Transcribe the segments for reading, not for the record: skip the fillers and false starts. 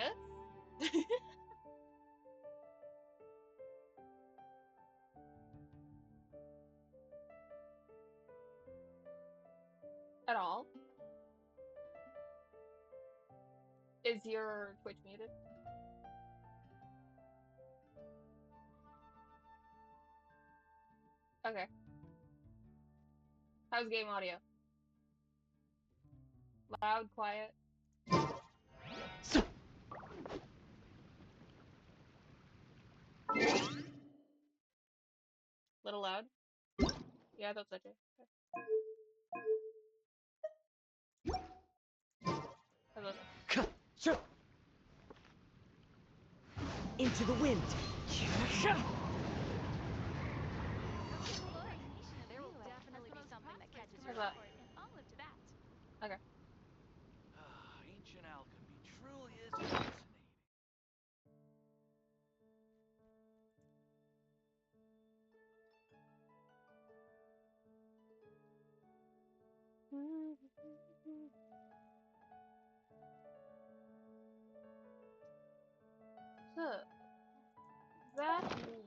Yes? At all? Is your Twitch muted? Okay. How's game audio? Loud, quiet? Little loud? Yeah, that's okay. Hello. Into the wind. There will definitely be something that catches your How's that? eye, and I'll live to that. Okay. Ancient alchemy truly is fascinating. So, that means...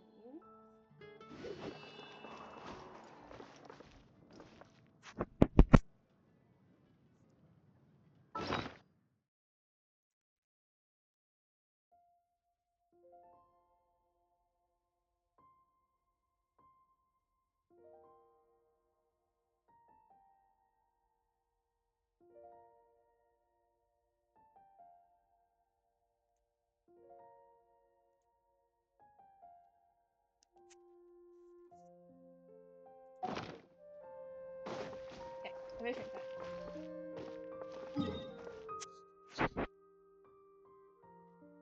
Okay, commission time.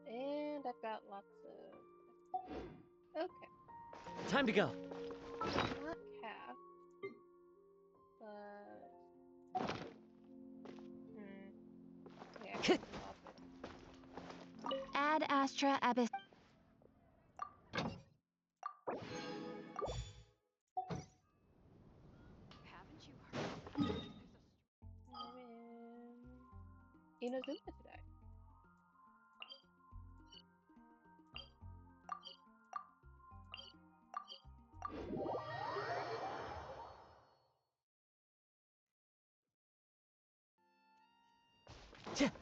And I've got lots of... Okay. Time to go. Not calf, but... Yeah, I can swap it. Ad Astra Abyss. Haven't you heard? I'm in Inazuma today. I'll take that.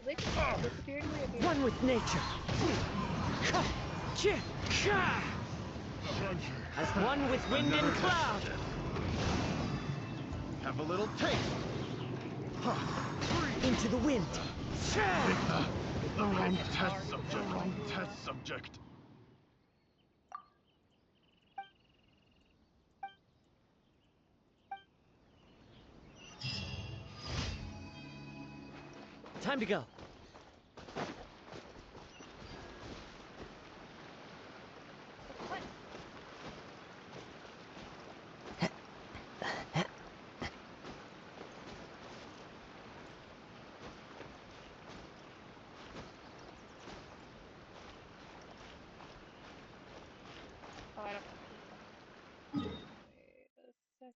They just disappeared away. One with nature. As one with wind and cloud. Have a little taste. Into the wind. The wrong test subject. The wrong test subject. Time to go. What?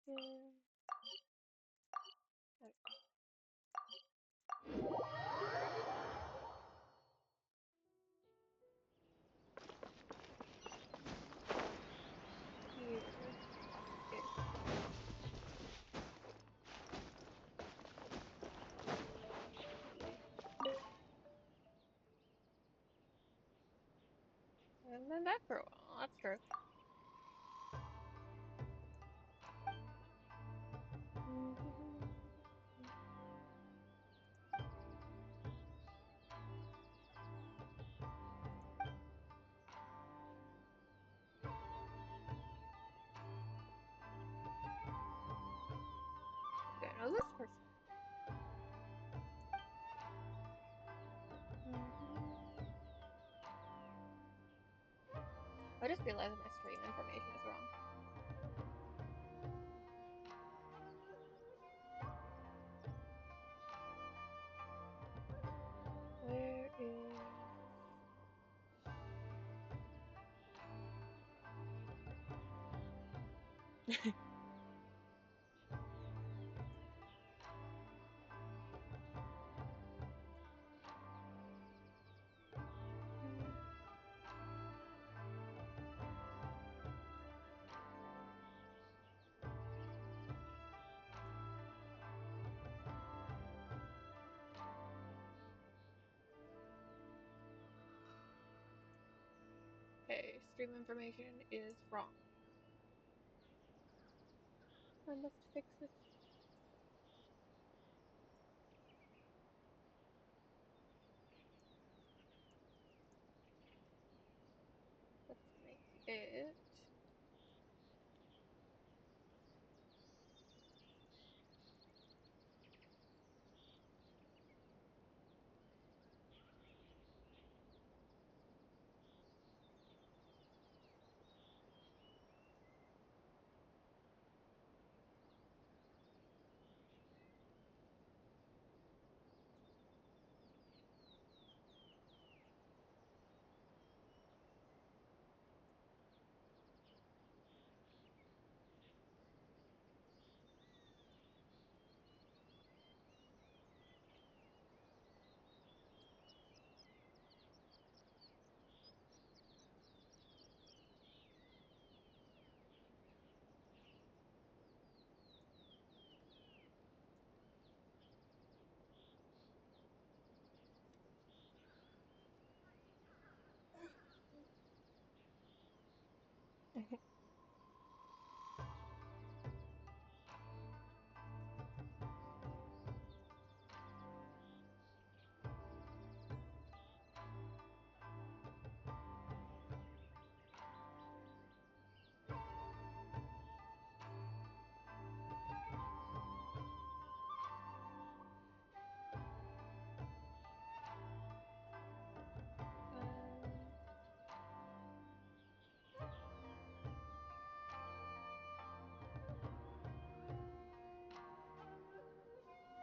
And then back for a while. That's true. Do I know this person? I just realized my stream information is wrong. Where is... Okay, stream information is wrong. I must fix it. Let's make it...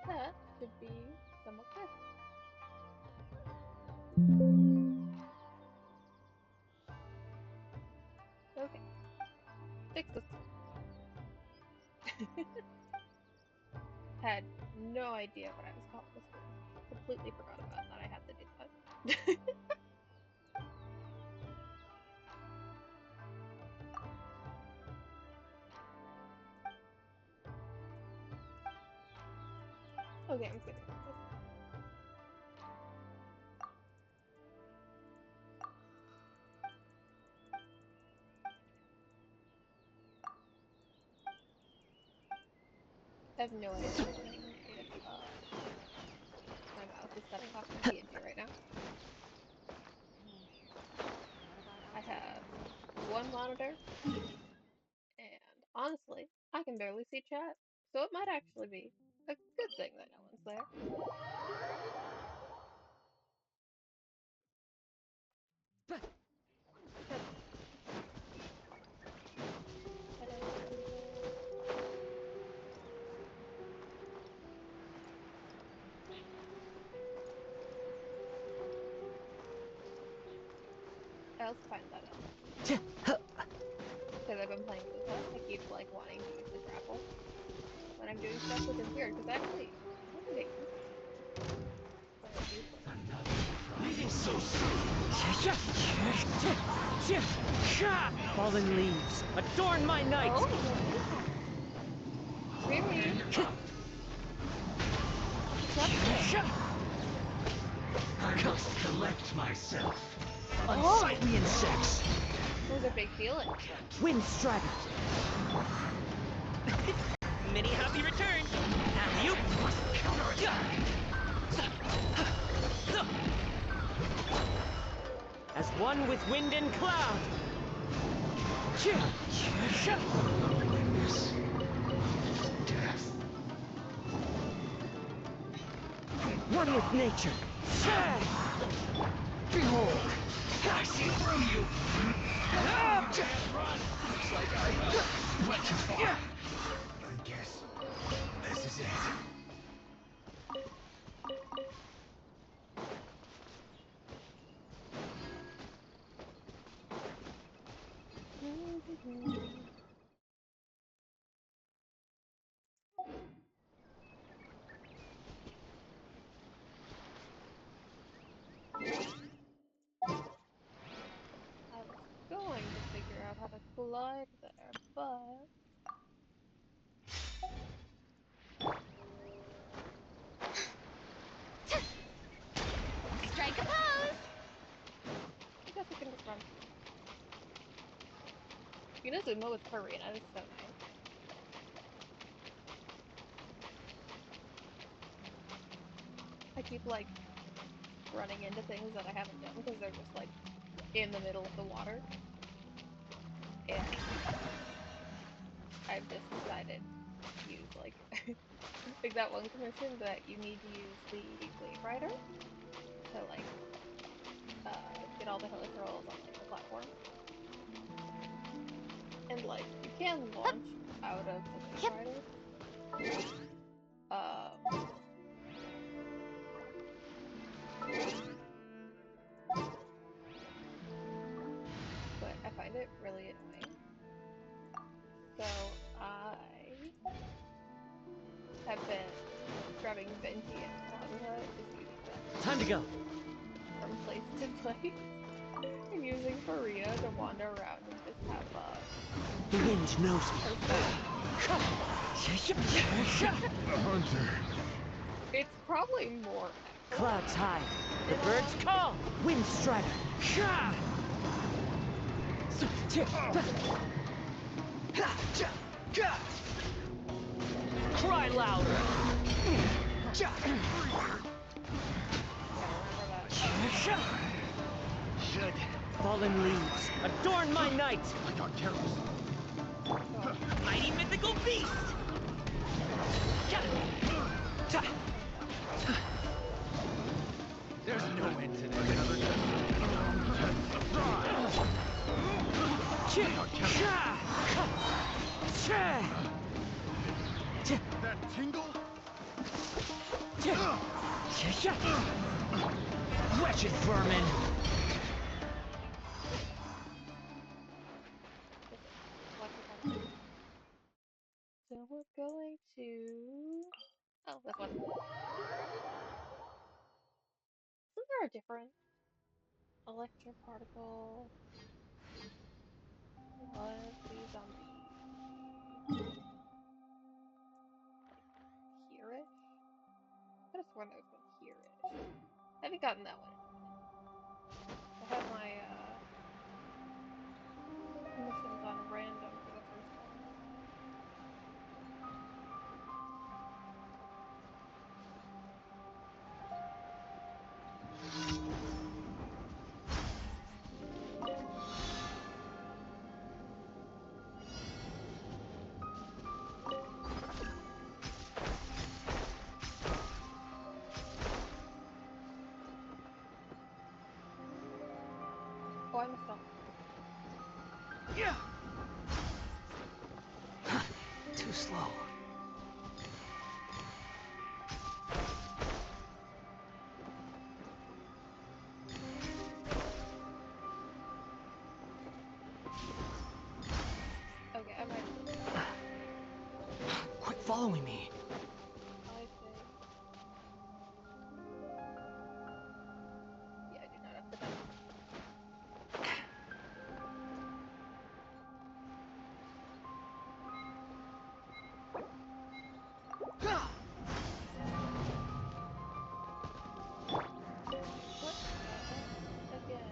that should be somewhat good. Okay. Fix this. Had no idea what I was calling this room. Completely forgot about that I had to do that. Okay, I'm skipping through this. I have no idea if my mouse is setting off my PNG right now. I have one monitor, and honestly, I can barely see chat, so it might actually be a good thing that no one's there. I'll find that out. because I've been playing Lisa, I keep like wanting to use the grapple when I'm doing stuff, which is weird because actually I don't get used to it. But I do play. Leaving so soon. Fallen leaves, adorn my night. Oh, really? I must collect myself. Unsightly insects. Those are big feelings. Wind strider. Many happy returns. And you must counterattack. As one with wind and cloud. Loneliness. Death. One with nature. Behold! I see through you! Looks like I went too far. I guess this is it. I was going to figure out how to glide there, but Strike a pose! I guess I can just run. Inazuma with Karina is so nice. I keep like running into things that I haven't done because they're just like in the middle of the water. And I've just decided to use like like that one commission that you need to use the Wave Rider to like get all the hills on like the platform. And like you can launch out of the Wave Rider. But I find it really annoying. So I have been grabbing Benji and Kwanzaa, just using them Time to go. from place to place, and using Faria to wander around and just have The wind knows me. A hunter. It's probably more Clouds high. The birds call. Wind strider. Cry louder. Should. Fallen leaves, adorn my night. I got careless. Mighty mythical beast. There's no end to this. That tingle? Wretched vermin. So we're going to... Oh, this one. Isn't there a different electroparticle? What? These on the... like, here-ish? I could have sworn there was one here-ish. I haven't gotten that one. I have my, missions on random for the first time. Oh, I missed all. Yeah. Too slow. following me. I see. Yeah, I do not have to die. What the heck? Again.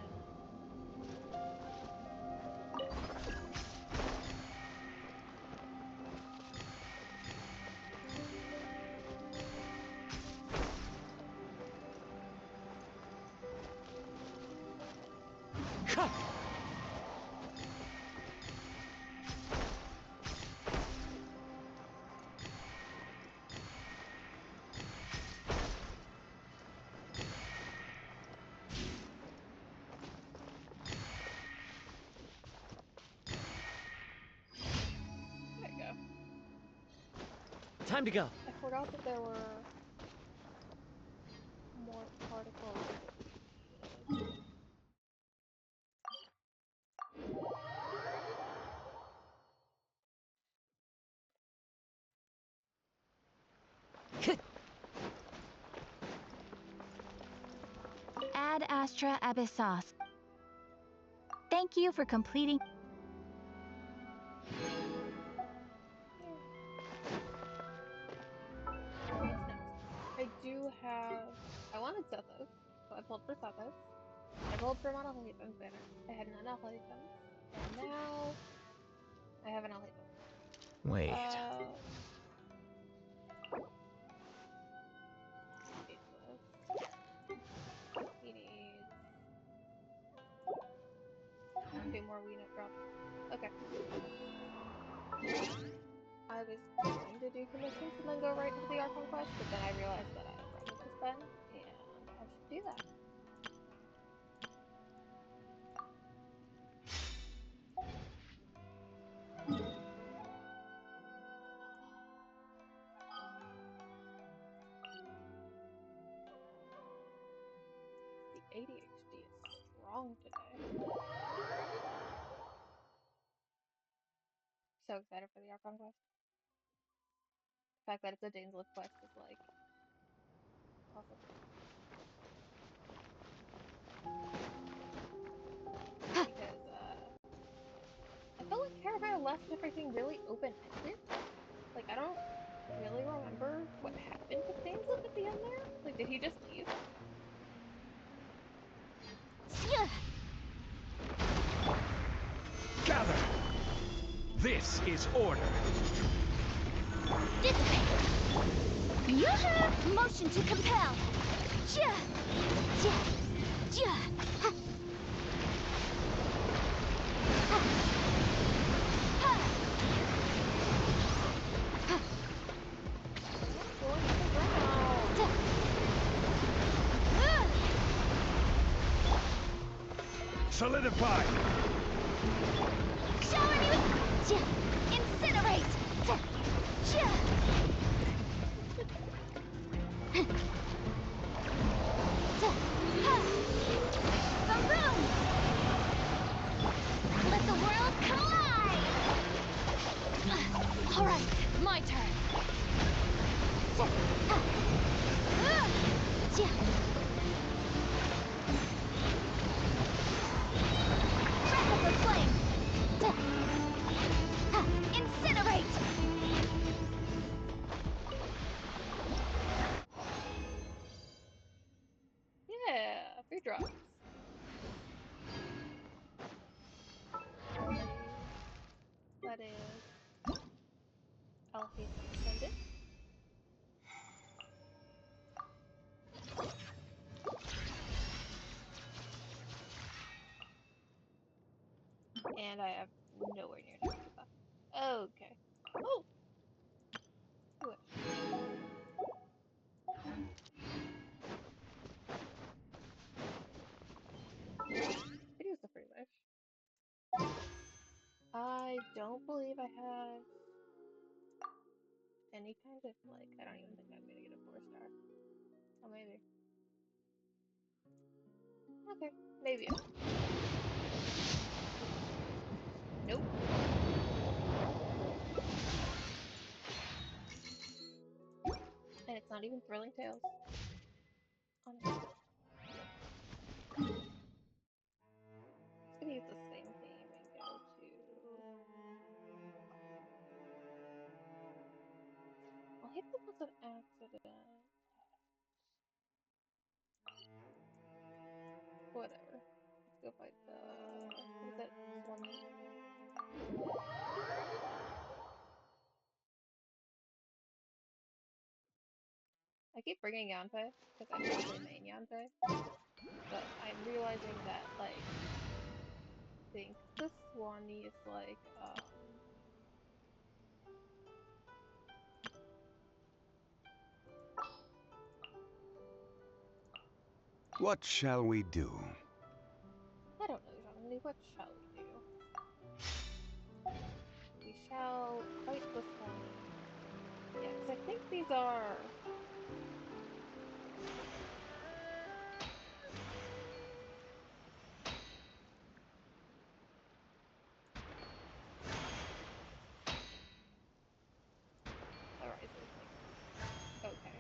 There you go. Time to go. I forgot that there were more particles. Ad Astra Abyssos. Thank you for completing. What's next? I do have. I wanted Sethos, so I pulled for Sethos. I pulled for Monolithons banner. I had an Monolithons, and now I have an Monolithons. Wait. Needs this. He needs 2 more Weenet drops. Okay. I was going to do commissions and then go right into the Archon Quest, but then I realized that I have Revenant to spend, and I should do that. The ADHD is strong today. So excited for the Archon Quest. The fact that it's a Dainslief quest is like awesome. Because I felt like Caravan left everything really open-ended. Like I don't really remember what happened with Dainslief at the end there. Like did he just leave? Gather! This is order. Dissipate. Motion to compel. Ja. Ja. Ja. Ha. Ha. Ha. Ha. Going to the ground. Solidify! Shower me with... Ja. Incinerate. Ja. Ja. Let the world collide! Alright, my turn. Breath of the flame! Incinerate! Yeah, 3 drops. That is Alhaith's Descendant. And I have nowhere near enough to that. Okay. Oh! Do it. It is the free wish. I don't believe I have any kind of, like, I don't even think I'm gonna get a 4-star. Oh, maybe. Okay, maybe. Nope. Not even Thrilling Tales. Honestly. I'm gonna use the same theme and go to... I'll hit them with an accident. Whatever. Let's go fight the... What is it? Swanee? I keep bringing Yanpei because I typically main Yanpei, but I'm realizing that, like, I think the Swanee is like, What shall we do? I don't know, Jean-Louis, what shall we do? We shall fight the Swanee. Yeah, because I think these are... Alright, so it's like... Okay.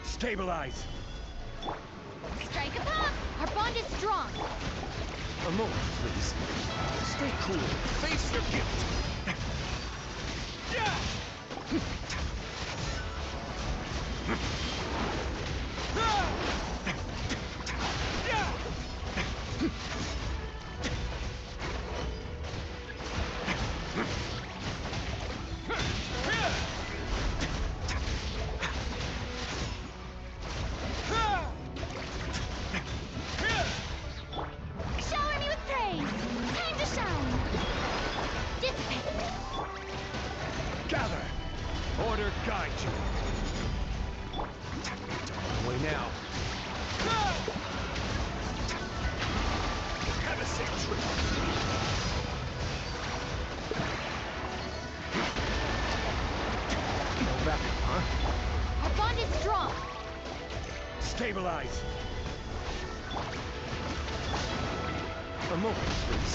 Stabilize! Strike a pop! Our bond is strong! A moment, please. Stay cool. Face your guilt. Shower me with praise! Time to shine! Dissipate! Gather! Order guide you. Away now. Have a safe trip. No backup, huh? Our bond is strong! Stabilize. A moment, please.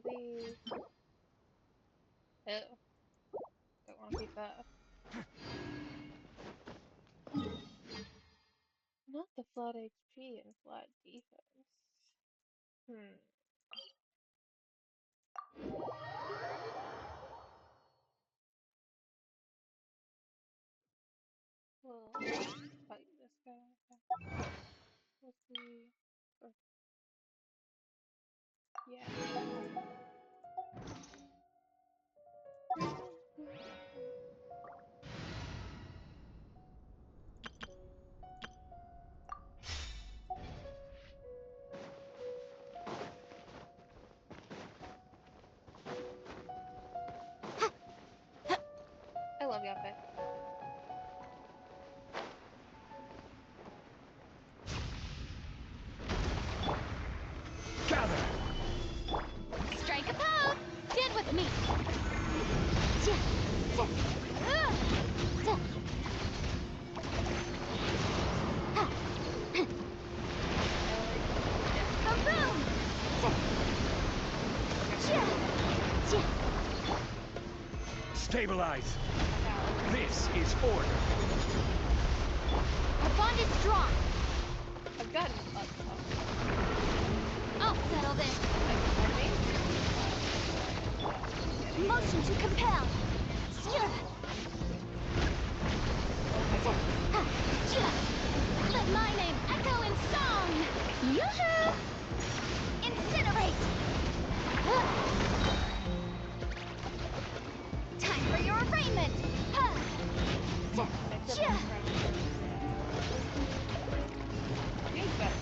Really... Oh. Don't want to keep that. Not the flat HP and flat defense. Well, fight this guy. Let's see. Oh, yeah. I love Yappe. Gather! Strike a pose! Stand with me! Boom! Stabilize! This is order! Our bond is strong! I've gotten I'll settle this! enemy. Motion to compel! Let my name echo in song! Yoo-hoo! Incinerate! Time for your arraignment! He's better.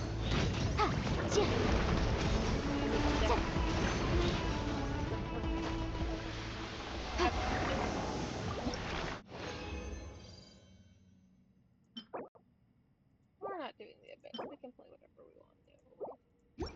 We're not doing the abyss. We can play whatever we want to do.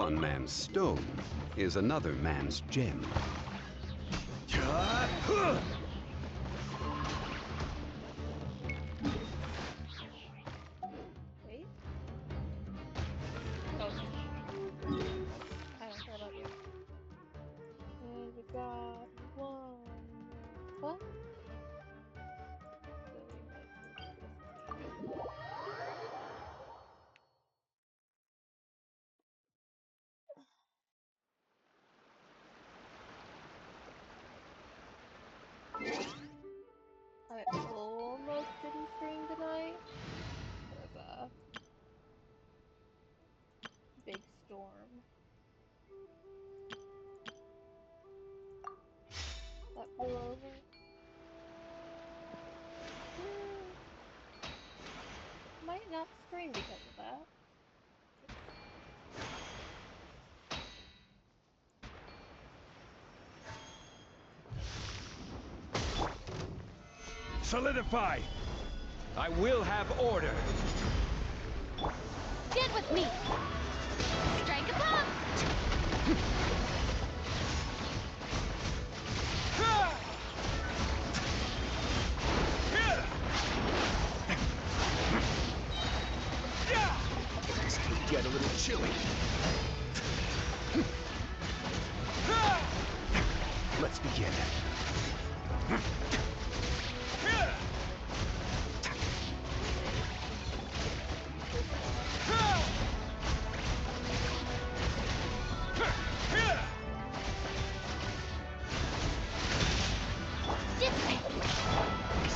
One man's stone is another man's gem. Wait. Oh, it's just I don't care about you. And we got one more. So we might move this way. I almost didn't stream tonight. There's a big storm that blew over. Might not stream because of that. Solidify! I will have order! Get with me! Strike a pop! This could get a little chilly. Let's begin.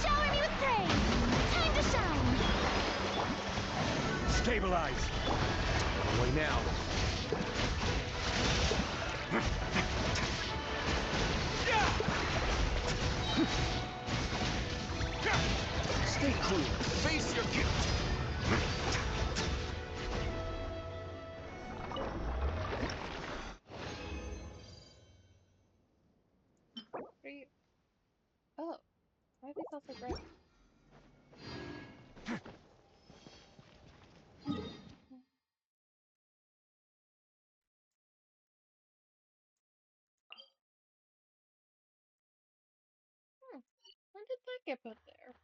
Shower me with praise! Time to shine! Stabilize! On the way now. Stay cool. Face your guilt. Are you? Oh, why are these all so bright? When did that get put there?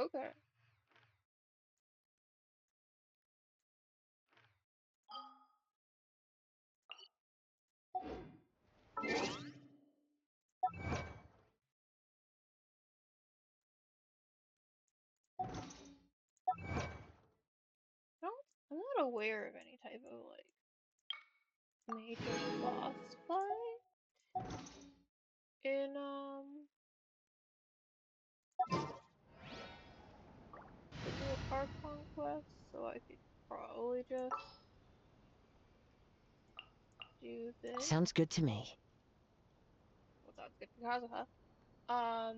Okay. I'm not aware of any type of like major boss fight in the new Archon Quest, so I could probably just do this. Sounds good to me. Well, sounds good for Kazuha. Um,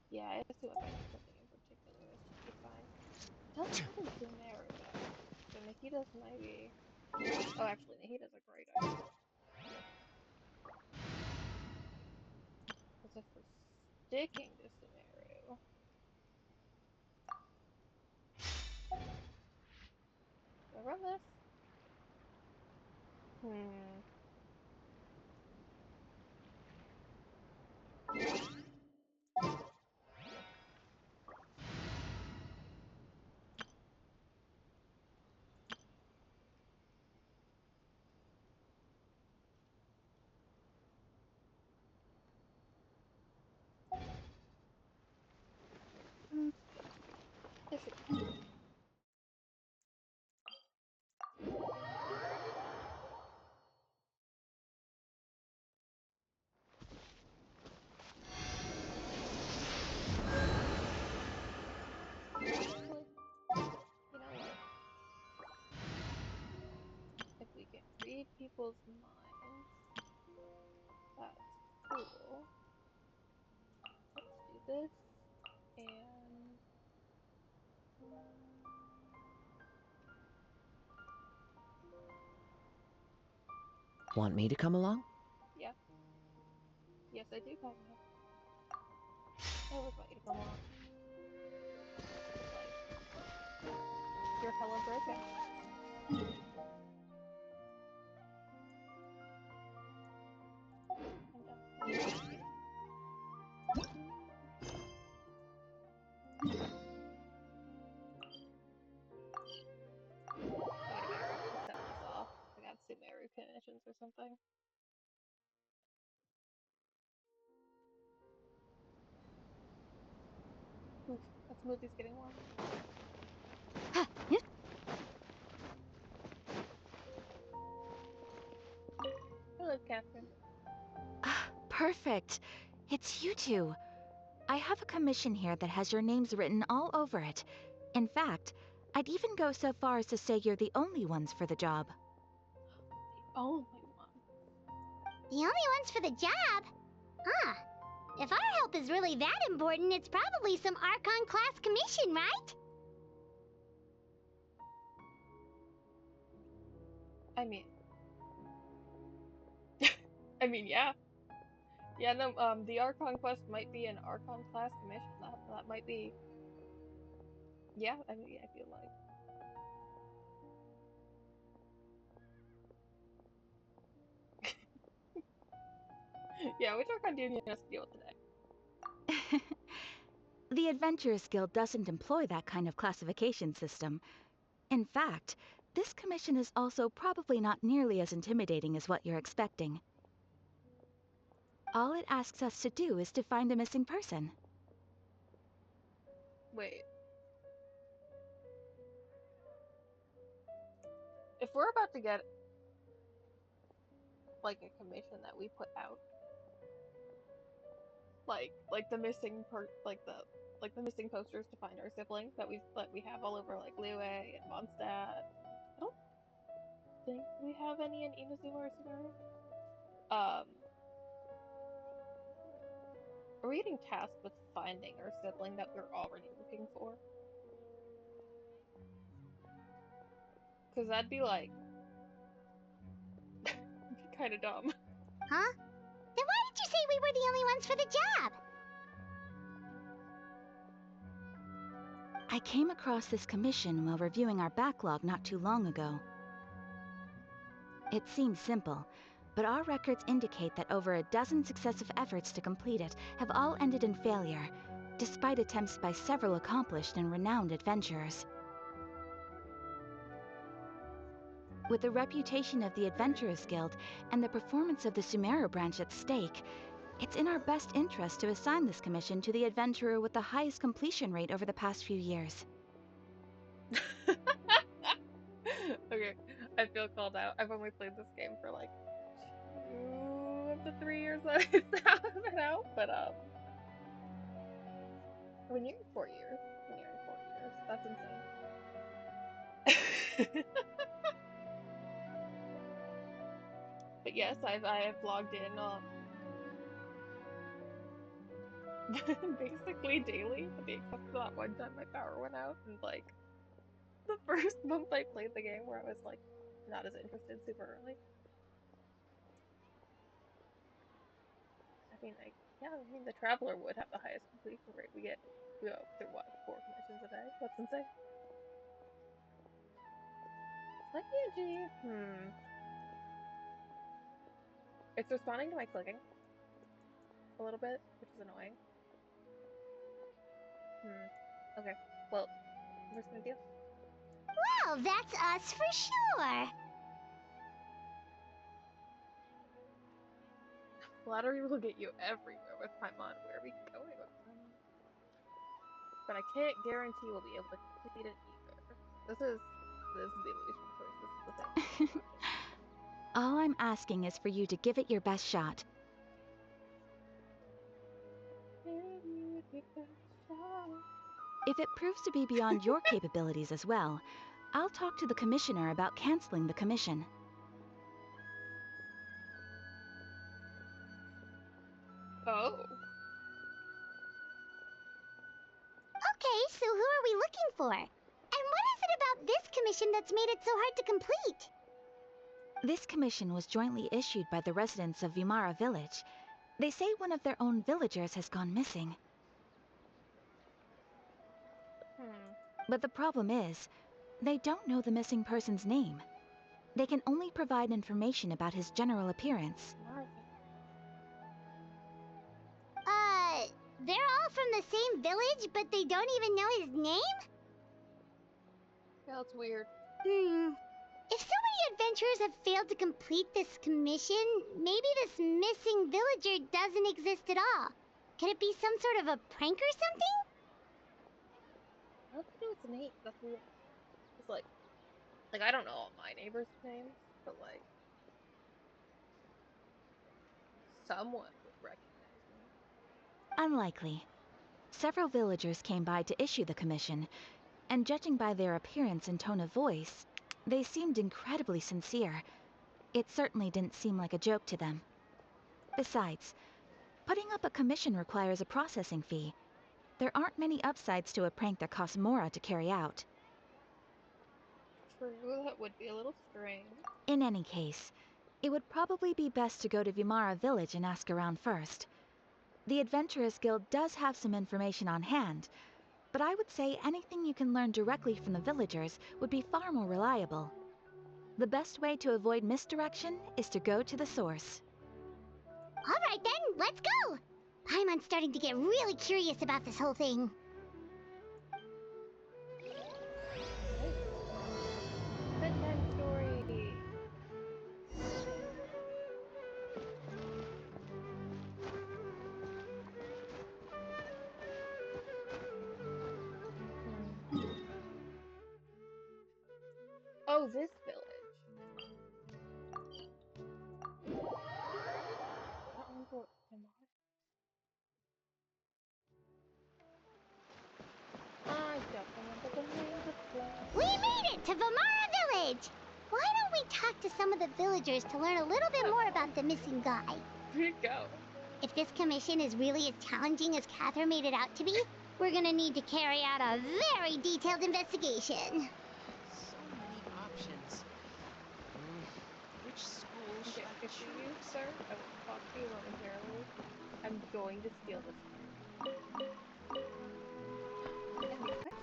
yeah, I assume if I need something in particular, this should be fine. Don't have a Sumeru though. So Nikita's maybe. Oh, actually, Nikita's a great idea. Because if we're sticking to Sumeru, do I run this? Yes, it can. Actually, you know what? If we can read people's minds, that's cool. Let's do this, and Want me to come along? Yeah. Yes, I do, kind of. I always want you to come along. Like, you're hella broken. I'm done. Wait a minute, I set this off. I got Sumeru commissions or something. Oof, that smoothie's getting warm. Hello, Catherine. Perfect. It's you two. I have a commission here that has your names written all over it. In fact, I'd even go so far as to say you're the only ones for the job. The only one. The only ones for the job? Huh. If our help is really that important, it's probably some Archon class commission, right? I mean... yeah. Yeah, no, the Archon Quest might be an Archon class commission. That might be... Yeah, I mean, I feel like... Yeah, which Archon do you need us to deal with today? The Adventurers Guild doesn't employ that kind of classification system. In fact, this commission is also probably not nearly as intimidating as what you're expecting. All it asks us to do is to find a missing person. Wait. If we're about to get, like, a commission that we put out, like the missing the missing posters to find our siblings that we have all over like Liyue and Mondstadt. I don't think we have any in Inazuma or Sumeru. Are we getting tasked with finding our sibling that we're already looking for? Cause that'd be like kind of dumb. Huh? Then why did you say we were the only ones for the job? I came across this commission while reviewing our backlog not too long ago. It seems simple, but our records indicate that over a dozen successive efforts to complete it have all ended in failure, despite attempts by several accomplished and renowned adventurers. With the reputation of the Adventurers Guild and the performance of the Sumeru branch at stake, it's in our best interest to assign this commission to the adventurer with the highest completion rate over the past few years. Okay, I feel called out. I've only played this game for like 2 of the 3 years that it's been out, but when you're in 4 years, that's insane. But yes, I have logged in basically daily, except for that one time my power went out, and like the first month I played the game where I was like not as interested super early. I mean the Traveler would have the highest completion rate. We go through what, 4 commissions a day? That's insane. Like Angie. It's responding to my clicking a little bit, which is annoying. Okay. Well, we're just gonna deal. Well, that's us for sure. Flattery will get you everywhere with Paimon. Where are we going with Paimon? But I can't guarantee we'll be able to complete it either. This is the illusion choice. This is the thing. All I'm asking is for you to give it your best shot. If it proves to be beyond your capabilities as well, I'll talk to the commissioner about canceling the commission. Oh. Okay, so who are we looking for? And what is it about this commission that's made it so hard to complete? This commission was jointly issued by the residents of Vimara Village. They say one of their own villagers has gone missing. But the problem is, they don't know the missing person's name. They can only provide information about his general appearance. They're all from the same village, but they don't even know his name? Yeah, that's weird. If so many adventurers have failed to complete this commission, maybe this missing villager doesn't exist at all. Could it be some sort of a prank or something? I don't think it's Nate. That's weird. It's like I don't know all my neighbors' names, but like someone would recognize me. Unlikely. Several villagers came by to issue the commission, and judging by their appearance and tone of voice, they seemed incredibly sincere. It certainly didn't seem like a joke to them. Besides, putting up a commission requires a processing fee. There aren't many upsides to a prank that costs Mora to carry out. True, that would be a little strange. In any case, it would probably be best to go to Vimara Village and ask around first. The Adventurers Guild does have some information on hand, but I would say anything you can learn directly from the villagers would be far more reliable. The best way to avoid misdirection is to go to the source. Alright then, let's go! I'm starting to get really curious about this whole thing. Bedtime story. Oh, this village. I don't remember the name of the place. We made it to Vimara Village! Why don't we talk to some of the villagers to learn a little bit more about the missing guy? Where'd it go? If this commission is really as challenging as Catherine made it out to be, we're gonna need to carry out a very detailed investigation. So many options. Which school should Okay, I good choose? for you, sir. I will talk to you momentarily. I'm going to steal this. And be quick.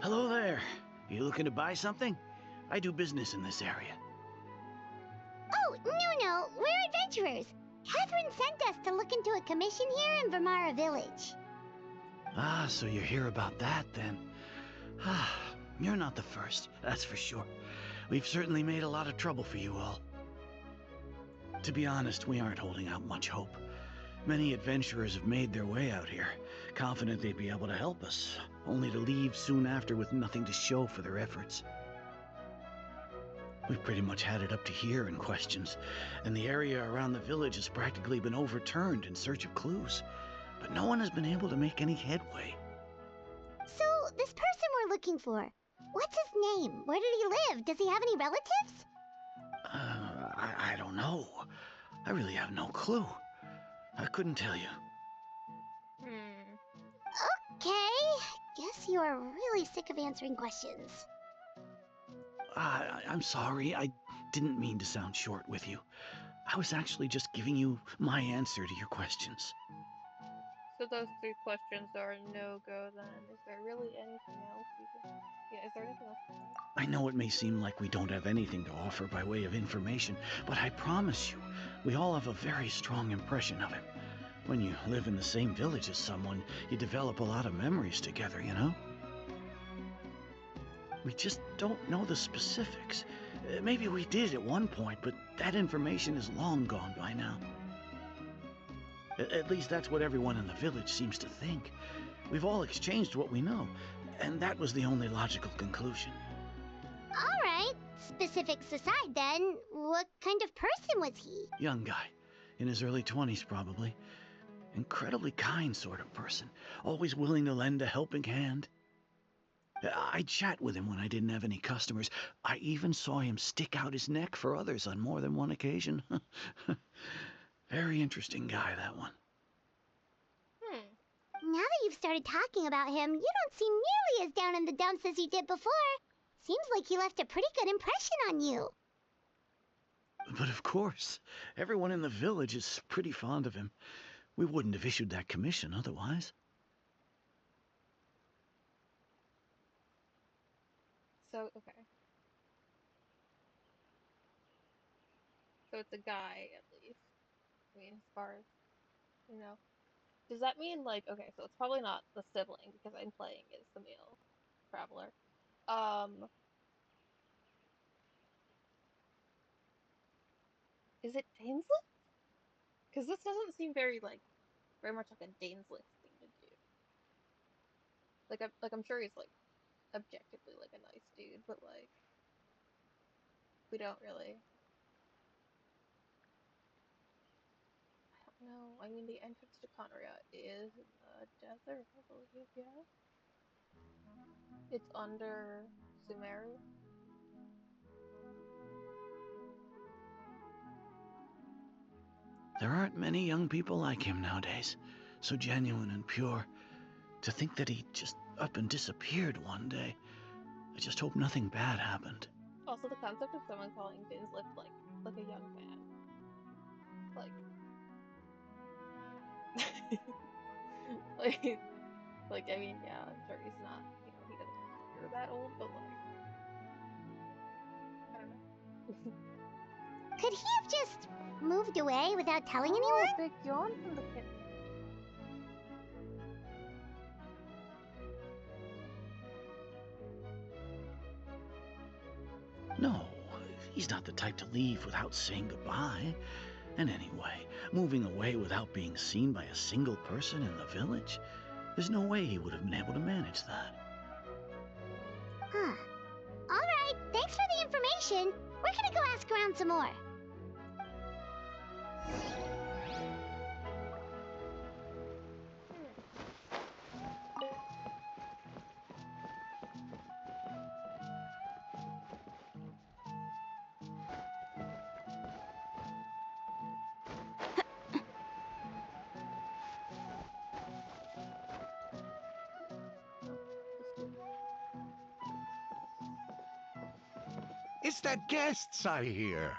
Hello there. You looking to buy something? I do business in this area. Oh, no, we're adventurers. Catherine sent us to look into a commission here in Vimara Village. Ah, so you're here about that then. Ah, you're not the first, that's for sure. We've certainly made a lot of trouble for you all. To be honest, we aren't holding out much hope. Many adventurers have made their way out here, confident they'd be able to help us, only to leave soon after with nothing to show for their efforts. We've pretty much had it up to here in questions, and the area around the village has practically been overturned in search of clues, but no one has been able to make any headway. So, this person we're looking for, what's his name? Where did he live? Does he have any relatives? I don't know. I really have no clue. I couldn't tell you. Okay, guess you are really sick of answering questions. I'm sorry. I didn't mean to sound short with you. I was actually just giving you my answer to your questions. So those 3 questions are a no-go then. Is there really anything else you can... Yeah, is there anything else you can say? I know it may seem like we don't have anything to offer by way of information, but I promise you, we all have a very strong impression of him. When you live in the same village as someone, you develop a lot of memories together, you know? We just don't know the specifics. Maybe we did at one point, but that information is long gone by now. At least that's what everyone in the village seems to think. We've all exchanged what we know, and that was the only logical conclusion. Alright, specifics aside then, what kind of person was he? Young guy, in his early 20s probably. Incredibly kind sort of person, always willing to lend a helping hand. I'd chat with him when I didn't have any customers. I even saw him stick out his neck for others on more than one occasion. Very interesting guy, that one. Now that you've started talking about him, you don't seem nearly as down in the dumps as you did before. Seems like he left a pretty good impression on you. But of course, everyone in the village is pretty fond of him. We wouldn't have issued that commission otherwise. So, okay. So it's a guy, at least. I mean, as far as, you know. Does that mean, like, okay, so it's probably not the sibling, because I'm playing as the male traveler. Is it Dainslief? Because this doesn't seem very much like a Dainslief thing to do. I'm sure he's, like, objectively, like, a nice dude, but, like, we don't really... I don't know. I mean, the entrance to Conria is in the desert, I believe, yeah? It's under Sumeru. There aren't many young people like him nowadays. So genuine and pure. To think that he just up and disappeared one day. I just hope nothing bad happened. Also, the concept of someone calling Dainslief like a young man. I mean, yeah, I'm sure he's not, he doesn't appear that old, but I don't know. Could he have just moved away without telling anyone? Big yawn from the kitten. No, he's not the type to leave without saying goodbye. And anyway, moving away without being seen by a single person in the village? There's no way he would have been able to manage that. Huh. Alright, thanks for the information. We're gonna go ask around some more. It's that guests I hear.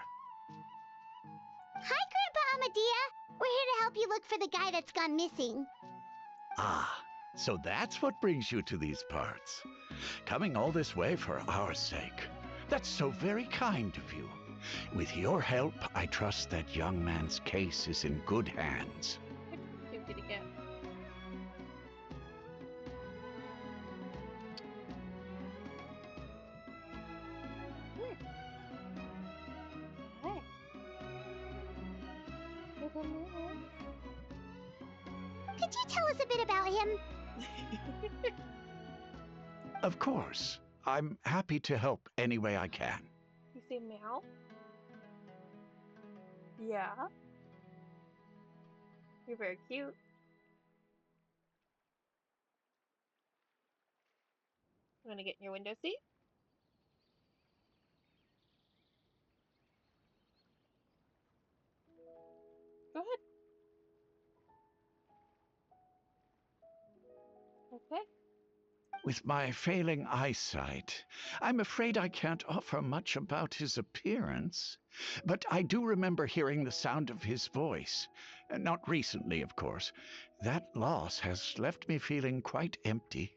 Hi, Grandpa Amadea. We're here to help you look for the guy that's gone missing. Ah, so that's what brings you to these parts. Coming all this way for our sake. That's so very kind of you. With your help, I trust that young man's case is in good hands. Who did he get? Could you tell us a bit about him? Of course. I'm happy to help any way I can. You say meow? Yeah. You're very cute. I'm gonna get in your window seat. Go ahead. Okay. With my failing eyesight, I'm afraid I can't offer much about his appearance. But I do remember hearing the sound of his voice. Not recently, of course. That loss has left me feeling quite empty.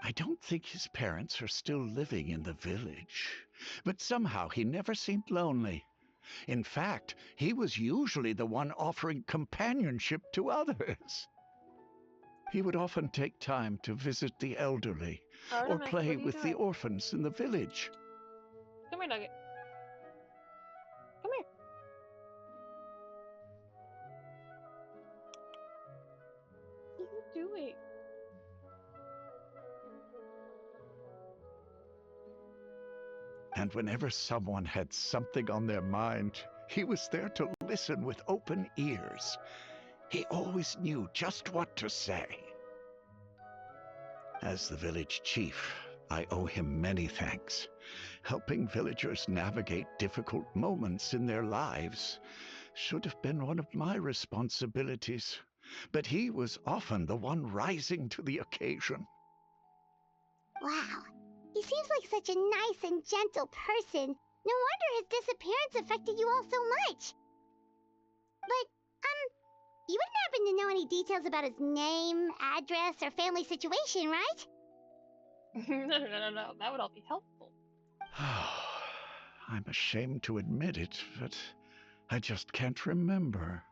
I don't think his parents are still living in the village. But somehow he never seemed lonely. In fact, he was usually the one offering companionship to others. He would often take time to visit the elderly or Artemis, play what are you with the doing? orphans in the village. Come here, Nugget. Come here. What are you doing? And whenever someone had something on their mind, he was there to listen with open ears. He always knew just what to say. As the village chief, I owe him many thanks. Helping villagers navigate difficult moments in their lives should have been one of my responsibilities, but he was often the one rising to the occasion. Wow. He seems like such a nice and gentle person. No wonder his disappearance affected you all so much. But, you wouldn't happen to know any details about his name, address, or family situation, right? No. That would all be helpful. I'm ashamed to admit it, but I just can't remember.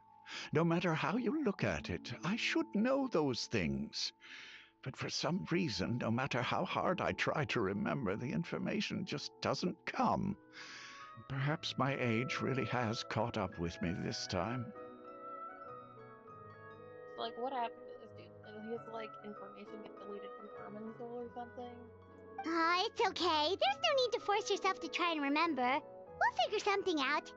No matter how you look at it, I should know those things. But for some reason, no matter how hard I try to remember, the information just doesn't come. Perhaps my age really has caught up with me this time. So, like, what happened to this dude? Like, his, like, information get deleted from Herman's soul or something? It's okay. There's no need to force yourself to try and remember. We'll figure something out.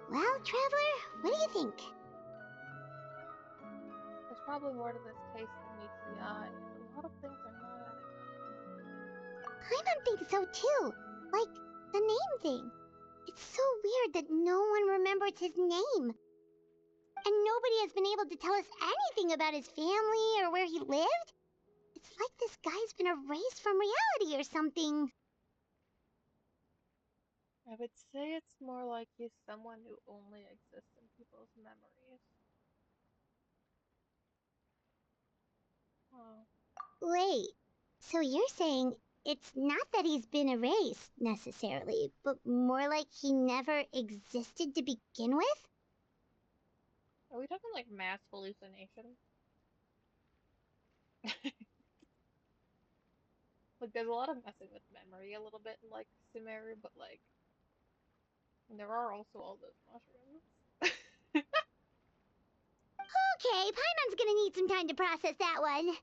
Well, Traveler, what do you think? There's probably more to this case than meets the eye. A lot of things are not adding up. Paimon thinks so too. Like, the name thing. It's so weird that no one remembers his name. And nobody has been able to tell us anything about his family or where he lived. It's like this guy's been erased from reality or something. I would say it's more like he's someone who only exists in people's memories. Oh. Wait, so you're saying it's not that he's been erased, necessarily, but more like he never existed to begin with? Are we talking like mass hallucination? Like, there's a lot of messing with memory a little bit in, like, Sumeru, but, like, there are also all those mushrooms. Okay, Paimon's gonna need some time to process that one.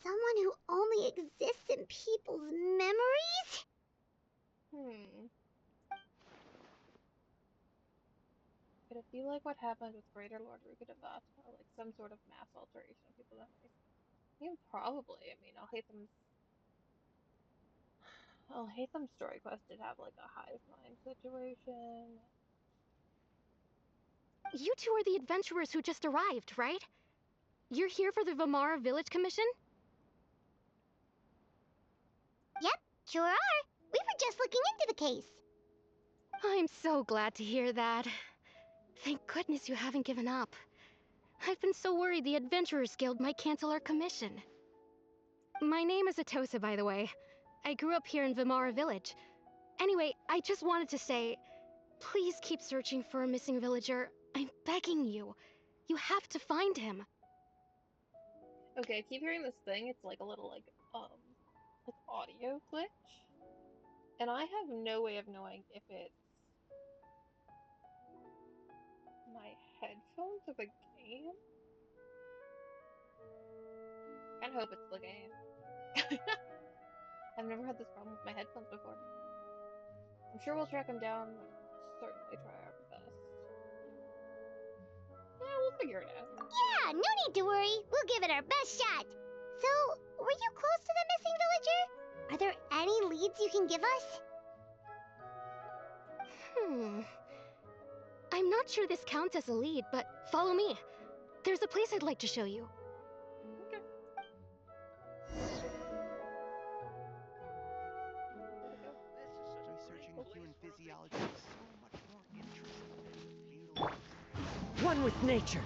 Someone who only exists in people's memories? Could it be like what happened with Greater Lord Rukadevata, or like some sort of mass alteration of people's memories? Yeah, probably. I mean, Alhaitham's story quest did have like a hive mind situation. You two are the adventurers who just arrived, right? You're here for the Vamara Village Commission? Yep, sure are. We were just looking into the case. I'm so glad to hear that. Thank goodness you haven't given up. I've been so worried the Adventurers Guild might cancel our commission. My name is Atosa, by the way. I grew up here in Vamara Village. Anyway, I just wanted to say, please keep searching for a missing villager. I'm begging you. You have to find him. Okay, I keep hearing this thing. It's like a little like audio glitch, and I have no way of knowing if it's my headphones or the game. I kinda hope it's the game. I've never had this problem with my headphones before. I'm sure we'll track him down. Certainly try our best. Yeah, we'll figure it out. Yeah, no need to worry. We'll give it our best shot. So, were you close to the missing villager? Are there any leads you can give us? I'm not sure this counts as a lead, but follow me. There's a place I'd like to show you. Okay. Researching human physiology is so much more interesting than feudal. One with nature.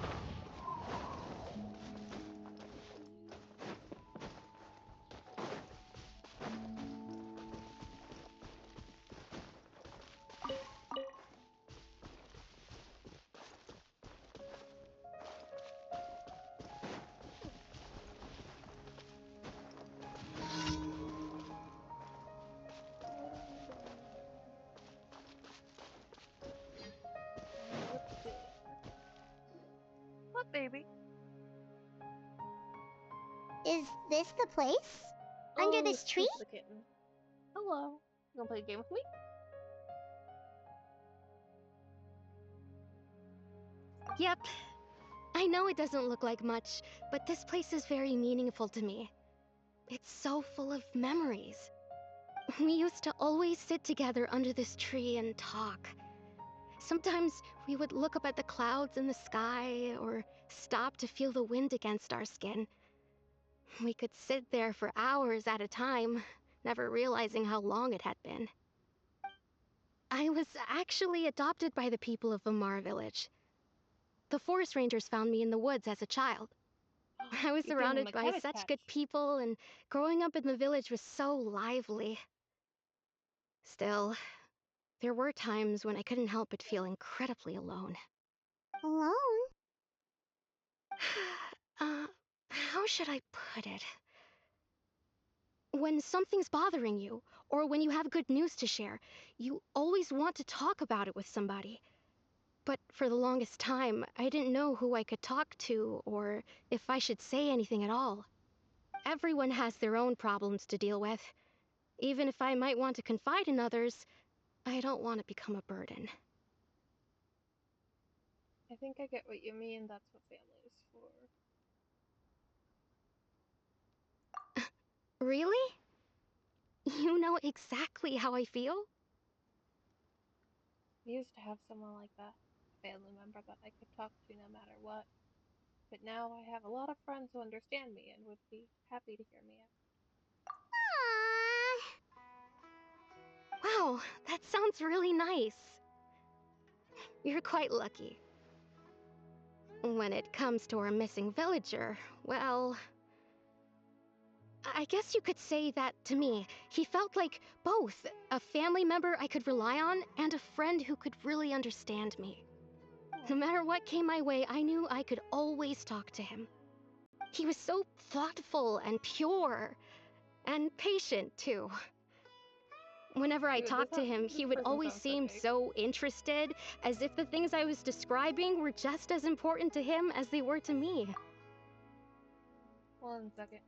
What, baby? Is this the place? Under this it's tree? the kitten. Hello. You wanna play a game with me? Yep. I know it doesn't look like much, but this place is very meaningful to me. It's so full of memories. We used to always sit together under this tree and talk. Sometimes we would look up at the clouds in the sky, or stop to feel the wind against our skin. We could sit there for hours at a time, never realizing how long it had been. I was actually adopted by the people of Vamar village. The forest rangers found me in the woods as a child. I was You've been in surrounded the by Cabbage such Patch. good people, and growing up in the village was so lively. Still, there were times when I couldn't help but feel incredibly alone. Alone? How should I put it? When something's bothering you, or when you have good news to share, you always want to talk about it with somebody. But for the longest time, I didn't know who I could talk to, or if I should say anything at all. Everyone has their own problems to deal with. Even if I might want to confide in others, I don't want to become a burden. I think I get what you mean. That's what family is for. Really? You know exactly how I feel? I used to have someone like that, a family member that I could talk to no matter what. But now I have a lot of friends who understand me and would be happy to hear me out. Wow, that sounds really nice. You're quite lucky. When it comes to our missing villager, well, I guess you could say that to me. He felt like both a family member I could rely on and a friend who could really understand me. No matter what came my way, I knew I could always talk to him. He was so thoughtful and pure, and patient too. Whenever I Dude, talked to him, this he would person always sounds so seem fake. so interested, as if the things I was describing were just as important to him as they were to me. 1 second.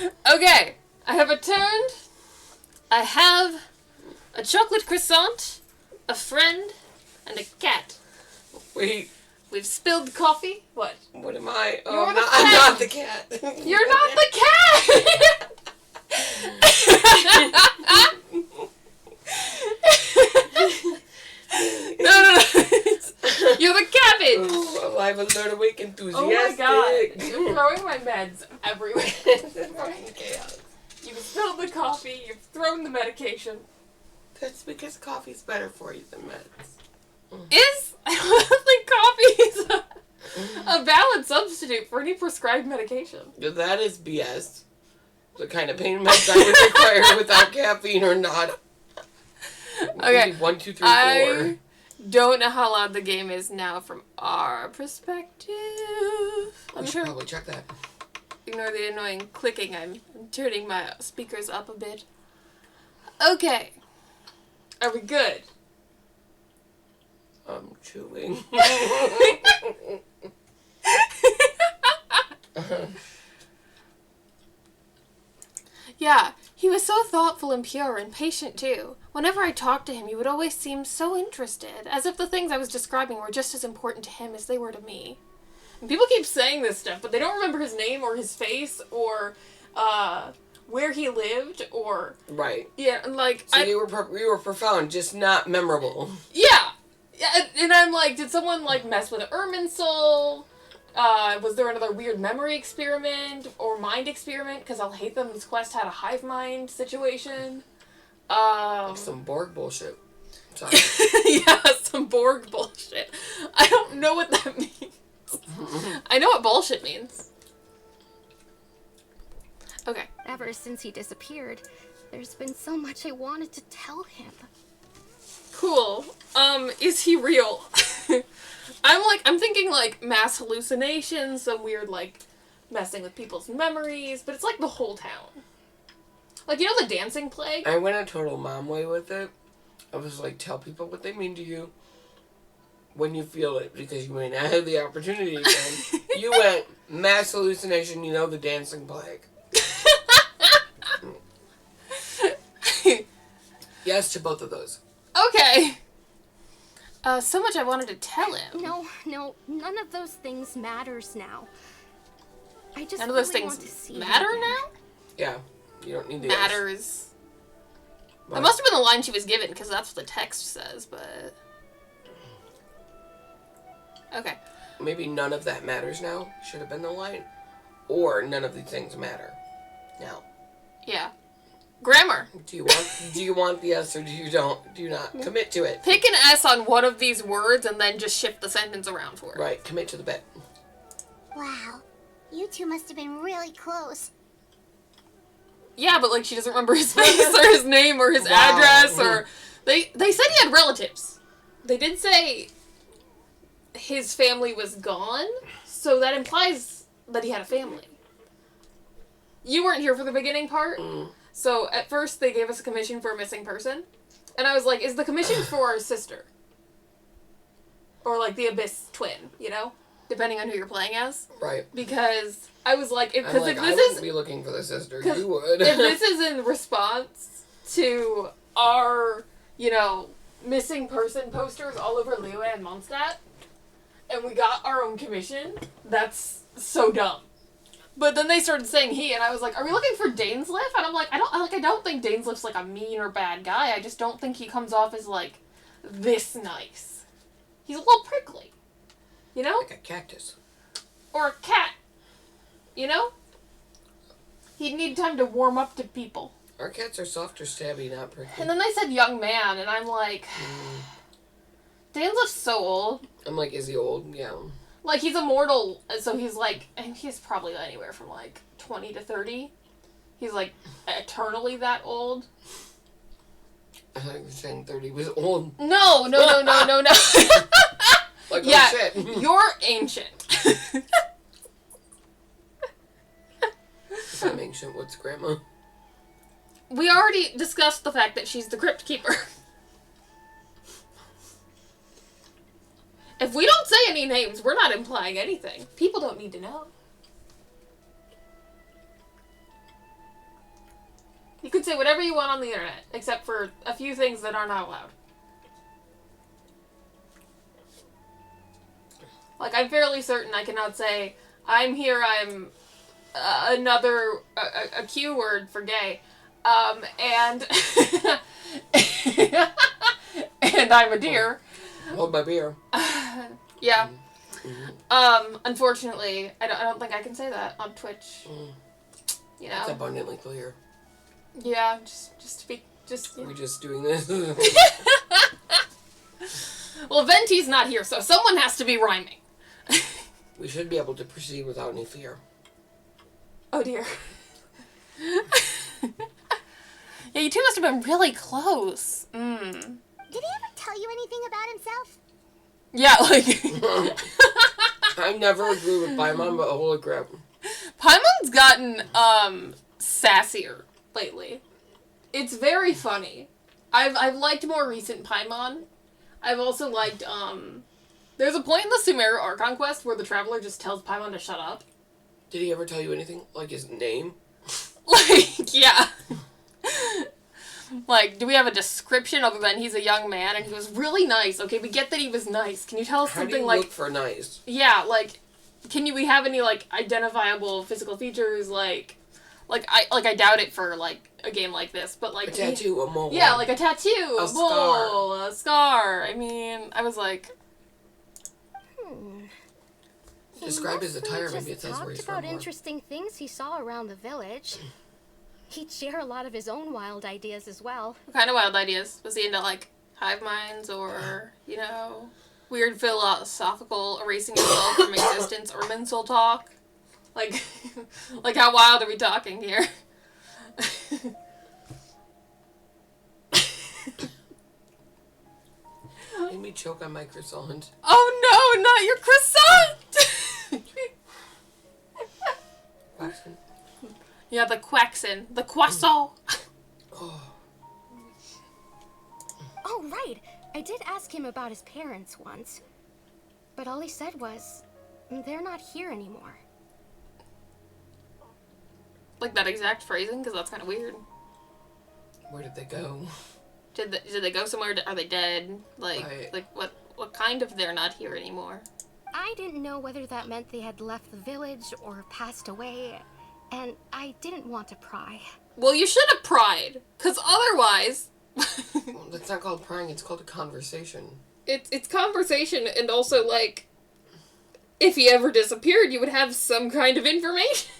Okay, I have returned. I have a chocolate croissant, a friend, and a cat. Wait. We've spilled coffee. What? What am I? Oh, You're I'm not the cat. You're not the cat! No. You're the cabbage! Oh, alive, alert, awake, enthusiastic. Oh my god. You're throwing my meds everywhere. Fucking chaos. You've spilled the coffee, you've thrown the medication. That's because coffee's better for you than meds. I don't think coffee is a valid substitute for any prescribed medication. That is BS. The kind of pain meds I would require without caffeine or not. Okay. 1, 2, 3, 4. I don't know how loud the game is now from our perspective. We should probably check that. Ignore the annoying clicking. I'm turning my speakers up a bit. Okay. Are we good? I'm chewing. Yeah, he was so thoughtful and pure and patient too. Whenever I talked to him, he would always seem so interested, as if the things I was describing were just as important to him as they were to me. And people keep saying this stuff, but they don't remember his name or his face or where he lived or... Right. Yeah, like... So you were profound, just not memorable. Yeah! And I'm like, did someone, like, mess with Irminsul? Was there another weird memory experiment or mind experiment? Because I'll hate them. This quest had a hive mind situation. Some Borg bullshit. Sorry. Yeah, some Borg bullshit. I don't know what that means. I know what bullshit means. Okay. Ever since he disappeared, there's been so much I wanted to tell him. Cool. Is he real? I'm thinking, like, mass hallucinations, some weird, like, messing with people's memories, but it's, like, the whole town. Like, you know the dancing plague? I went a total mom way with it. I was like, tell people what they mean to you when you feel it, because you may not have the opportunity again. You went, mass hallucination, you know the dancing plague. Yes to both of those. Okay. So much I wanted to tell him. No, none of those things matters now. I just None of those really things want to see matter him again. now? Yeah, you don't need the Matters. What? That must have been the line she was given, because that's what the text says, but... Okay. Maybe none of that matters now, should have been the line. Or none of these things matter now. Yeah. Grammar. Do you want the S or do you not? Commit to it. Pick an S on one of these words and then just shift the sentence around for it. Right, commit to the bet. Wow. You two must have been really close. Yeah, but like she doesn't remember his face or his name or his address or... They said he had relatives. They did say his family was gone, so that implies that he had a family. You weren't here for the beginning part, so at first they gave us a commission for a missing person, and I was like, is the commission for our sister? Or like the Abyss twin, you know? Depending on who you're playing as. Right. Because I was like, if I this wouldn't be looking for the sister. You would. If this is in response to our, you know, missing person posters all over Liyue and Mondstadt, and we got our own commission, that's so dumb. But then they started saying he, and I was like, are we looking for Dainslief? And I'm like, I don't think Dainslief's like a mean or bad guy. I just don't think he comes off as like this nice. He's a little prickly. You know? Like a cactus. Or a cat. You know? He'd need time to warm up to people. Our cats are soft or stabby, not prickly. And then they said young man, and I'm like, Dainslief's so old. I'm like, is he old? Yeah. Like, he's immortal, so he's like, and he's probably anywhere from like 20 to 30. He's like eternally that old. I thought you were saying 30 was old. No. Like, yeah, oh shit. You're ancient. If I'm ancient, what's grandma? We already discussed the fact that she's the Crypt Keeper. If we don't say any names, we're not implying anything. People don't need to know. You could say whatever you want on the internet, except for a few things that are not allowed. Like, I'm fairly certain I cannot say, I'm here, I'm another, a Q word for gay, and, and I'm a deer. Hold my beer. Yeah. Unfortunately, I don't think I can say that on Twitch. You know? It's abundantly clear. Yeah, just to be, Are we just doing this? Well, Venti's not here, so someone has to be rhyming. We should be able to proceed without any fear. Oh dear. Yeah, you two must have been really close. Did he ever tell you anything about himself? Yeah, like... I never agree with Paimon, but holy crap. Paimon's gotten, sassier lately. It's very funny. I've liked more recent Paimon. I've also liked, there's a point in the Sumeru Archon Quest where the Traveler just tells Paimon to shut up. Did he ever tell you anything? Like his name? Like, yeah. Like, do we have a description other than he's a young man and he was really nice? Okay, we get that he was nice. Can you tell us something like... How do you look for nice? Yeah, like, we have any, like, identifiable physical features, like I doubt it for, like, a game like this, but, like... A tattoo, a mole. Yeah, like a tattoo, a mole, a scar. I mean, I was like... Described his attire, maybe it says where he's talked about from. interesting things he saw around the village. He'd share a lot of his own wild ideas as well. What kind of wild ideas? Was he into, like, hive minds or, you know, weird philosophical erasing yourself from existence or mental talk? Like, like how wild are we talking here? Made me choke on my croissant. Oh no, not your croissant! Waxen. Yeah, the quaxin. The croissant. Oh. Oh, right. I did ask him about his parents once. But all he said was, they're not here anymore. Like that exact phrasing, because that's kind of weird. Where did they go? Did they go somewhere? Are they dead? Like what kind of they're not here anymore? I didn't know whether that meant they had left the village or passed away, and I didn't want to pry. Well, you should have pried, because otherwise... Well, that's not called prying, it's called a conversation. It's conversation, and also, like, if he ever disappeared, you would have some kind of information.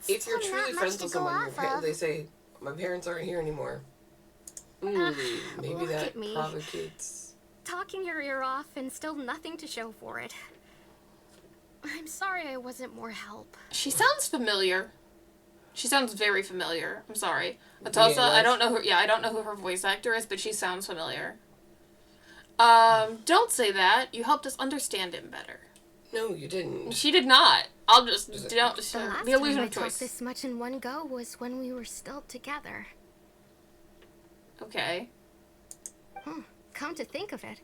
If you're Still truly not friends much with to go someone, off of. they say, my parents aren't here anymore. Maybe Look that at me. provocates... Talking your ear off and still nothing to show for it. I'm sorry I wasn't more help. She sounds familiar. She sounds very familiar. I'm sorry. Atosa, I don't know who her voice actor is, but she sounds familiar. Don't say that. You helped us understand him better. No, you didn't. She did not. I'll just The last the illusion time I of choice. talked this much in one go was when we were still together. Okay. Come to think of it,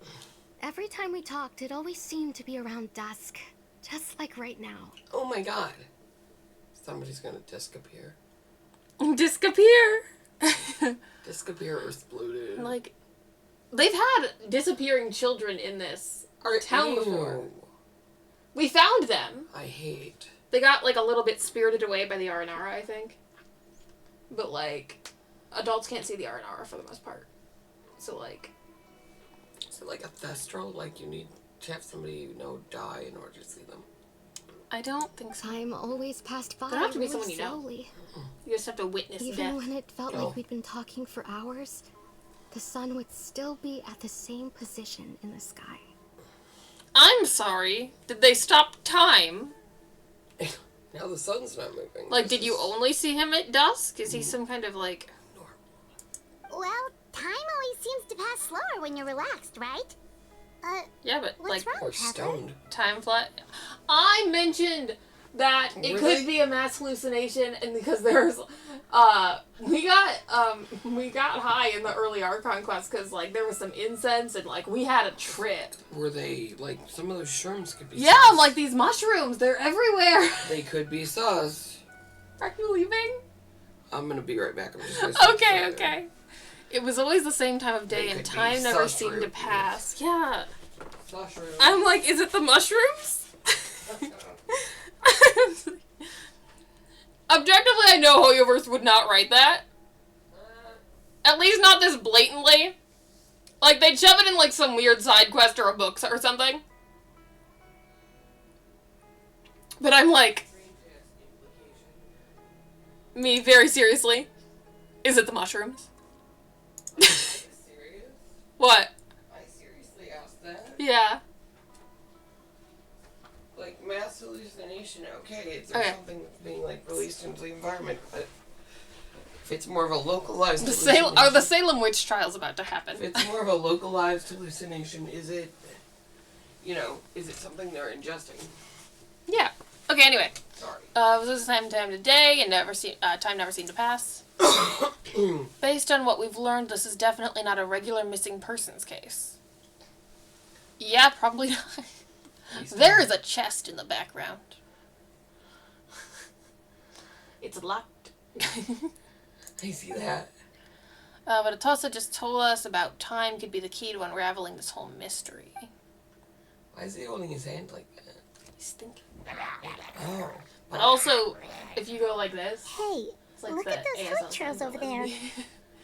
every time we talked, it always seemed to be around dusk, just like right now. Oh my god. Somebody's gonna disappear. Disappear. Disappear or exploded. Like, they've had disappearing children in this town before. We found them. I hate. They got, like, a little bit spirited away by the Aranara, I think. But, like, adults can't see the Aranara for the most part. So, like... Is it like a thestral? Like, you need to have somebody you know die in order to see them? I don't think so. Time always passed by There have to be really someone you know. slowly. You just have to witness Even death. when it felt Oh. like we'd been talking for hours, the sun would still be at the same position in the sky. I'm sorry. Did they stop time? Now the sun's not moving. Like, This did you is only see him at dusk? Is he some kind of, like... Well, time always seems to pass slower when you're relaxed, right? Yeah, but, What's like... wrong, Or Pepper? stoned. Time flat. I mentioned that it Really? could be a mass hallucination, and because there's, we got high in the early Archon Quest because, like, there was some incense and, like, we had a trip. Were they, like, some of those shrooms could be Yeah, sus. like these mushrooms, they're everywhere. They could be sus. Are you leaving? I'm gonna be right back. I'm just gonna Okay. It was always the same time of day, and time never seemed to pass. Yeah. Mushrooms. I'm like, is it the mushrooms? Objectively, I know Hoyoverse would not write that. At least not this blatantly. Like, they'd shove it in, like, some weird side quest or a book or something. But I'm like... Me, very seriously. Is it the mushrooms? Serious? What? I seriously asked that. Yeah. Like, mass hallucination, okay, it's something that's being, like, released into the environment, but if it's more of a localized hallucination... Are the Salem witch trials about to happen? If it's more of a localized hallucination, is it, is it something they're ingesting? Yeah. Okay, anyway. Sorry. It was the same time today, and time never seemed to pass. Based on what we've learned, this is definitely not a regular missing persons case. Yeah, probably not. There is a chest in the background. It's locked. I see that. But Atossa just told us about time could be the key to unraveling this whole mystery. Why is he holding his hand like that? He's thinking. Oh. But also, if you go like this... Hey, it's like look at those ASL foot trails over there.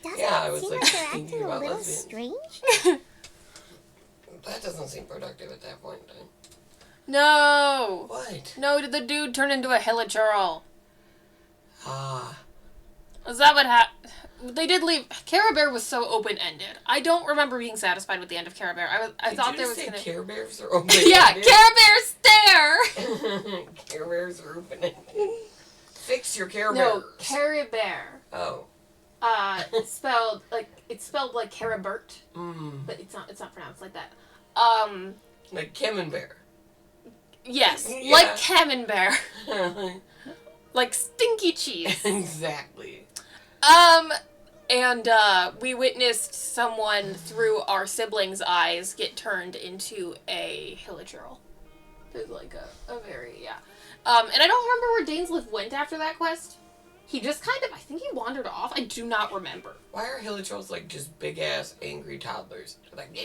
Doesn't I it was seem like like they're thinking acting a about little lesbians. strange? That doesn't seem productive at that point in time. No! What? No, did the dude turn into a hilichurl? Ah. Is that what happened? They did leave. Care Bear was so open-ended. I don't remember being satisfied with the end of Care Bear. I thought there was Did you gonna... say Care Bears are open-ended? Yeah, Care Bear stare! Care Bears are open-ended. Fix your Care Bear. No, Care Bear. Oh. It's spelled like Carabert, but it's not pronounced like that. Like Camembert. Yes, Yeah. like Camembert. Like stinky cheese. Exactly. And we witnessed someone through our siblings' eyes get turned into a hilichurl. There's like a very, yeah. And I don't remember where Dainslief went after that quest. He just I think he wandered off. I do not remember. Why are hilichurls like just big-ass angry toddlers? They're like,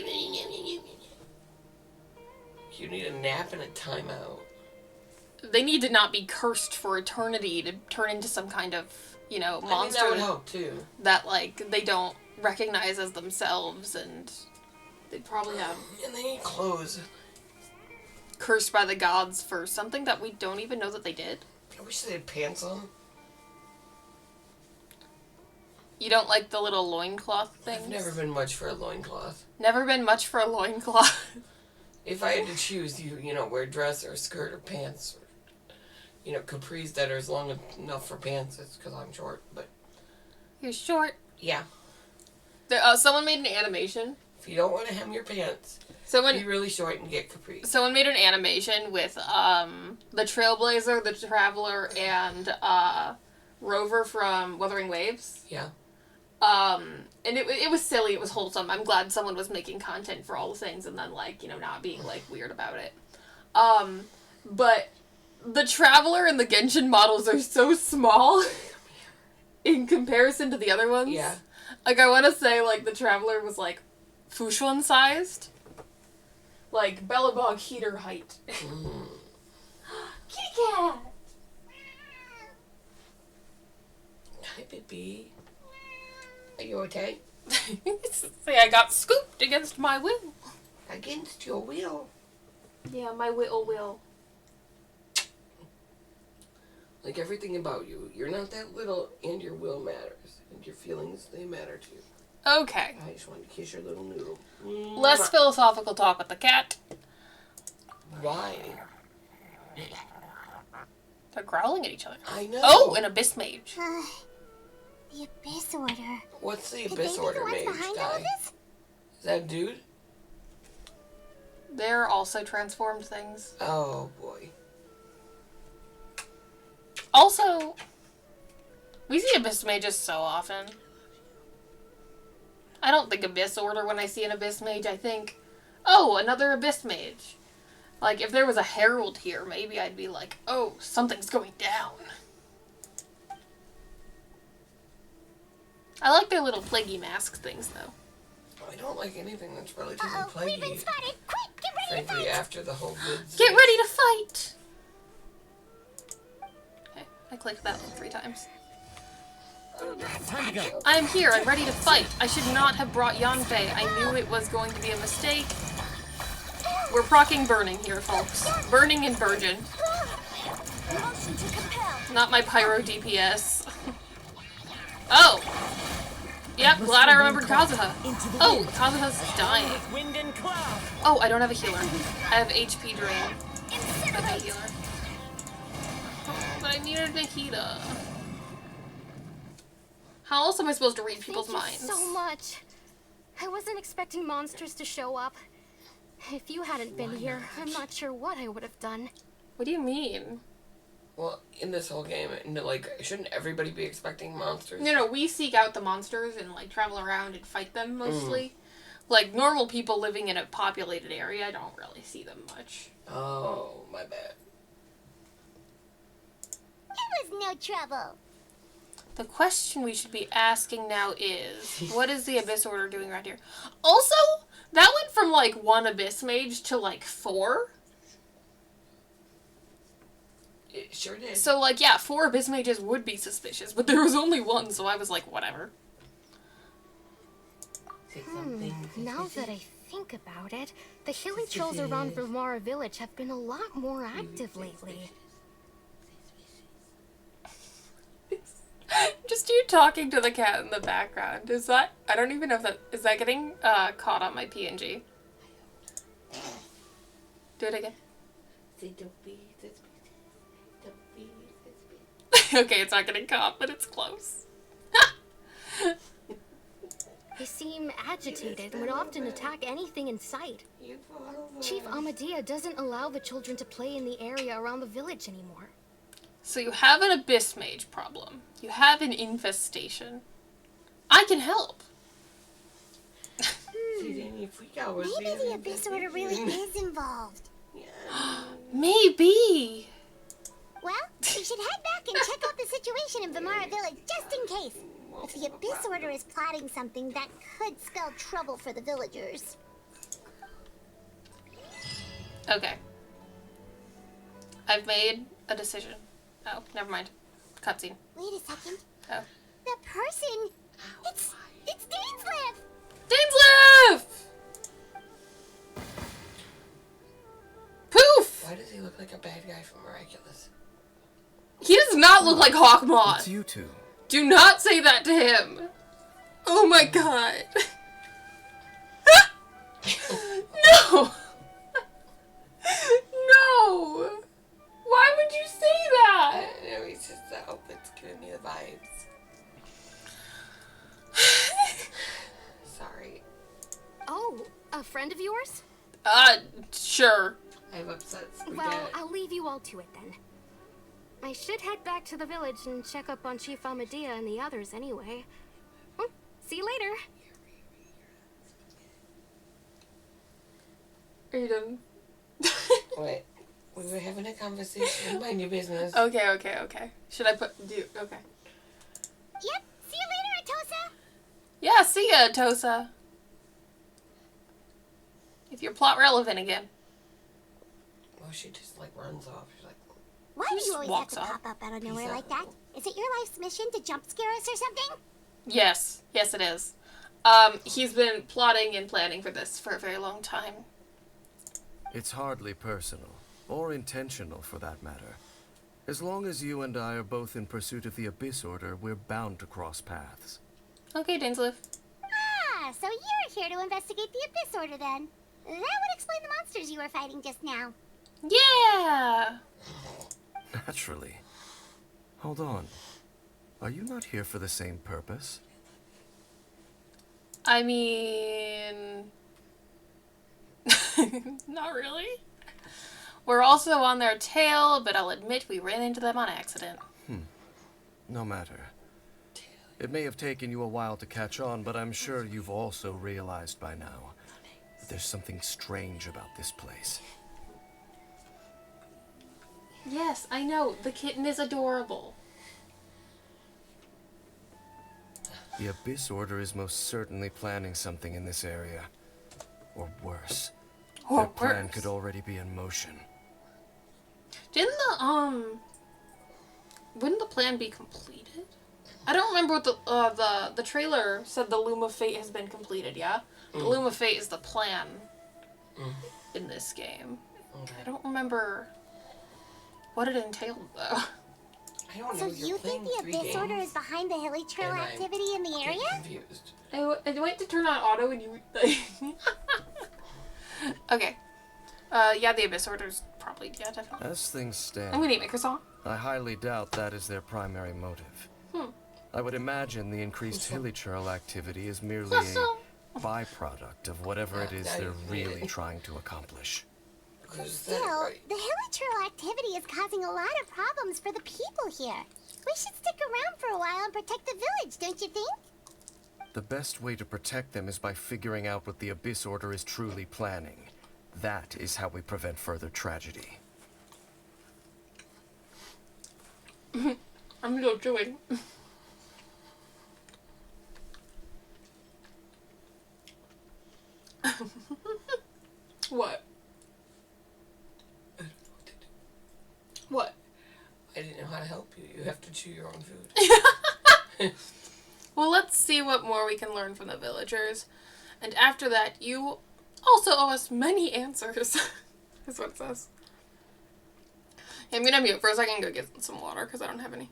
you need a nap and a timeout. They need to not be cursed for eternity to turn into some kind of, monster. I mean, that would help, too. That, they don't recognize as themselves, and they probably have... And they need clothes. Cursed by the gods for something that we don't even know that they did. I wish they had pants on. You don't like the little loincloth things? I've never been much for a loincloth. Never been much for a loincloth. If I had to choose, wear a dress or a skirt or pants, or, capris that are as long enough for pants, it's because I'm short, but... You're short. Yeah. Someone made an animation. If you don't want to hem your pants, be really short and get capris. Someone made an animation with, the Trailblazer, the Traveler, and, Rover from Wuthering Waves. Yeah. And it was silly, it was wholesome. I'm glad someone was making content for all the things and then, not being, weird about it. But the Traveler and the Genshin models are so small in comparison to the other ones. Yeah. I want to say, the Traveler was, Fushuan-sized. Bellabog heater height. Kitty cat! Hi, baby. Are you okay? Say I got scooped against my will. Against your will? Yeah, my will. Like everything about you, you're not that little, and your will matters. And your feelings, they matter too. Okay. I just wanted to kiss your little noodle. Less philosophical talk with the cat. Why? They're growling at each other. I know. Oh, an Abyss Mage. The Abyss Order. What's the Could Abyss they be Order the ones mage behind all guy? this? Is that a dude? They're also transformed things. Oh, boy. Also, we see Abyss Mages so often. I don't think Abyss Order when I see an Abyss Mage. I think, oh, another Abyss Mage. If there was a Herald here, maybe I'd be like, oh, something's going down. I like their little plaguey mask things, though. I don't like anything that's relatively We've been plaguey. spotted! Quick, get ready Frankly, to fight! after the whole woods. Get ready to fight! Okay, I clicked that one 3 times. Time to go. I am here, I'm ready to fight. I should not have brought Yanfei. I knew it was going to be a mistake. We're procking burning here, folks. Burning and Virgin. Motion to compel. Not my pyro DPS. Oh! Yep, glad I remembered Kazuha. Oh, Kazuha's dying. Wind and cloud. Oh, I don't have a healer. I have HP drain. With a healer. Oh, but I needed a Nikita. How else am I supposed to read people's minds? Thank you so much. I wasn't expecting monsters to show up. If you hadn't been here, I'm not sure what I would have done. What do you mean? Well, in this whole game, like, shouldn't everybody be expecting monsters? No, we seek out the monsters and, like, travel around and fight them, mostly. Like, normal people living in a populated area, I don't really see them much. Oh, my bad. It was no trouble. The question we should be asking now is, what is the Abyss Order doing around here? Also, that went from, like, 1 Abyss Mage to, like, 4. It sure did. So, like, yeah, 4 Abyss Mages would be suspicious, but there was only 1, so I was like, whatever. Now that I think about it, the healing trolls around Vermara Village have been a lot more active lately. Just you talking to the cat in the background. Is that, I don't even know if that, is that getting caught on my PNG? Do it again. Okay, it's not getting caught, but it's close. They seem agitated and would often attack anything in sight. Chief Amadea doesn't allow the children to play in the area around the village anymore. So you have an Abyss Mage problem. You have an infestation. I can help. Maybe the Abyss Order really is involved. Maybe. Well, we should head back and check out the situation in Vermara Village just in case. If the Abyss Order is plotting something, that could spell trouble for the villagers. Okay. I've made a decision. Oh, never mind. Cutscene. Wait a second. Oh. The person... It's Dainslief! Dainslief! Poof! Why does he look like a bad guy from Miraculous? He does not look like Hawkmoth. It's you two. Do not say that to him. Oh my god. No! No! Why would you say that? No, he's just the outfit's giving me the vibes. Sorry. Oh, a friend of yours? Sure. I have upset spaghetti. Well, I'll leave you all to it then. I should head back to the village and check up on Chief Amadea and the others anyway. See you later. Are you done? Wait. We were having a conversation. Mind your business. Okay. Should I put... Okay. Yep. See you later, Atosa. Yeah, see ya, Tosa. If you're plot relevant again. Well, she just, like, runs off. She's like... Why She do you just always have walks to off. pop up out of nowhere like that? Is it your life's mission to jump scare us or something? Yes, it is. He's been plotting and planning for this for a very long time. It's hardly personal, or intentional for that matter. As long as you and I are both in pursuit of the Abyss Order, we're bound to cross paths. Okay, Dainslief. Ah, so you're here to investigate the Abyss Order then. That would explain the monsters you were fighting just now. Yeah! Naturally. Hold on. Are you not here for the same purpose? I mean... not really. We're also on their tail, but I'll admit we ran into them on accident. No matter. It may have taken you a while to catch on, but I'm sure you've also realized by now that there's something strange about this place. Yes, I know. The kitten is adorable. The Abyss Order is most certainly planning something in this area. Or worse. Their plan could already be in motion. Didn't wouldn't the plan be completed? I don't remember what the trailer said. The Loom of Fate has been completed. Yeah, the Loom of Fate is the plan in this game. Okay. I don't remember what it entailed though. I don't So know, you think the Abyss Order is behind the Hilly Trail activity in the area? Confused. I went to turn on auto and you. Okay. Yeah, the Abyss Order's probably, definitely. As things stand, I'm gonna eat my croissant. I highly doubt that is their primary motive. I would imagine the increased hilichurl activity is merely a byproduct of whatever it is they're really trying to accomplish. Still, the hilichurl activity is causing a lot of problems for the people here. We should stick around for a while and protect the village, don't you think? The best way to protect them is by figuring out what the Abyss Order is truly planning. That is how we prevent further tragedy. I'm still chewing. What? What? I didn't know how to help you. You have to chew your own food. Well, let's see what more we can learn from the villagers. And after that, you also owe us many answers. That's what it says. Yeah, I'm gonna mute for a second and go get some water because I don't have any.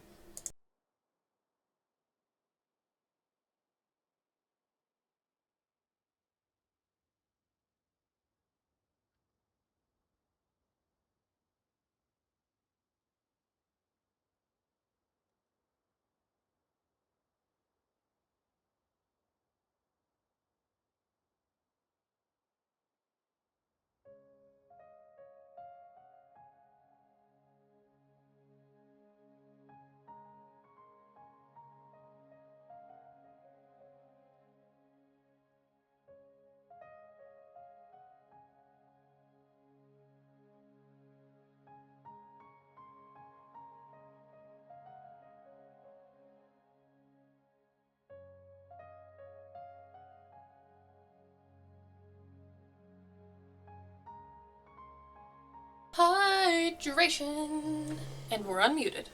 Hydration. And we're unmuted.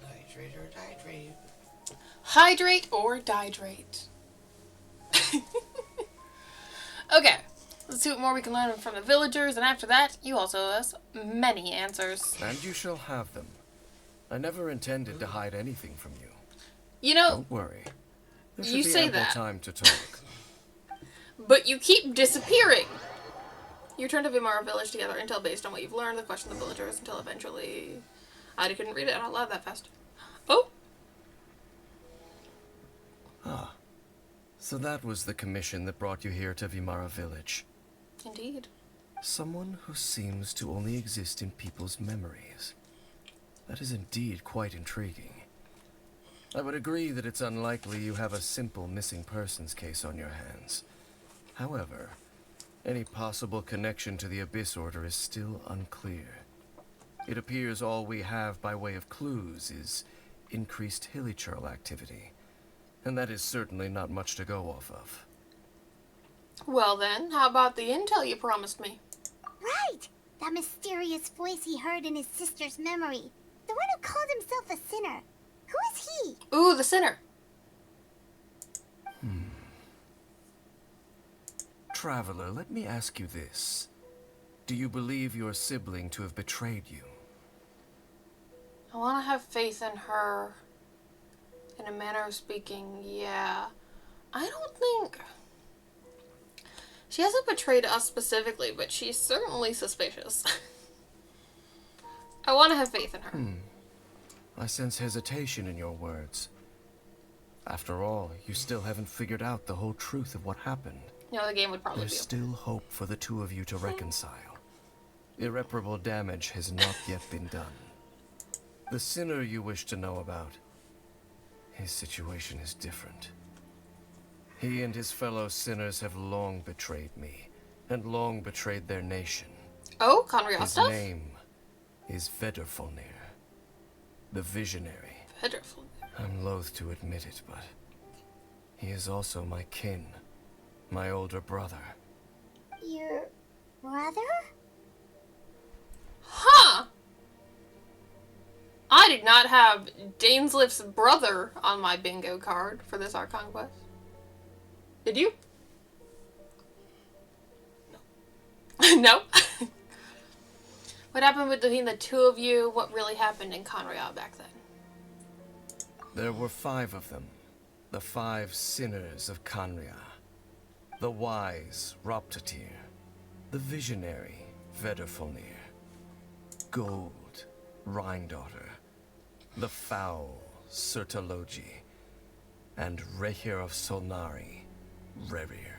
Hydrate or dihydrate. Hydrate or dihydrate. Okay. Let's see what more we can learn from the villagers, and after that, you also owe us many answers. And you shall have them. I never intended to hide anything from you. You know, don't worry. There should you be say ample that. time to talk. But you keep disappearing. You return to Vimara village together until, based on what you've learned, the question of the villagers until eventually... I couldn't read it out loud that fast. Oh! Ah. So that was the commission that brought you here to Vimara village. Indeed. Someone who seems to only exist in people's memories. That is indeed quite intriguing. I would agree that it's unlikely you have a simple missing persons case on your hands. However, any possible connection to the Abyss Order is still unclear. It appears all we have by way of clues is increased hilichurl activity, and that is certainly not much to go off of. Well then, how about the intel you promised me? Right! That mysterious voice he heard in his sister's memory. The one who called himself a sinner. Who is he? Ooh, the sinner. Traveler, let me ask you this. Do you believe your sibling to have betrayed you? I want to have faith in her. In a manner of speaking, yeah. I don't think... She hasn't betrayed us specifically, but she's certainly suspicious. I want to have faith in her. I sense hesitation in your words. After all, you still haven't figured out the whole truth of what happened. You know, the game would probably There's be... still hope for the two of you to reconcile. Irreparable damage has not yet been done. The sinner you wish to know about, his situation is different. He and his fellow sinners have long betrayed me, and long betrayed their nation. Oh, Conriostov? His name is Vedderfolnir, the Visionary. Vedderfolnir. I'm loath to admit it, but he is also my kin, my older brother. Your brother? Huh! I did not have Dainslief's brother on my bingo card for this Archon Quest. Did you? No. No? What happened between the two of you? What really happened in Conria back then? There were 5 of them. The 5 sinners of Conria. The wise Roptatir. The visionary Vedderfolnir. Gold Rhindaughter. The foul Sertologi. And Rehir of Solnari, Rerir.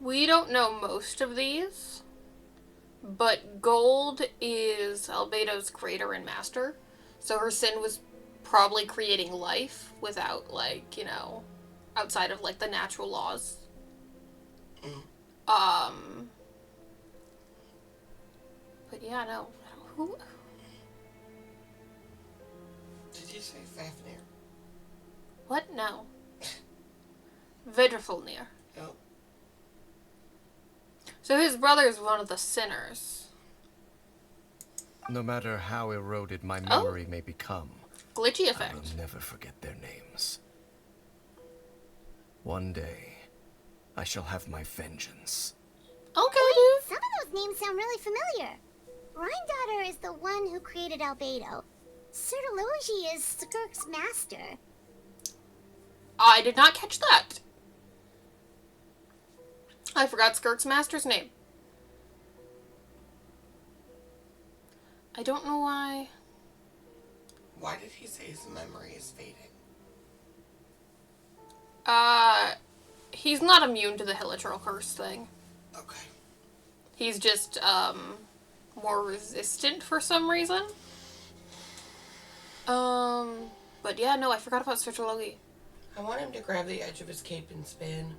We don't know most of these, but Gold is Albedo's creator and master, so her sin was probably creating life without, like, you know, outside of, like, the natural laws. But yeah, no. Who? Did you say Fafnir? What? No. Vedderfolnir. Oh. So his brother is one of the sinners. No matter how eroded my memory may become, Glitchy I effect. will never forget their names. One day, I shall have my vengeance. Okay, Wait, some of those names sound really familiar. Rhindaughter is the one who created Albedo. Sertologi is Skirk's master. I did not catch that. I forgot Skirk's master's name. I don't know why. Why did he say his memory is fading? He's not immune to the Hilichurl curse thing. Okay. He's just, more resistant for some reason. But yeah, no, I forgot about Sertologi. I want him to grab the edge of his cape and spin.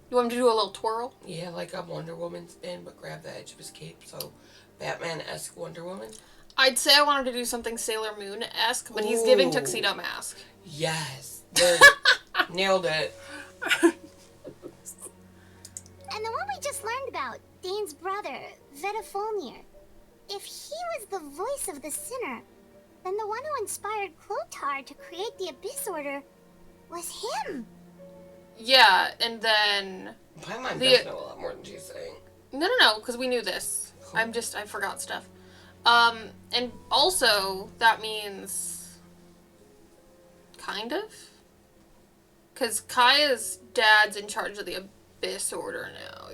You want him to do a little twirl? Yeah, like a Wonder Woman spin, but grab the edge of his cape, so Batman-esque Wonder Woman. I'd say I wanted to do something Sailor Moon-esque, but he's giving Tuxedo Mask. Yes. Nailed it. And the one we just learned about, Dane's brother, Vedderfolnir. If he was the voice of the sinner, then the one who inspired Clotar to create the Abyss Order was him. Yeah, and then... My mind does know a lot more than she's saying. No, because we knew this. Cool. I forgot stuff. And also, that means... Kind of? Because Kaya's dad's in charge of the Abyss Order now.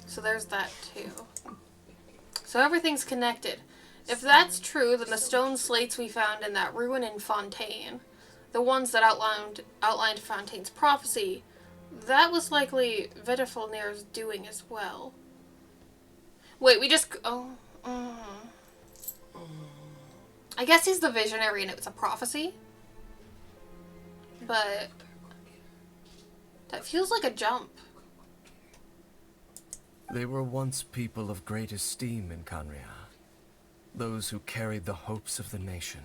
So there's that, too. So everything's connected. If that's true, then the stone slates we found in that ruin in Fontaine, the ones that outlined Fontaine's prophecy, that was likely Vedderfolnir's doing as well. Wait, we just... I guess he's the visionary and it was a prophecy. But... that feels like a jump. They were once people of great esteem in Conria. Those who carried the hopes of the nation.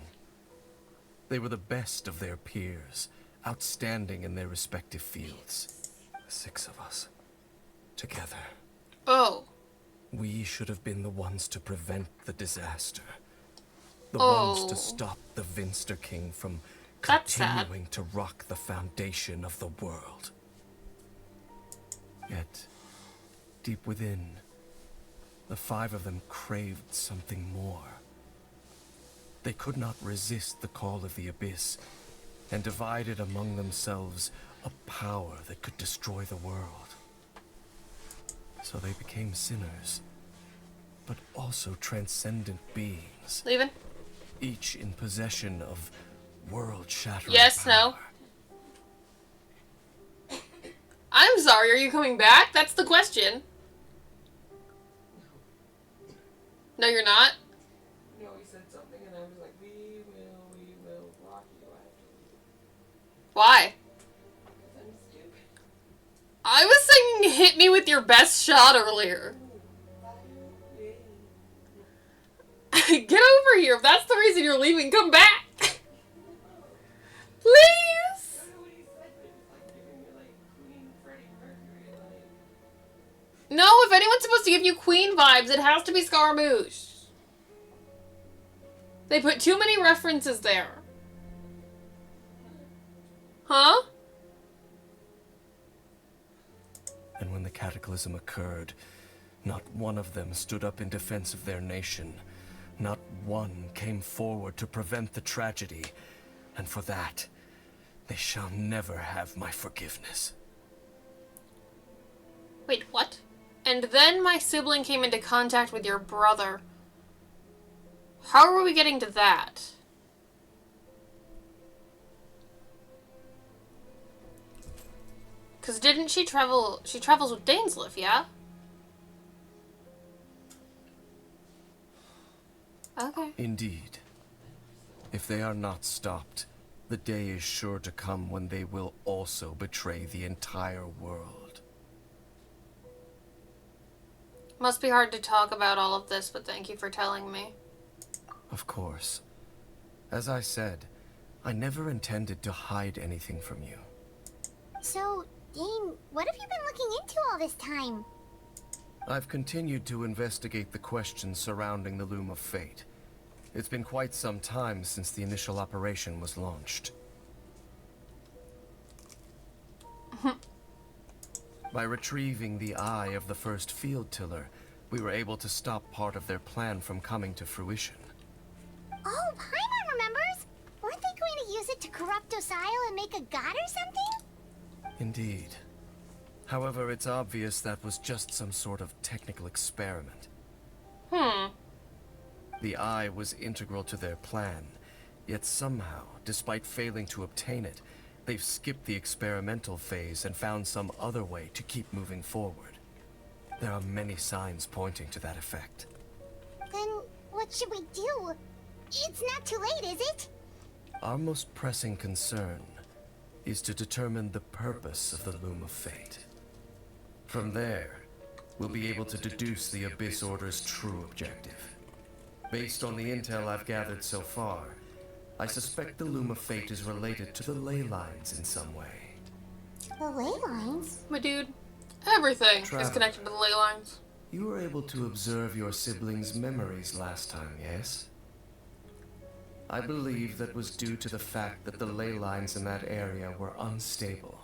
They were the best of their peers, outstanding in their respective fields. 6 of us. Together. Oh. We should have been the ones to prevent the disaster. The ones to stop the Vinster King from continuing to rock the foundation of the world. Yet, deep within, the 5 of them craved something more. They could not resist the call of the Abyss, and divided among themselves a power that could destroy the world. So they became sinners, but also transcendent beings. Leaving? Each in possession of world-shattering Yes, power. no. I'm sorry, are you coming back? That's the question. No, you're not? No, he said something and I was like, we will rock you. I have to leave. Why? Because I'm stupid. I was singing Hit Me With Your Best Shot earlier. Get over here. If that's the reason you're leaving, come back. Please. No, if anyone's supposed to give you Queen vibes, it has to be Scaramouche. They put too many references there. Huh? And when the cataclysm occurred, not one of them stood up in defense of their nation. Not one came forward to prevent the tragedy. And for that, they shall never have my forgiveness. Wait, what? And then my sibling came into contact with your brother. How are we getting to that? Because didn't she travel... She travels with Dainslief, yeah? Okay. Indeed. If they are not stopped, the day is sure to come when they will also betray the entire world. Must be hard to talk about all of this, but thank you for telling me. Of course. As I said, I never intended to hide anything from you. So, Dane, what have you been looking into all this time? I've continued to investigate the questions surrounding the Loom of Fate. It's been quite some time since the initial operation was launched. By retrieving the eye of the first field tiller, we were able to stop part of their plan from coming to fruition. Oh, Paimon remembers! Weren't they going to use it to corrupt Osial and make a god or something? Indeed. However, it's obvious that was just some sort of technical experiment. The eye was integral to their plan, yet somehow, despite failing to obtain it, they've skipped the experimental phase and found some other way to keep moving forward. There are many signs pointing to that effect. Then, what should we do? It's not too late, is it? Our most pressing concern is to determine the purpose of the Loom of Fate. From there, we'll be able to deduce the Abyss Order's true objective. Based on the intel I've gathered so far, I suspect the Loom of Fate is related to the ley lines in some way. The ley lines? My dude, everything is Traveler, connected to the ley lines. You were able to observe your siblings' memories last time, yes? I believe that was due to the fact that the ley lines in that area were unstable.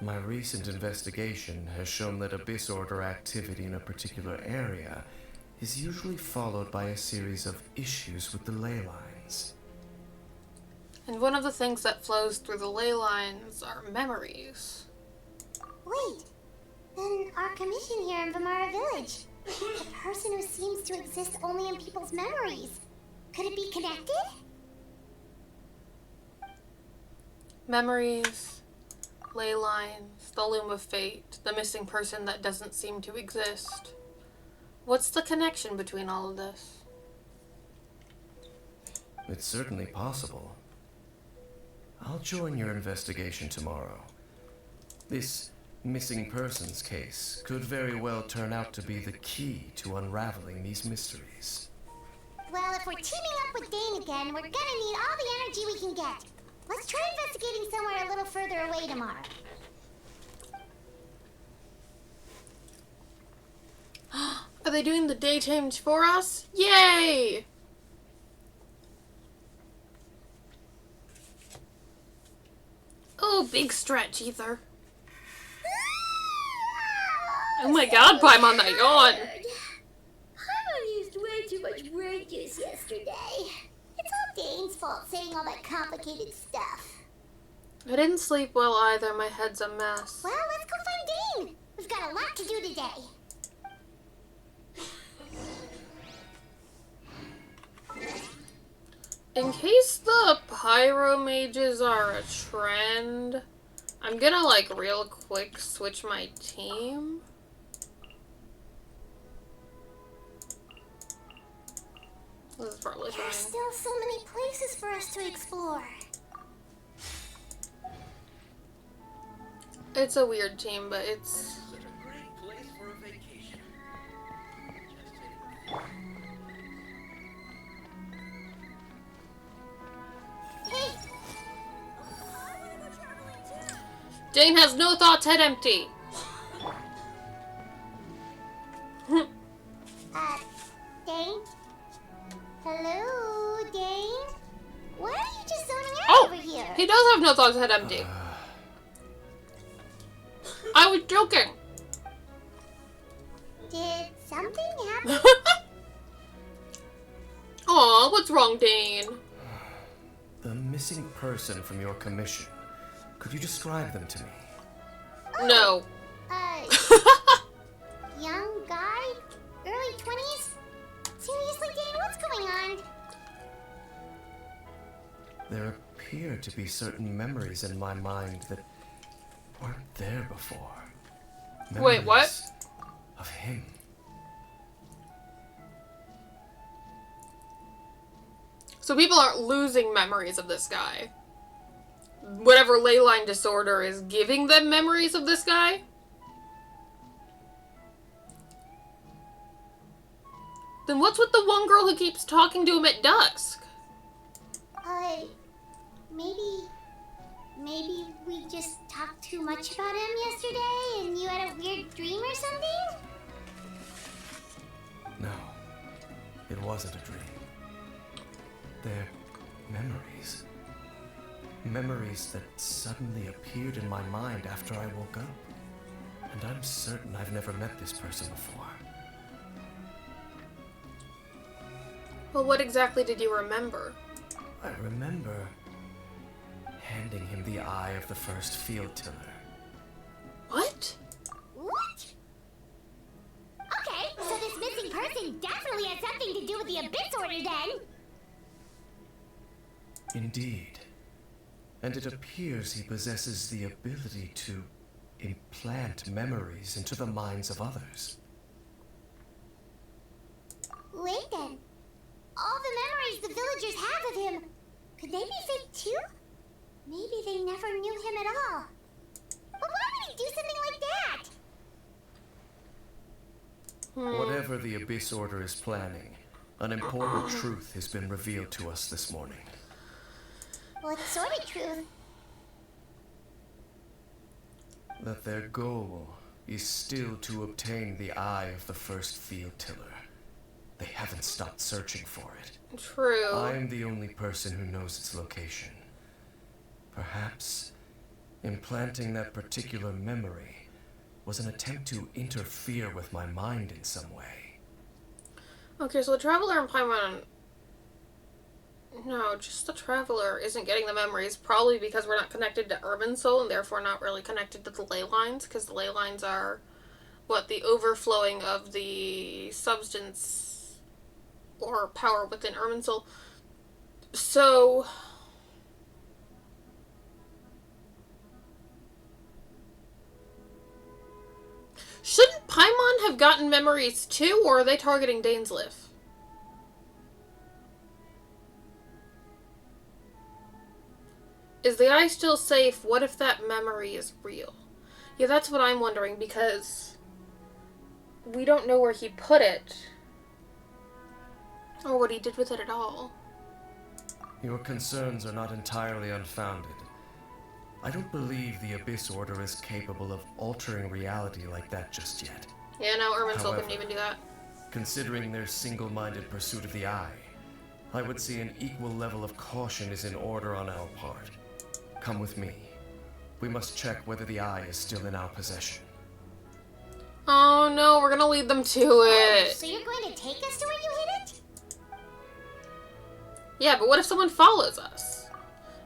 My recent investigation has shown that Abyss Order activity in a particular area is usually followed by a series of issues with the ley lines. And one of the things that flows through the ley lines are memories. Wait, then our commission here in Vamara Village. The person who seems to exist only in people's memories. Could it be connected? Memories, ley lines, the Loom of Fate, the missing person that doesn't seem to exist. What's the connection between all of this? It's certainly possible. I'll join your investigation tomorrow. This missing persons case could very well turn out to be the key to unraveling these mysteries. Well, if we're teaming up with Dane again, we're gonna need all the energy we can get. Let's try investigating somewhere a little further away tomorrow. Are they doing the daytime for us? Yay! Oh, big stretch, Ether. Oh my god, Paimon, that yawn. Paimon used way too much brain juice yesterday. It's all Dane's fault saying all that complicated stuff. I didn't sleep well either. My head's a mess. Well, let's go find Dane. We've got a lot to do today. In case the pyro mages are a trend, I'm gonna like real quick switch my team. This is probably fine. There's still so many places for us to explore. It's a weird team, but it's... Such a great place for a vacation. Dane has no thoughts, head empty. Dane? Hello, Dane? Why are you just zoning out Oh, over here? he does have no thoughts, head empty. I was joking. Did something happen? Aw, what's wrong, Dane? The missing person from your commission. Could you describe them to me? No. Young guy? Early 20s? Seriously, Dane, what's going on? There appear to be certain memories in my mind that weren't there before. Wait, what? Memories of him. So people aren't losing memories of this guy. Whatever ley line disorder is giving them memories of this guy? Then what's with the one girl who keeps talking to him at dusk? Maybe we just talked too much about him yesterday and you had a weird dream or something? No, it wasn't a dream. They're memories. Memories that suddenly appeared in my mind after I woke up. And I'm certain I've never met this person before. Well, what exactly did you remember? I remember handing him the eye of the first field tiller. What? What? Okay, so this missing person definitely has something to do with the Abyss Order then. Indeed. And it appears he possesses the ability to implant memories into the minds of others. Wait then. All the memories the villagers have of him, could they be fake too? Maybe they never knew him at all. But why would he do something like that? Whatever the Abyss Order is planning, an important truth has been revealed to us this morning. What sort of truth? That their goal is still to obtain the eye of the first field tiller. They haven't stopped searching for it. True. I'm the only person who knows its location. Perhaps implanting that particular memory was an attempt to interfere with my mind in some way. Okay, so the Traveler and Paimon... No, just the Traveler isn't getting the memories, probably because we're not connected to Urban Soul and therefore not really connected to the ley lines, because the ley lines are, what, the overflowing of the substance or power within Urban Soul. So... Shouldn't Paimon have gotten memories too, or are they targeting Dainslief? Is the eye still safe? What if that memory is real? Yeah, that's what I'm wondering, because we don't know where he put it. Or what he did with it at all. Your concerns are not entirely unfounded. I don't believe the Abyss Order is capable of altering reality like that just yet. Yeah, no, Urban Soul couldn't However, even do that. Considering their single-minded pursuit of the eye, I would say an equal level of caution is in order on our part. Come with me. We must check whether the eye is still in our possession. Oh no, we're gonna lead them to it. So you're going to take us to where you hid it? Yeah, but what if someone follows us?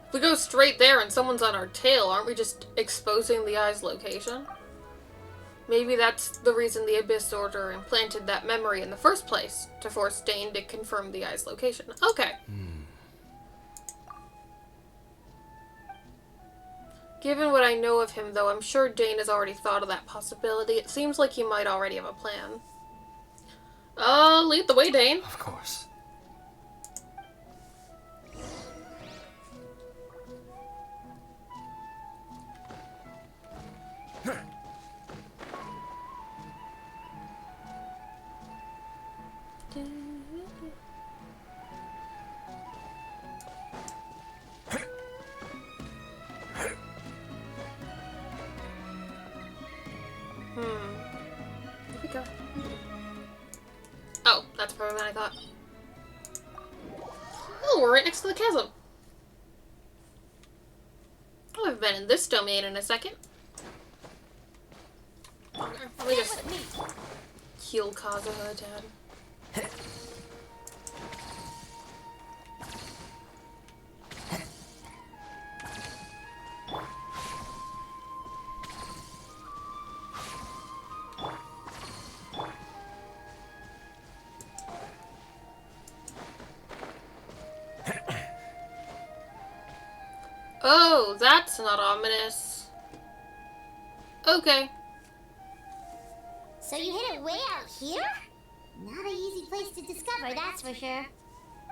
If we go straight there and someone's on our tail, aren't we just exposing the eye's location? Maybe that's the reason the Abyss Order implanted that memory in the first place, to force Dane to confirm the eye's location. Okay. Given what I know of him, though, I'm sure Dane has already thought of that possibility. It seems like he might already have a plan. Lead the way, Dane. Of course. go. Oh, that's probably what I thought. Oh, we're right next to the chasm. Oh, I've been in this domain in a second. Okay, let me just heal Kazuha a tad. Oh, that's not ominous. Okay. So you hid it way out here? Not an easy place to discover, that's for sure.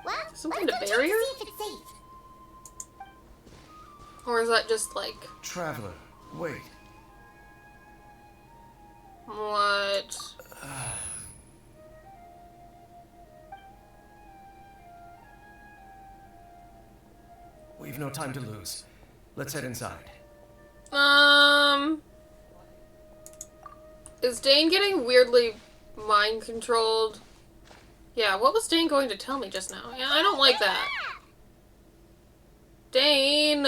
Well, Some let's kind go of check barrier? to see if it's safe. Or is that just like... Traveler, wait. What? We've no time to lose. Let's head inside. Is Dane getting weirdly mind controlled? Yeah, what was Dane going to tell me just now? Yeah, I don't like that. Dane!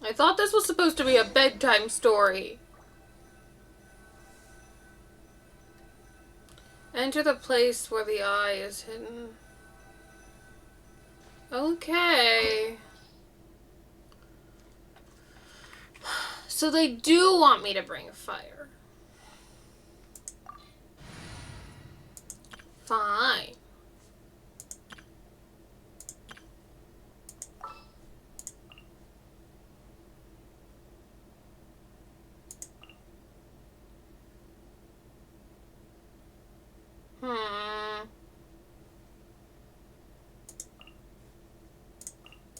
I thought this was supposed to be a bedtime story. Enter the place where the eye is hidden. Okay. So they do want me to bring fire. Fine.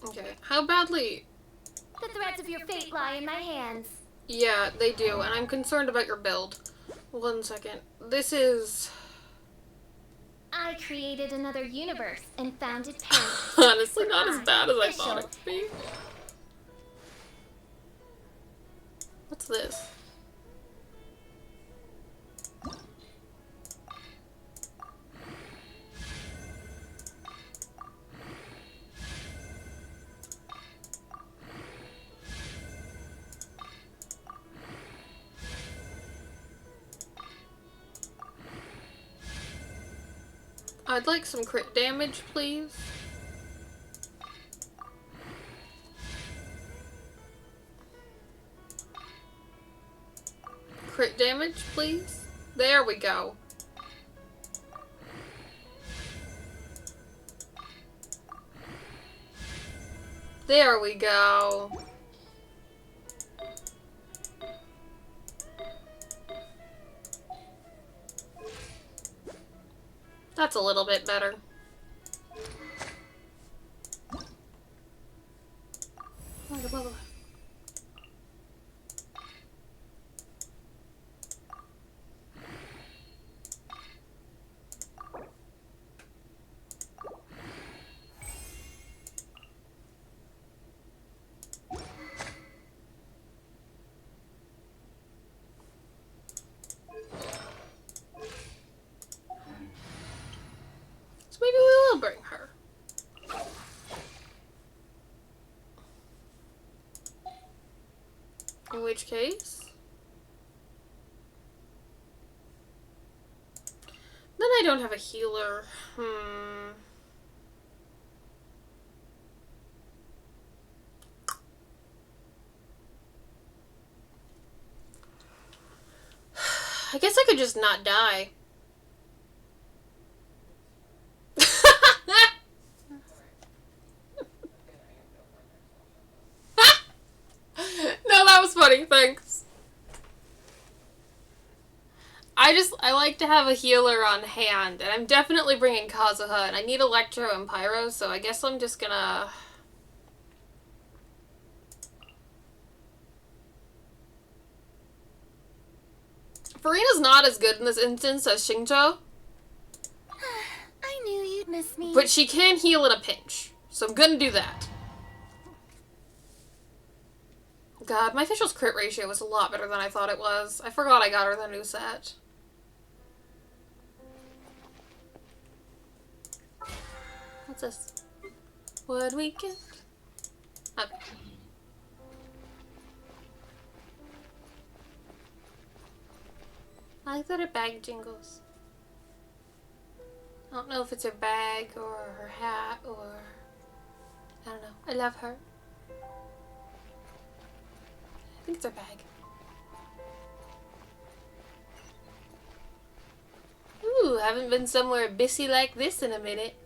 Okay, how badly? The threads of your fate lie in my hands. Yeah, they do, and I'm concerned about your build. 1 second. This is... I created another universe and founded paradise. honestly not as bad as I thought it would be. What's this? I'd like some crit damage, please. Crit damage, please. There we go. There we go. That's a little bit better. So maybe we will bring her. In which case... then I don't have a healer. I guess I could just not die. No, that was funny, thanks. I like to have a healer on hand, and I'm definitely bringing Kazuha, and I need Electro and Pyro, so I guess I'm just gonna... Farina's not as good in this instance as Xingqiu, I knew you'd miss me. but she can heal in a pinch. So I'm gonna do that. God, my official's crit ratio was a lot better than I thought it was. I forgot I got her the new set. What's this? What'd we get? Okay. I like that her bag jingles. I don't know if it's her bag or her hat or... I don't know. I love her. I think it's her bag. Ooh, haven't been somewhere busy like this in a minute.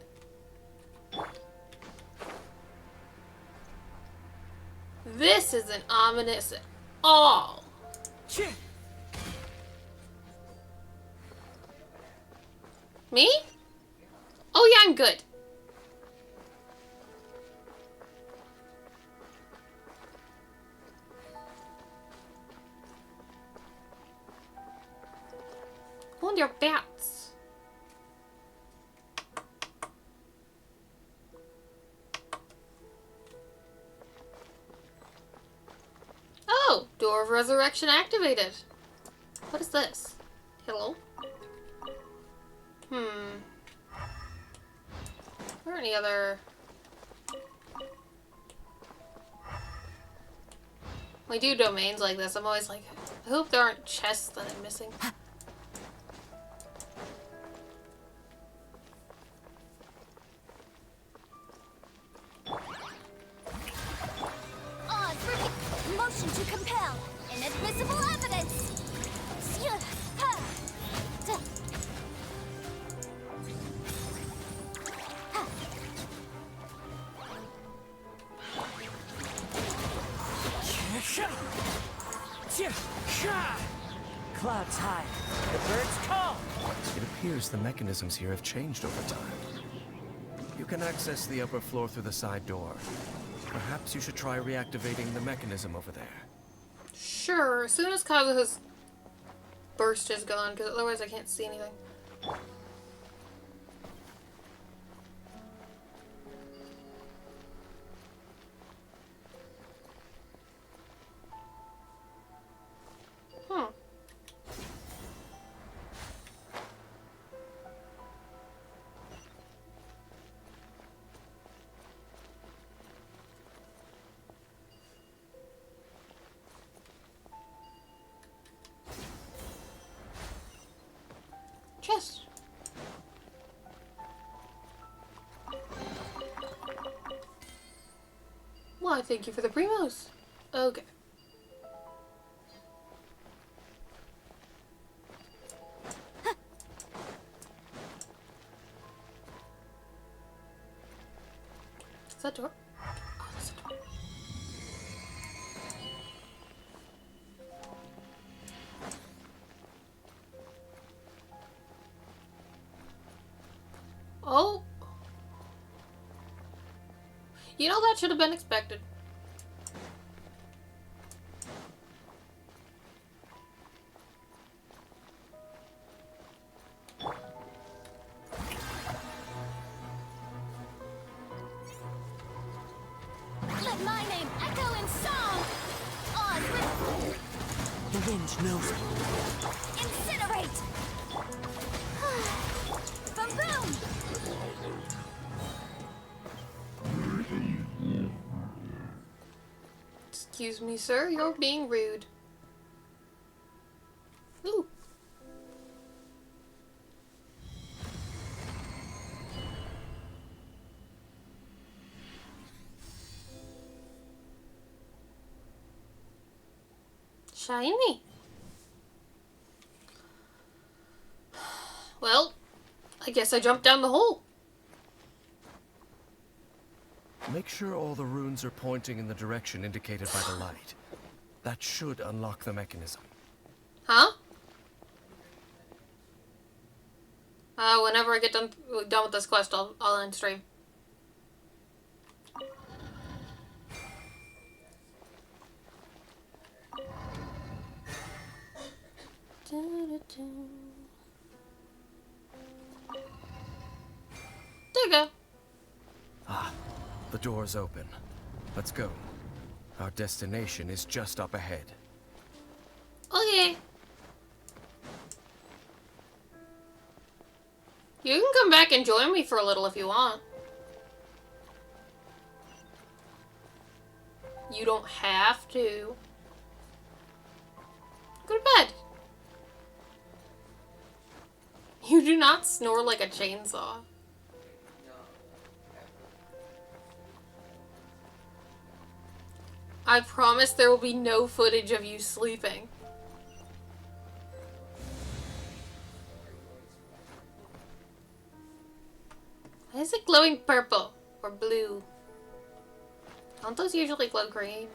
This isn't ominous at all. Me? Oh yeah, I'm good. Hold your bats. Oh, Door of Resurrection activated. What is this? Hello? Are there any other... When we do domains like this, I'm always like, I hope there aren't chests that I'm missing. Motion to compel. Inadmissible evidence. Clouds high. The birds call. It appears the mechanisms here have changed over time. You can access the upper floor through the side door. Perhaps you should try reactivating the mechanism over there. Sure, as soon as Kazuha's burst is gone, because otherwise I can't see anything. Chest. Why, thank you for the primos. Okay. Is that door? Oh, that's a door. Oh. You know, that should have been expected. Let my name echo in song. On with The wind knows me. incinerate. Boom boom. Excuse me, sir. You're being rude. Ooh. Shiny. Well, I guess I jumped down the hole. Make sure all the runes are pointing in the direction indicated by the light. That should unlock the mechanism. Huh? Whenever I get done with this quest, I'll end stream. There you go. Ah, the door's open. Let's go. Our destination is just up ahead. Okay. You can come back and join me for a little if you want. You don't have to. Go to bed. You do not snore like a chainsaw. I promise there will be no footage of you sleeping. Why is it glowing purple or blue? Don't those usually glow green?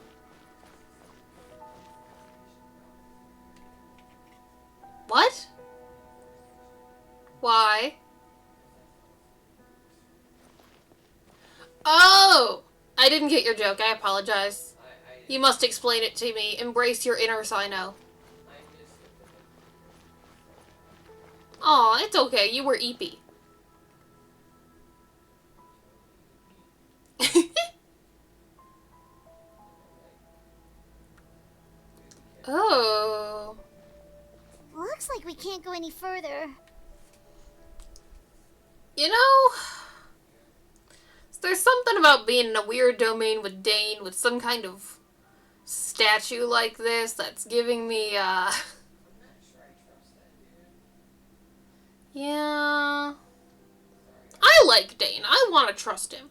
What? Why? Oh! I didn't get your joke. I apologize. You must explain it to me. Embrace your inner Sino. Aw, it's okay. You were Eepy. Oh. Looks like we can't go any further. You know, there's something about being in a weird domain with Dane with some kind of statue like this that's giving me, yeah. I like Dane. I want to trust him.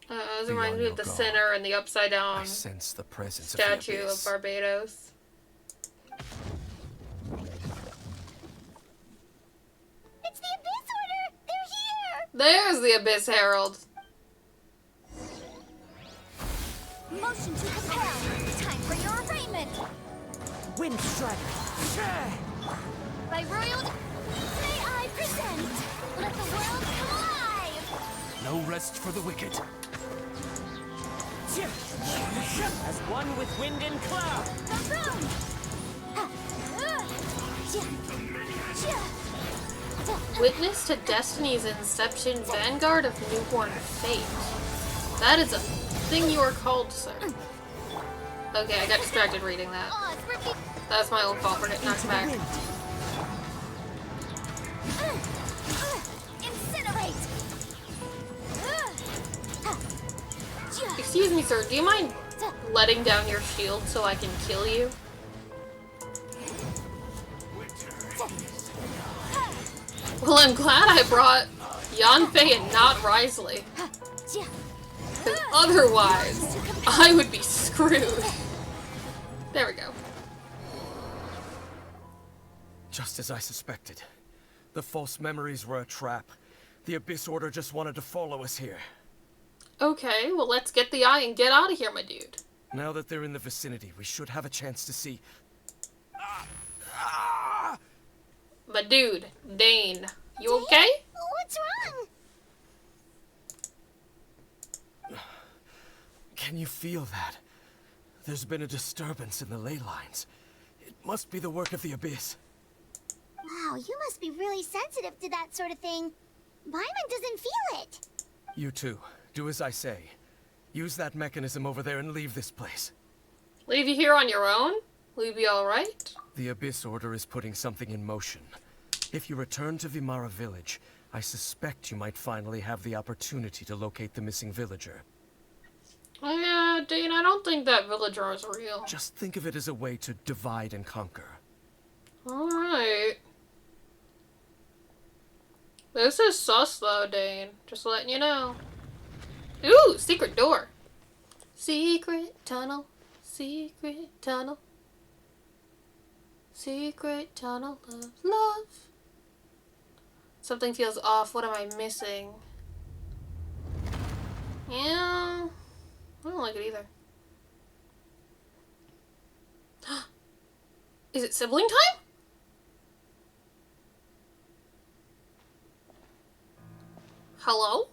This reminds me of the Sinner and the upside down I sense the presence statue of of Barbados. It's the Abyss Order! They're here! There's the Abyss Herald. Motion to compel. Time for your arraignment. Wind Strider. By royal may I present. Let the world come alive. No rest for the wicked. As one with wind and cloud. Witness to Destiny's inception, Vanguard of Newborn Fate. That is a thing you are called, sir. Okay, I got distracted reading that. That's my own fault for getting knocked back. Incinerate. Excuse me, sir, do you mind letting down your shield so I can kill you? Well, I'm glad I brought Yanfei and not Risley. Because otherwise, I would be screwed. There we go. Just as I suspected. The false memories were a trap. The Abyss Order just wanted to follow us here. Okay, well let's get the eye and get out of here, my dude. Now that they're in the vicinity, we should have a chance to see... My dude, Dane, you okay? What's wrong? Can you feel that? There's been a disturbance in the ley lines. It must be the work of the Abyss. Wow, you must be really sensitive to that sort of thing. Paimon doesn't feel it. You too. Do as I say. Use that mechanism over there and leave this place. Leave you here on your own? Will you be alright? The Abyss Order is putting something in motion. If you return to Vimara Village, I suspect you might finally have the opportunity to locate the missing villager. Oh yeah, Dane, I don't think that villager is real. Just think of it as a way to divide and conquer. Alright. This is sus though, Dane. Just letting you know. Ooh, secret door. Secret tunnel. Secret tunnel. Secret tunnel of love. Something feels off. What am I missing? Yeah. I don't like it either. Is it sibling time? Hello?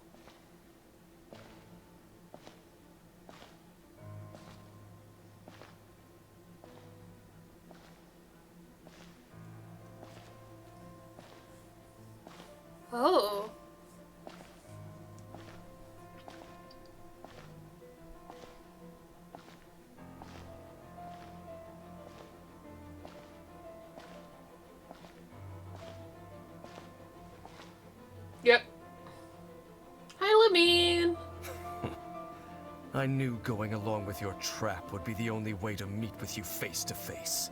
I knew going along with your trap would be the only way to meet with you face to face.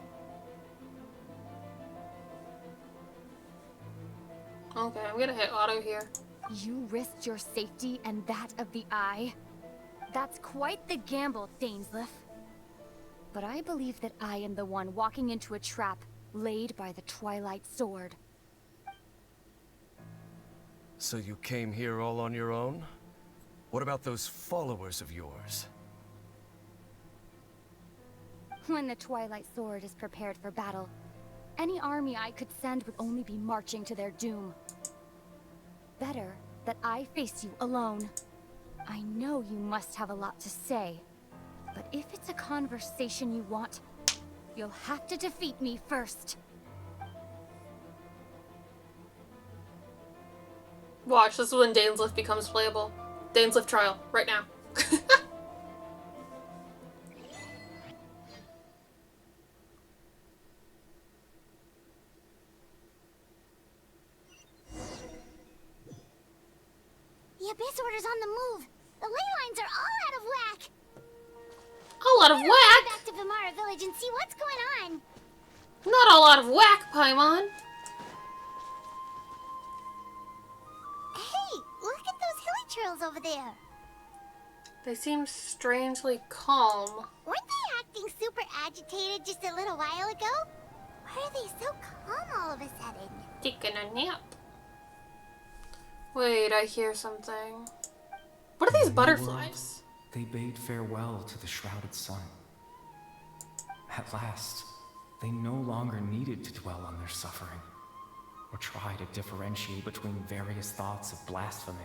Okay, I'm gonna hit auto here. You risked your safety and that of the Eye? That's quite the gamble, Dainslief. But I believe that I am the one walking into a trap laid by the Twilight Sword. So you came here all on your own? What about those followers of yours? When the Twilight Sword is prepared for battle, any army I could send would only be marching to their doom. Better that I face you alone. I know you must have a lot to say, but if it's a conversation you want, you'll have to defeat me first. Watch, this is when Dainslief becomes playable. Dainslief trial, right now. The Abyss Order's on the move. The ley lines are all out of whack. All out of whack? Back to Vimara Village and see what's going on. Not all out of whack, Paimon. Hey, look at those hilly trails over there. They seem strangely calm. Weren't they acting super agitated just a little while ago? Why are they so calm all of a sudden? Taking a nap. Wait, I hear something. What are these butterflies? They bade farewell to the shrouded sun. At last, they no longer needed to dwell on their suffering, or try to differentiate between various thoughts of blasphemy.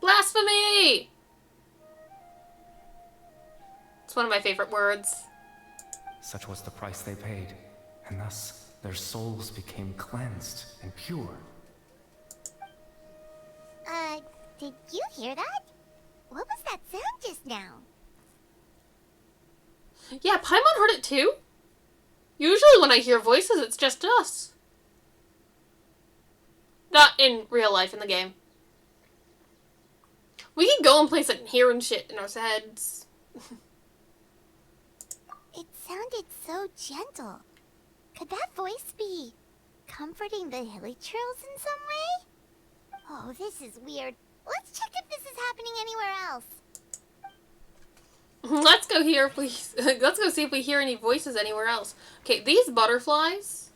Blasphemy! It's one of my favorite words. Such was the price they paid, and thus their souls became cleansed and pure. Did you hear that? What was that sound just now? Yeah, Paimon heard it too. Usually when I hear voices, it's just us. Not in real life, in the game. We can go and place it hearing shit in our heads. It sounded so gentle. Could that voice be comforting the hilly trails in some way? Oh, this is weird. Let's check if this is happening anywhere else. Let's go here, please. Let's go see if we hear any voices anywhere else. Okay, these butterflies.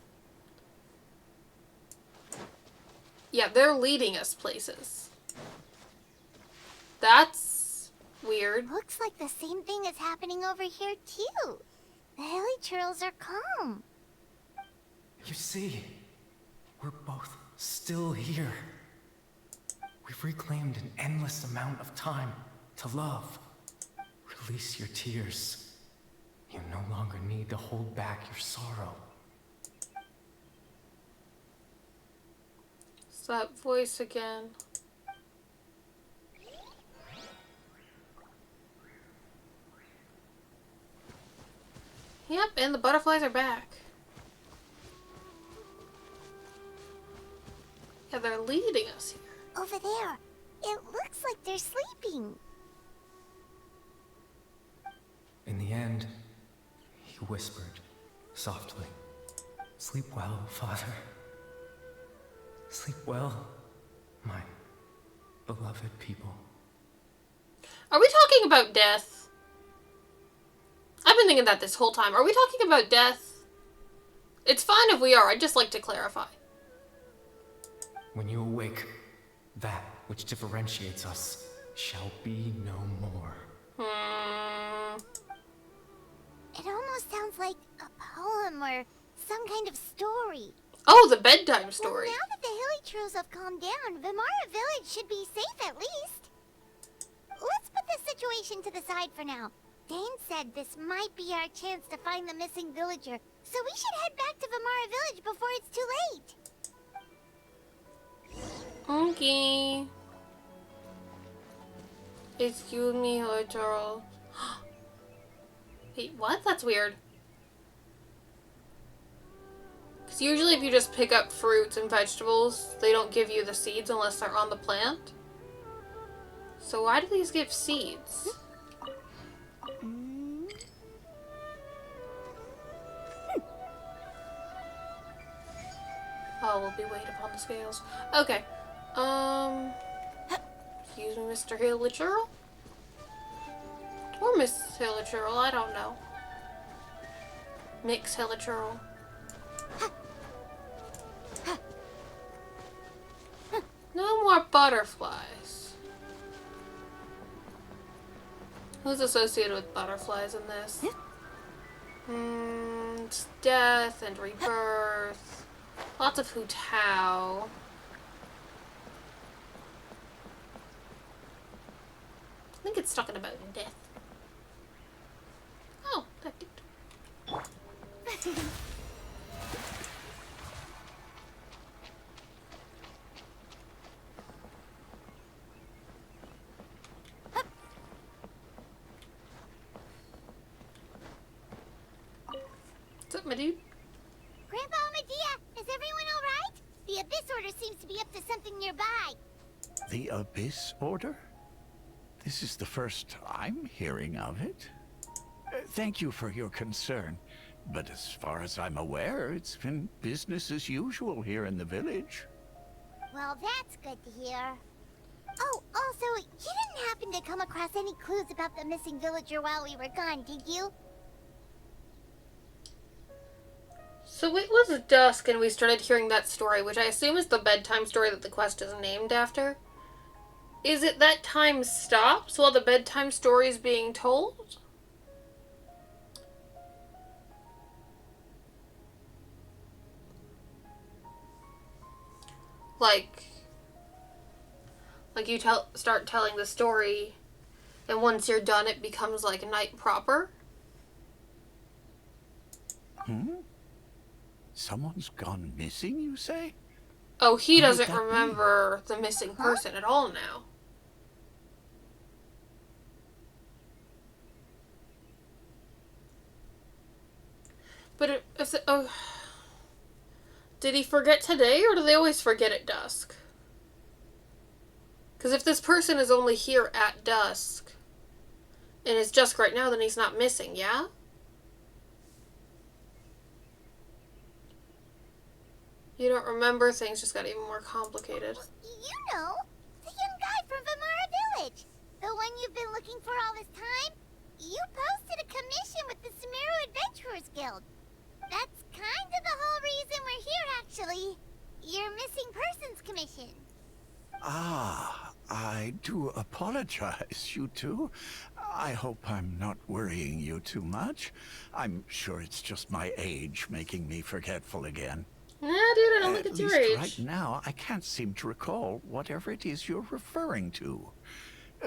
Yeah, they're leading us places. That's weird. Looks like the same thing is happening over here too. The hilly trails are calm. You see, we're both still here. We've reclaimed an endless amount of time to love. Release your tears. You no longer need to hold back your sorrow. It's that voice again. Yep, and the butterflies are back. Yeah, they're leading us here. Over there. It looks like they're sleeping. In the end, he whispered softly, "Sleep well, Father. Sleep well, my beloved people." Are we talking about death? I've been thinking that this whole time. Are we talking about death? It's fine if we are. I'd just like to clarify. When you awake, that which differentiates us shall be no more. It almost sounds like a poem or some kind of story. Oh, the bedtime story. Well, now that the hilly trails have calmed down, Vimara Village should be safe at least. Let's put this situation to the side for now. Dane said this might be our chance to find the missing villager, so we should head back to Vimara Village before it's too late. Okay. Excuse me, Charles. Wait, what? That's weird. Because usually if you just pick up fruits and vegetables, they don't give you the seeds unless they're on the plant. So why do these give seeds? be weighed upon the scales. Okay. Excuse me, Mr. Hilichurl? Or Miss Hilichurl, I don't know. Mix Hilichurl. No more butterflies. Who's associated with butterflies in this? It's death and rebirth. Lots of Hu Tao. I think it's talking about death. Oh, that did. What's up, my dude? Grandpa Medea, is everyone alright? The Abyss Order seems to be up to something nearby. The Abyss Order? This is the first I'm hearing of it. Thank you for your concern, but as far as I'm aware, it's been business as usual here in the village. Well, that's good to hear. Oh, also, you didn't happen to come across any clues about the missing villager while we were gone, did you? So it was dusk and we started hearing that story, which I assume is the bedtime story that the quest is named after. Is it that time stops while the bedtime story is being told? Like you start telling the story, and once you're done, it becomes like night proper? Someone's gone missing, you say? Oh, he How would doesn't that be? remember the missing person at all now. But did he forget today, or do they always forget at dusk? Because if this person is only here at dusk, and it's dusk right now, then he's not missing, yeah? You don't remember, things just got even more complicated. You know, the young guy from Vamara Village. The one you've been looking for all this time. You posted a commission with the Sumeru Adventurers Guild. That's kind of the whole reason we're here, actually. Your missing persons commission. Ah, I do apologize, you two. I hope I'm not worrying you too much. I'm sure it's just my age making me forgetful again. Nah, dude, I don't think At it's your least age. right now, I can't seem to recall whatever it is you're referring to.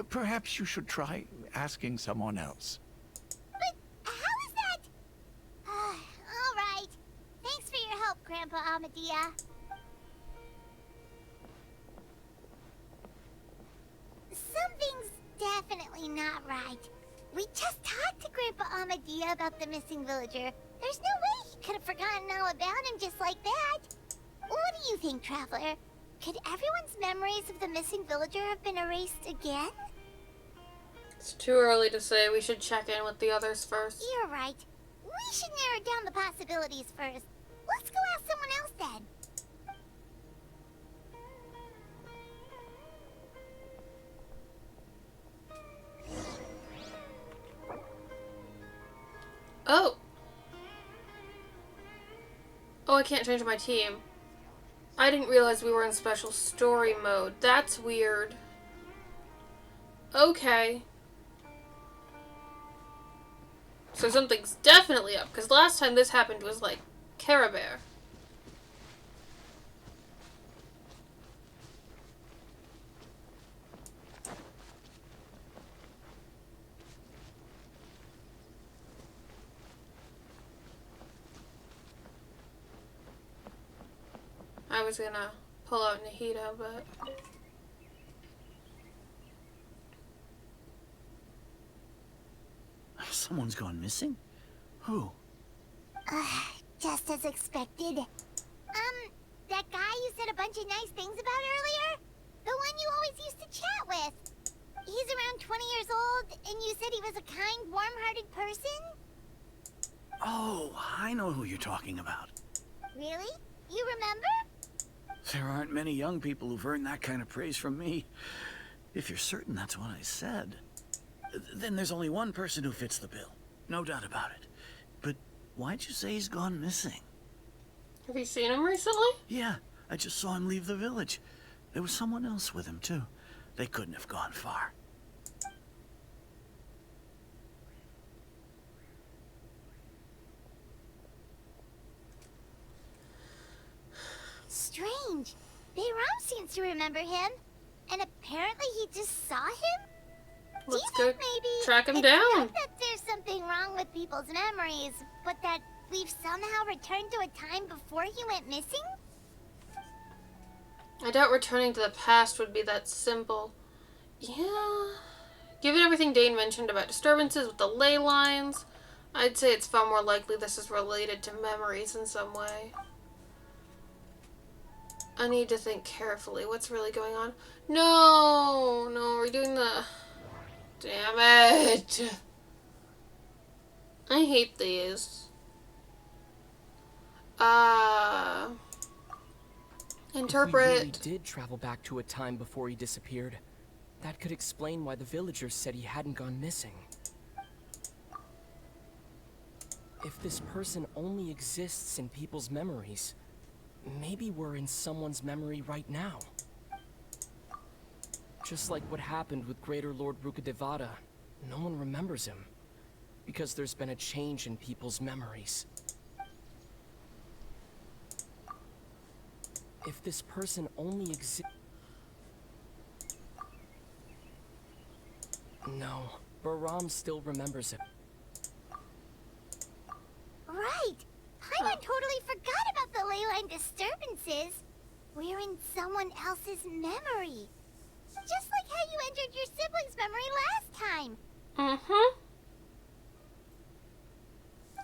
Perhaps you should try asking someone else. But how is that? All right. Thanks for your help, Grandpa Amadea. Something's definitely not right. We just talked to Grandpa Amadea about the missing villager. There's no way he could have forgotten all about him just like that. What do you think, Traveler? Could everyone's memories of the missing villager have been erased again? It's too early to say. We should check in with the others first. You're right. We should narrow down the possibilities first. Let's go ask someone else then. Oh! Oh, I can't change my team. I didn't realize we were in special story mode. That's weird. Okay. So something's definitely up, because last time this happened was like Care Bear. I was gonna pull out Nahida, but... Someone's gone missing? Who? Just as expected. That guy you said a bunch of nice things about earlier? The one you always used to chat with. He's around 20 years old, and you said he was a kind, warm-hearted person? Oh, I know who you're talking about. Really? You remember? There aren't many young people who've earned that kind of praise from me. If you're certain that's what I said, then there's only one person who fits the bill. No doubt about it. But why'd you say he's gone missing? Have you seen him recently? Yeah, I just saw him leave the village. There was someone else with him, too. They couldn't have gone far. Strange. Bayram seems to remember him. And apparently he just saw him? Let's Do you go think maybe track him it's down. not that there's something wrong with people's memories, but that we've somehow returned to a time before he went missing? I doubt returning to the past would be that simple. Yeah. Given everything Dane mentioned about disturbances with the ley lines, I'd say it's far more likely this is related to memories in some way. I need to think carefully. What's really going on? No! No, we're doing the... Damn it! I hate these. Interpret. If he really did travel back to a time before he disappeared, that could explain why the villagers said he hadn't gone missing. If this person only exists in people's memories, maybe we're in someone's memory right now. Just like what happened with Greater Lord Rukadevada, no one remembers him, because there's been a change in people's memories. If this person only exists... No, Baram still remembers him. Right! Paimon totally forgot about the ley line disturbances. We're in someone else's memory. Just like how you entered your sibling's memory last time. Mm-hmm.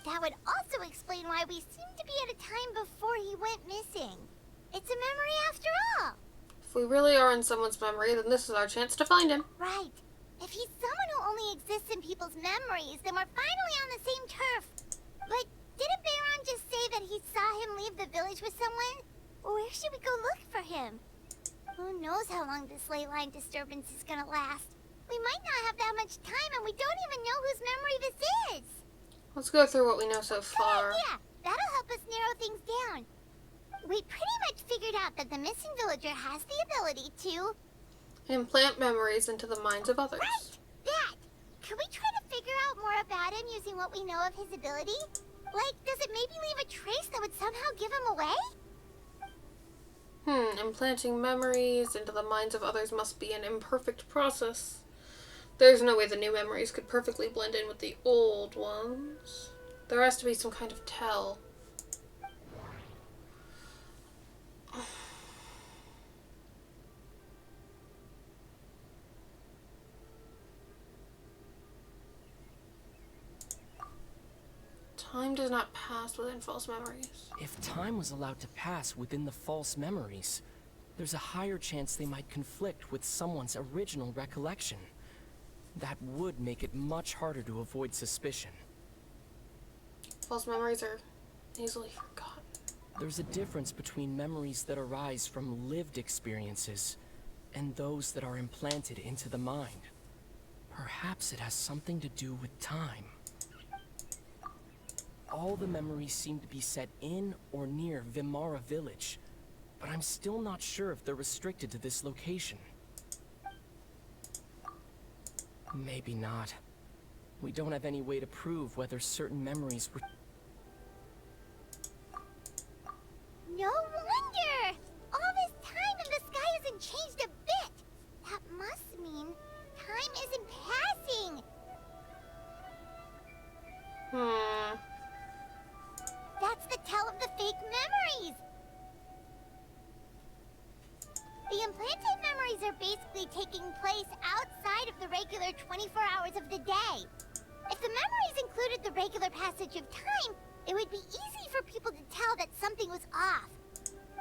That would also explain why we seem to be at a time before he went missing. It's a memory after all. If we really are in someone's memory, then this is our chance to find him. Right. If he's someone who only exists in people's memories, then we're finally on the same turf. But didn't Bayron just say that he saw him leave the village with someone? Where should we go look for him? Who knows how long this ley line disturbance is gonna last? We might not have that much time, and we don't even know whose memory this is. Let's go through what we know so far. Yeah, that'll help us narrow things down. We pretty much figured out that the missing villager has the ability to... implant memories into the minds of others. Right! That! Could we try to figure out more about him using what we know of his ability? Like, does it maybe leave a trace that would somehow give him away? Implanting memories into the minds of others must be an imperfect process. There's no way the new memories could perfectly blend in with the old ones. There has to be some kind of tell. Time does not pass within false memories. If time was allowed to pass within the false memories, there's a higher chance they might conflict with someone's original recollection. That would make it much harder to avoid suspicion. False memories are easily forgotten. There's a difference between memories that arise from lived experiences and those that are implanted into the mind. Perhaps it has something to do with time. All the memories seem to be set in or near Vimara village, but I'm still not sure if they're restricted to this location. Maybe not. We don't have any way to prove whether certain memories were... No wonder! All this time and the sky hasn't changed a bit! That must mean time isn't passing! That's the tell of the fake memories! The implanted memories are basically taking place outside of the regular 24 hours of the day. If the memories included the regular passage of time, it would be easy for people to tell that something was off.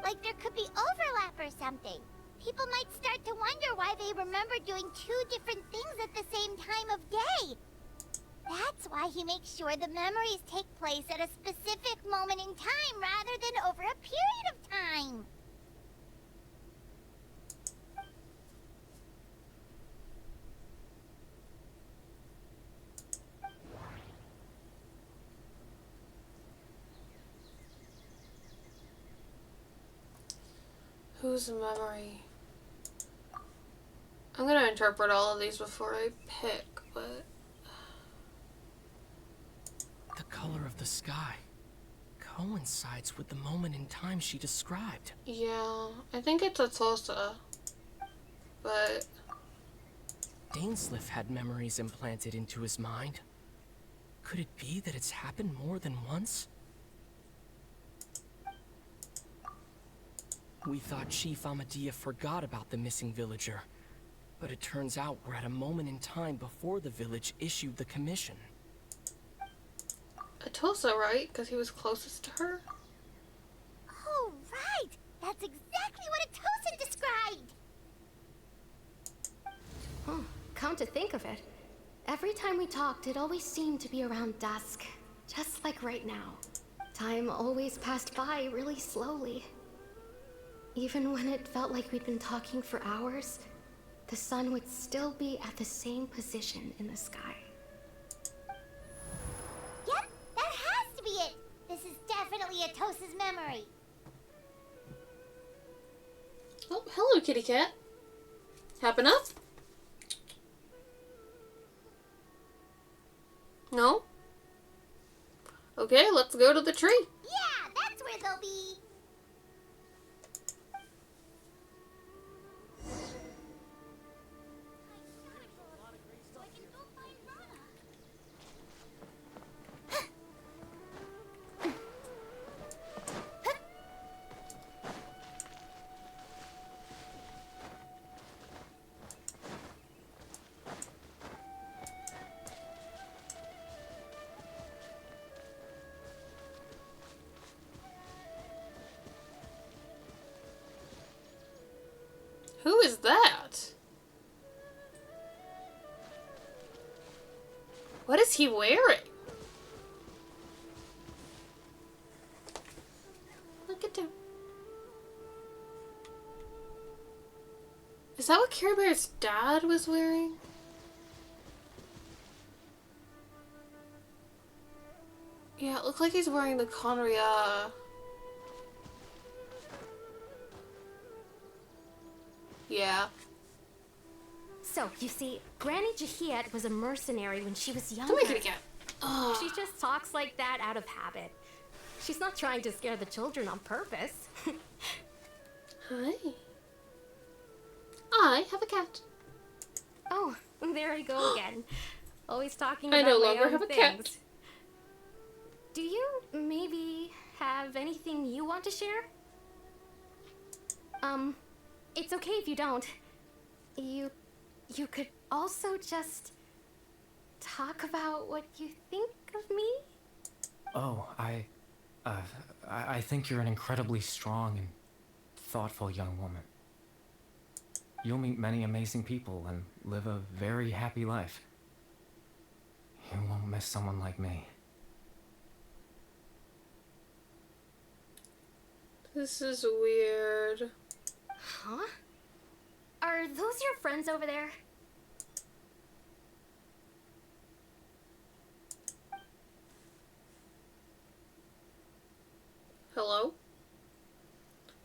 Like there could be overlap or something. People might start to wonder why they remember doing two different things at the same time of day. That's why he makes sure the memories take place at a specific moment in time rather than over a period of time. Whose memory? I'm gonna interpret all of these before I pick, but... The color of the sky coincides with the moment in time she described. Yeah, I think it's Atosa. But... Dainslief had memories implanted into his mind. Could it be that it's happened more than once? We thought Chief Amadea forgot about the missing villager, but it turns out we're at a moment in time before the village issued the commission. Atosa, right? Because he was closest to her? Oh, right! That's exactly what Atosa described! Oh, come to think of it, every time we talked, it always seemed to be around dusk. Just like right now. Time always passed by really slowly. Even when it felt like we'd been talking for hours, the sun would still be at the same position in the sky. Yep, that has to be it! This is definitely Atosa's memory. Oh, hello, kitty cat. Happen up? No? Okay, let's go to the tree. Yeah, that's where they'll be. Who is that? What is he wearing? Look at him. Is that what Care Bear's dad was wearing? Yeah, it looked like he's wearing the Conria. Yeah. So, you see, Granny Jahiet was a mercenary when she was younger. Come here, kitty cat. Oh. She just talks like that out of habit. She's not trying to scare the children on purpose. Hi. I have a cat. Oh, there I go again. Always talking I about no my longer own have a things. cat. Do you maybe have anything you want to share? It's okay if you don't. You could also just talk about what you think of me? Oh, I think you're an incredibly strong and thoughtful young woman. You'll meet many amazing people and live a very happy life. You won't miss someone like me. This is weird. Huh? Are those your friends over there? Hello?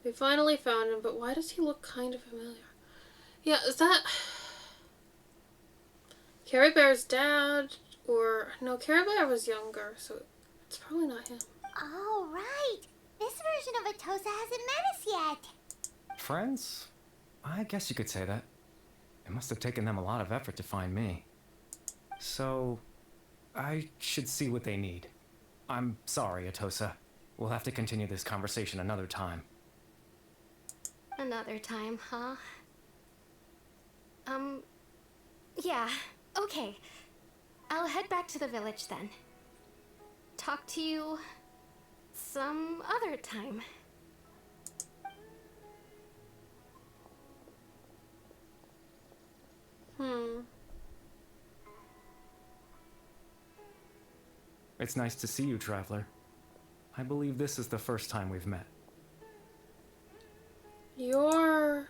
We finally found him, but why does he look kind of familiar? Yeah, is that... Care Bear's dad? Or... No, Care Bear was younger, so it's probably not him. Oh, right. This version of Atosa hasn't met us yet. Friends? I guess you could say that. It must have taken them a lot of effort to find me. So, I should see what they need. I'm sorry, Atosa. We'll have to continue this conversation another time. Another time, huh? Yeah, okay. I'll head back to the village then. Talk to you some other time. It's nice to see you, Traveler. I believe this is the first time we've met. You're...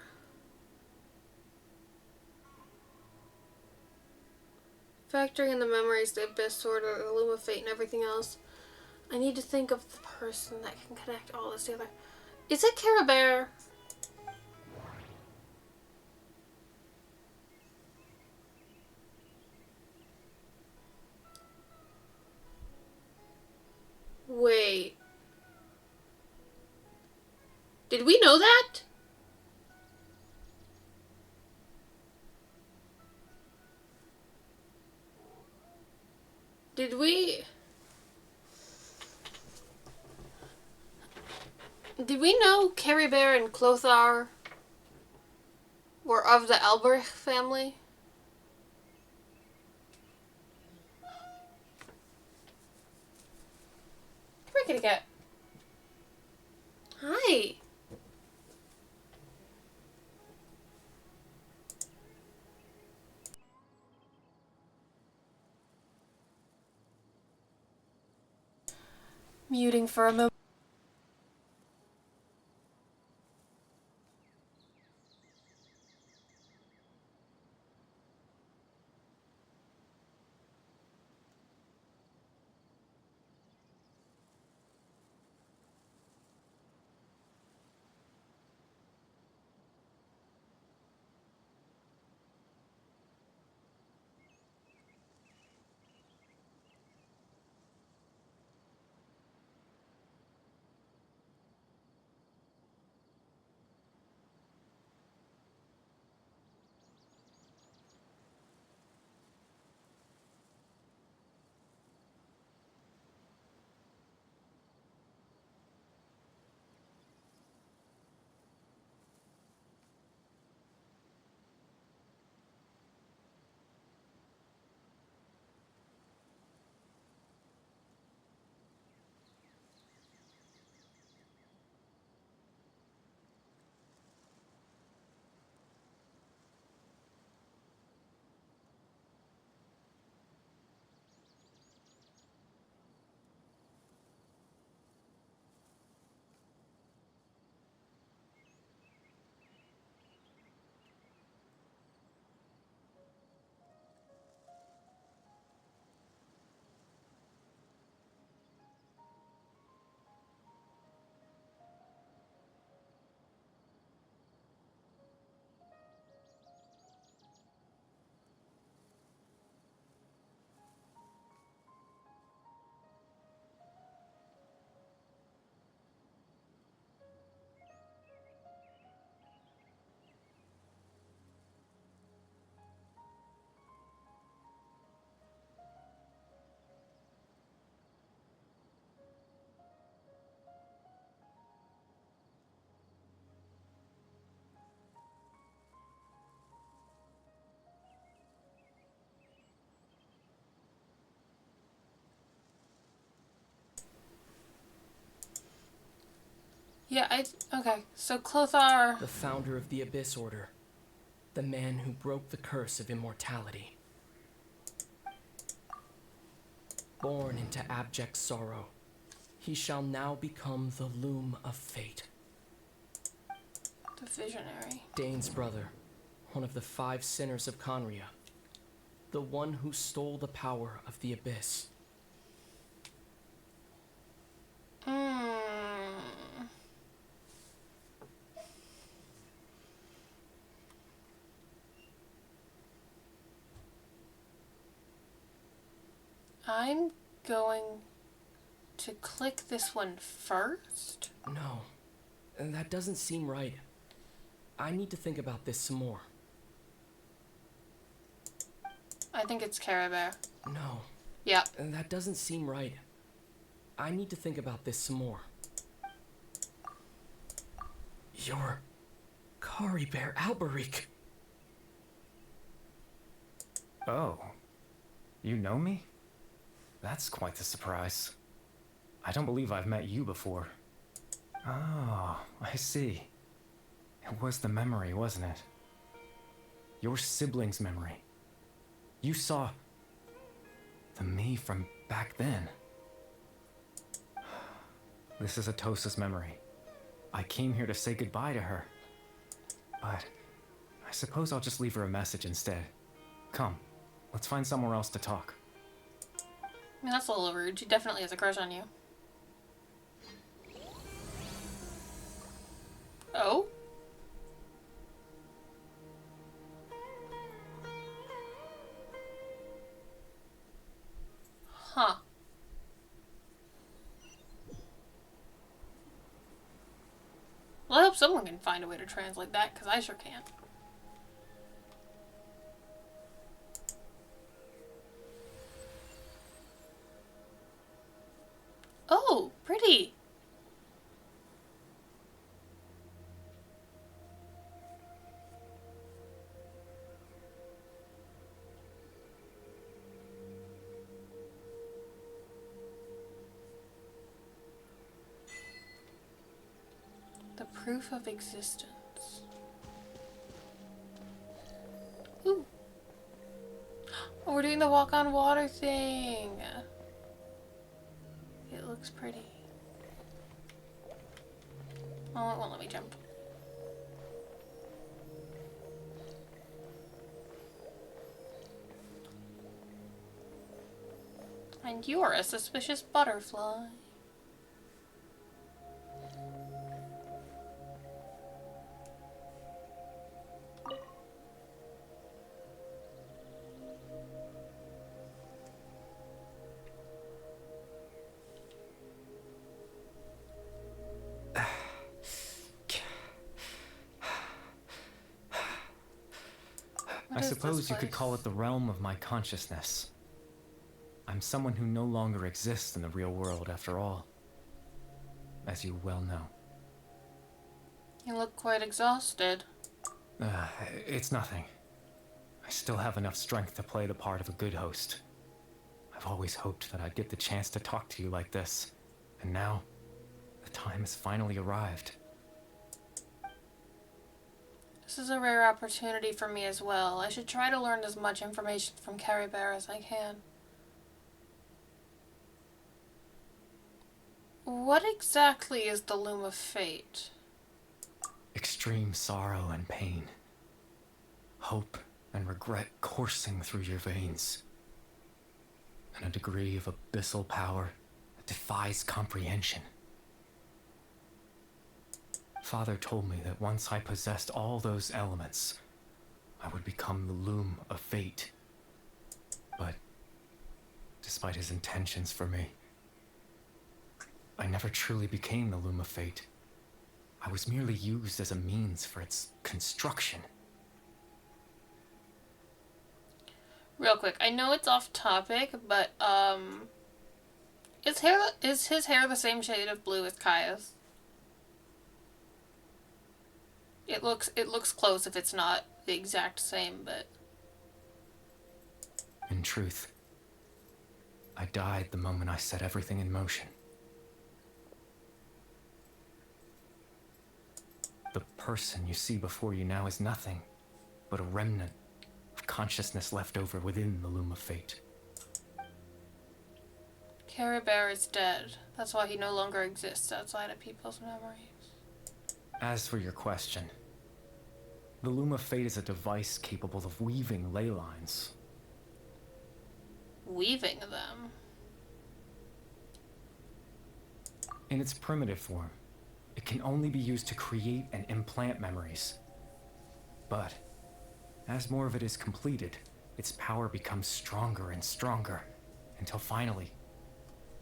Factoring in the memories, the Abyss Sword, or the Loom of Fate, and everything else, I need to think of the person that can connect all this together. Is it Care Bear? Did we know that? Did we know Carrie Bear and Clothar were of the Albrecht family? Where could it get? Hi. Muting for a moment. Yeah, okay. So Clothar... The founder of the Abyss Order. The man who broke the curse of immortality. Born into abject sorrow, he shall now become the loom of fate. The visionary. Dane's brother, one of the 5 sinners of Conria. The one who stole the power of the Abyss. I'm going to click this one first. No, that doesn't seem right. I need to think about this some more. I think it's Care Bear. No. Yeah. That doesn't seem right. I need to think about this some more. You're Kari Bear Alberic. Oh. You know me? That's quite the surprise. I don't believe I've met you before. Oh, I see. It was the memory, wasn't it? Your sibling's memory. You saw the me from back then. This is Atosa's memory. I came here to say goodbye to her. But I suppose I'll just leave her a message instead. Come, let's find somewhere else to talk. I mean, that's a little rude. She definitely has a crush on you. Oh? Huh. Well, I hope someone can find a way to translate that, because I sure can't. Oh, pretty! The proof of existence. Ooh. Oh, we're doing the walk on water thing. It looks pretty. Oh, it won't let me jump. And you're a suspicious butterfly. I suppose you could call it the realm of my consciousness. I'm someone who no longer exists in the real world after all, as you well know. You look quite exhausted. It's nothing. I still have enough strength to play the part of a good host. I've always hoped that I'd get the chance to talk to you like this, and now, the time has finally arrived. This is a rare opportunity for me as well. I should try to learn as much information from Carrie Bear as I can. What exactly is the Loom of Fate? Extreme sorrow and pain. Hope and regret coursing through your veins. And a degree of abyssal power that defies comprehension. Father told me that once I possessed all those elements, I would become the Loom of Fate. But, despite his intentions for me, I never truly became the Loom of Fate. I was merely used as a means for its construction. Real quick, I know it's off topic, but, is his hair the same shade of blue as Kaya's? It looks close if it's not the exact same, but... In truth, I died the moment I set everything in motion. The person you see before you now is nothing but a remnant of consciousness left over within the Loom of Fate. Carrie Bear is dead. That's why he no longer exists outside of people's memories. As for your question, the Loom of Fate is a device capable of weaving ley lines. Weaving them? In its primitive form, it can only be used to create and implant memories. But, as more of it is completed, its power becomes stronger and stronger, until finally,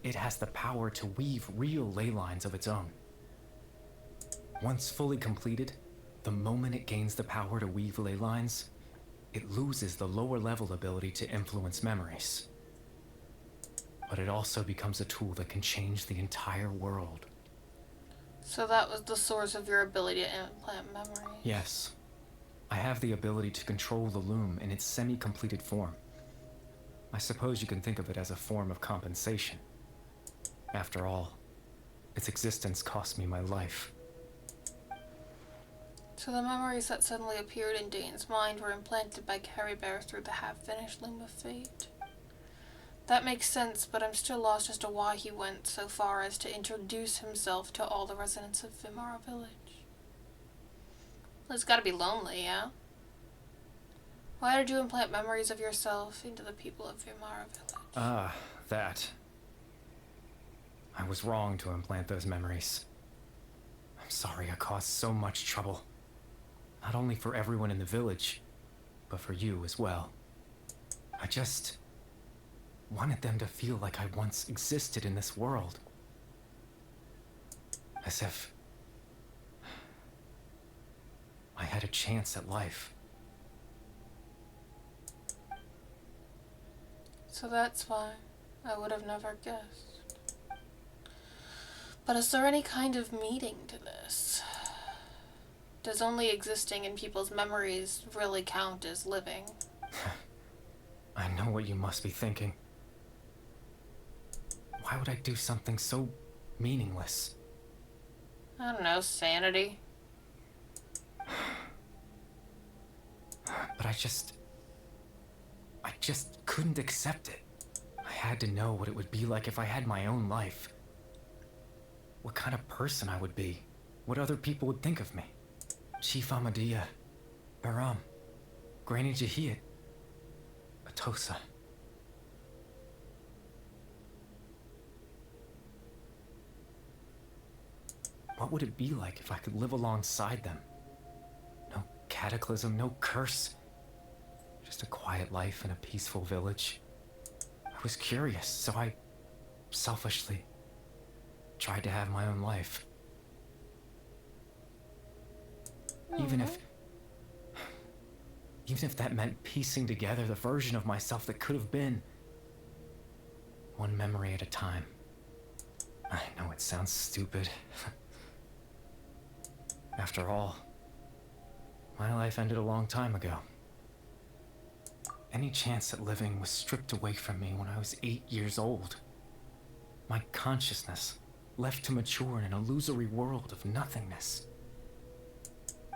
it has the power to weave real ley lines of its own. Once fully completed, the moment it gains the power to weave ley lines, it loses the lower level ability to influence memories. But it also becomes a tool that can change the entire world. So that was the source of your ability to implant memory. Yes. I have the ability to control the loom in its semi-completed form. I suppose you can think of it as a form of compensation. After all, its existence cost me my life. So the memories that suddenly appeared in Dane's mind were implanted by Carrie Bear through the half-finished Loom of Fate. That makes sense, but I'm still lost as to why he went so far as to introduce himself to all the residents of Vimara Village. Well, it's gotta be lonely, yeah? Why did you implant memories of yourself into the people of Vimara Village? Ah, that. I was wrong to implant those memories. I'm sorry I caused so much trouble. Not only for everyone in the village, but for you as well. I just wanted them to feel like I once existed in this world. As if I had a chance at life. So that's why I would have never guessed. But is there any kind of meaning to this? Does only existing in people's memories really count as living? I know what you must be thinking. Why would I do something so meaningless? I don't know, sanity. But I just couldn't accept it. I had to know what it would be like if I had my own life. What kind of person I would be. What other people would think of me. Chief Ahmadiyya, Baram, Granny Jahiyat, Atosa. What would it be like if I could live alongside them? No cataclysm, no curse. Just a quiet life in a peaceful village. I was curious, so I selfishly tried to have my own life. Even if that meant piecing together the version of myself that could have been. One memory at a time. I know it sounds stupid. After all, my life ended a long time ago. Any chance at living was stripped away from me when I was 8 years old. My consciousness left to mature in an illusory world of nothingness.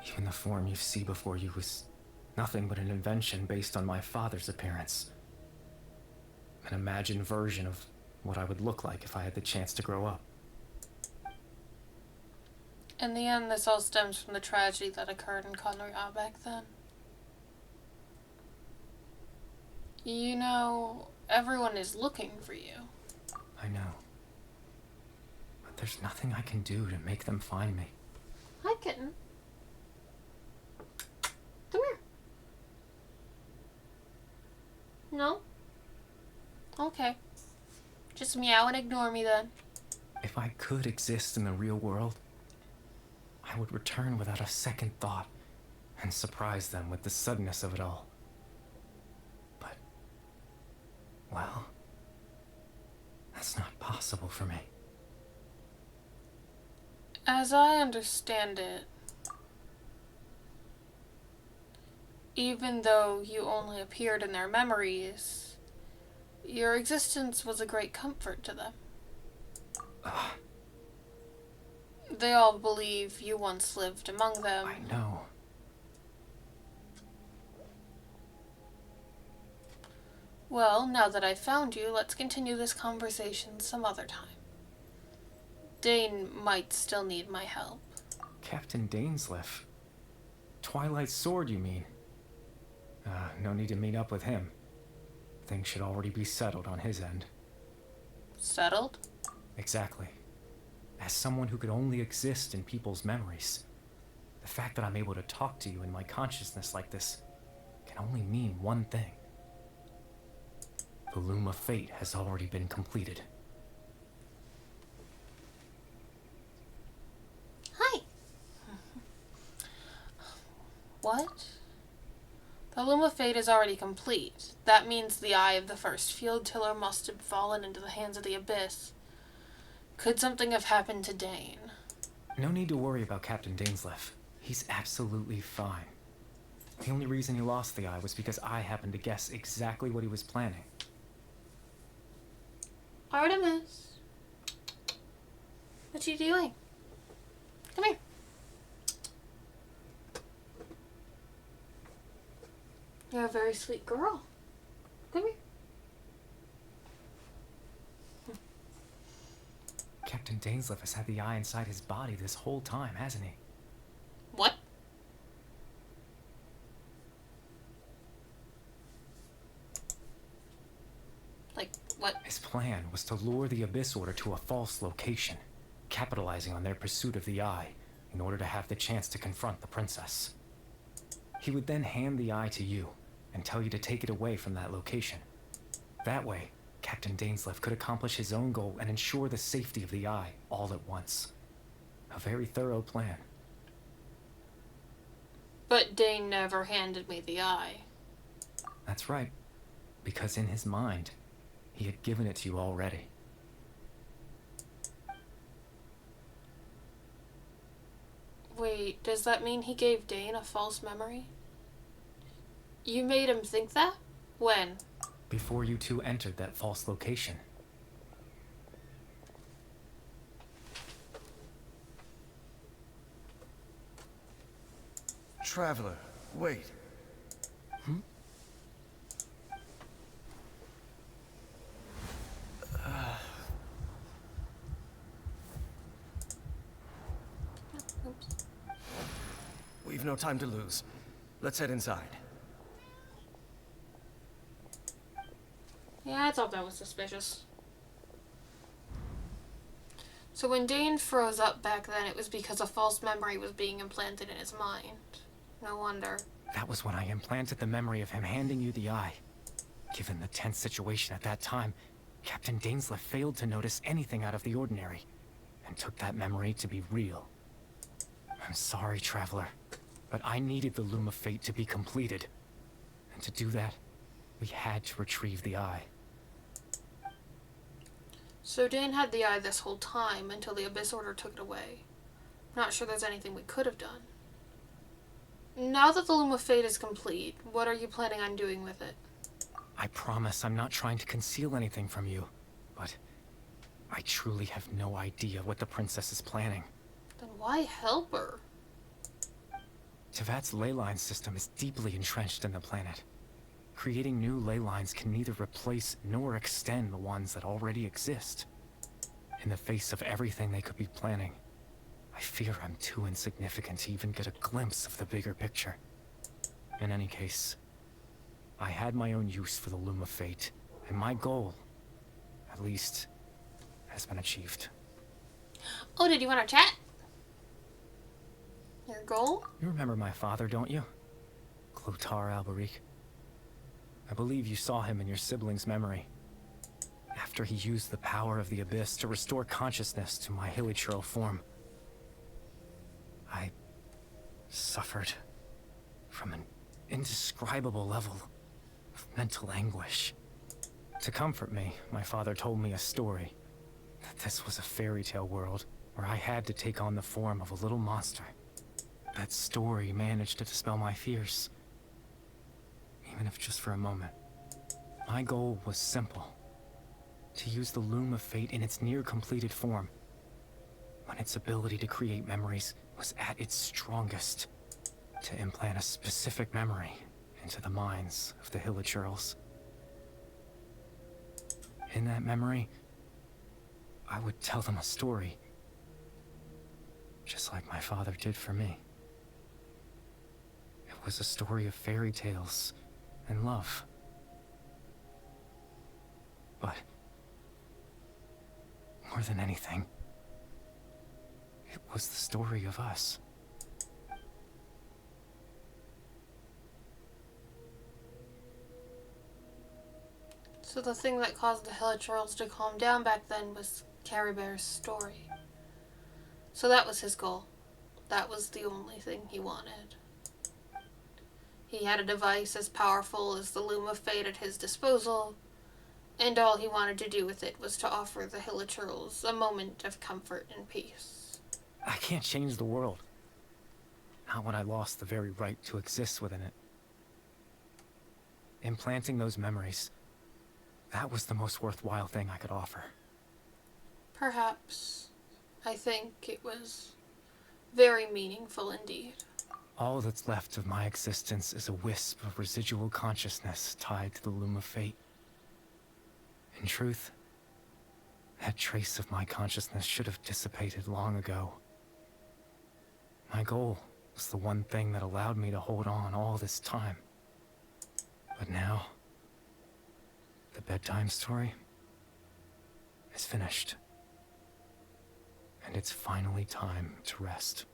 Even the form you see before you was nothing but an invention based on my father's appearance. An imagined version of what I would look like if I had the chance to grow up. In the end, this all stems from the tragedy that occurred in Conroy back then. You know, everyone is looking for you. I know. But there's nothing I can do to make them find me. Hi, kitten. Come here. No? Okay. Just meow and ignore me then. If I could exist in the real world, I would return without a second thought and surprise them with the suddenness of it all. But, well, that's not possible for me. As I understand it, even though you only appeared in their memories, your existence was a great comfort to them. They all believe you once lived among them. I know. Well, now that I've found you, let's continue this conversation some other time. Dane might still need my help. Captain Dainslief. Twilight Sword, you mean? No need to meet up with him. Things should already be settled on his end. Settled? Exactly. As someone who could only exist in people's memories, the fact that I'm able to talk to you in my consciousness like this can only mean one thing. The Loom of Fate has already been completed. Hi. What? The Loom of Fate is already complete. That means the eye of the first field tiller must have fallen into the hands of the Abyss. Could something have happened to Dane? No need to worry about Captain Dainslief. He's absolutely fine. The only reason he lost the eye was because I happened to guess exactly what he was planning. Artemis. What you doing? Come here. You're a very sweet girl. Come here. Captain Dainslief has had the eye inside his body this whole time, hasn't he? What? Like, what? His plan was to lure the Abyss Order to a false location, capitalizing on their pursuit of the eye in order to have the chance to confront the princess. He would then hand the eye to you and tell you to take it away from that location. That way, Captain Dainslief could accomplish his own goal and ensure the safety of the eye all at once. A very thorough plan. But Dane never handed me the eye. That's right. Because in his mind, he had given it to you already. Wait, does that mean he gave Dane a false memory? You made him think that? When? Before you two entered that false location. Traveler, wait. We've no time to lose. Let's head inside. Yeah, I thought that was suspicious. So when Dane froze up back then, it was because a false memory was being implanted in his mind. No wonder. That was when I implanted the memory of him handing you the eye. Given the tense situation at that time, Captain Dainslief failed to notice anything out of the ordinary, and took that memory to be real. I'm sorry, Traveler, but I needed the Loom of Fate to be completed. And to do that, we had to retrieve the eye. So Dane had the eye this whole time until the Abyss Order took it away. Not sure there's anything we could have done. Now that the Loom of Fate is complete, what are you planning on doing with it? I promise I'm not trying to conceal anything from you, but I truly have no idea what the princess is planning. Then why help her? Tevat's ley line system is deeply entrenched in the planet. Creating new ley lines can neither replace nor extend the ones that already exist. In the face of everything they could be planning, I fear I'm too insignificant to even get a glimpse of the bigger picture. In any case, I had my own use for the Loom of Fate, and my goal, at least, has been achieved. Oh, did you want to chat? Your goal? You remember my father, don't you? Clotar Alberic. I believe you saw him in your sibling's memory. After he used the power of the Abyss to restore consciousness to my hilichurl form, I suffered from an indescribable level of mental anguish. To comfort me, my father told me a story. That this was a fairy tale world where I had to take on the form of a little monster. That story managed to dispel my fears. Even if just for a moment. My goal was simple. To use the Loom of Fate in its near-completed form. When its ability to create memories was at its strongest. To implant a specific memory into the minds of the hilichurls. In that memory, I would tell them a story. Just like my father did for me. It was a story of fairy tales and love. But more than anything, it was the story of us. So the thing that caused the hilichurls to calm down back then was Carrie Bear's story. So that was his goal. That was the only thing he wanted. He had a device as powerful as the Loom of Fate at his disposal, and all he wanted to do with it was to offer the hilichurls a moment of comfort and peace. I can't change the world. Not when I lost the very right to exist within it. Implanting those memories, that was the most worthwhile thing I could offer. Perhaps. I think it was very meaningful indeed. All that's left of my existence is a wisp of residual consciousness tied to the Loom of Fate. In truth, that trace of my consciousness should have dissipated long ago. My goal was the one thing that allowed me to hold on all this time. But now, the bedtime story is finished. And it's finally time to rest.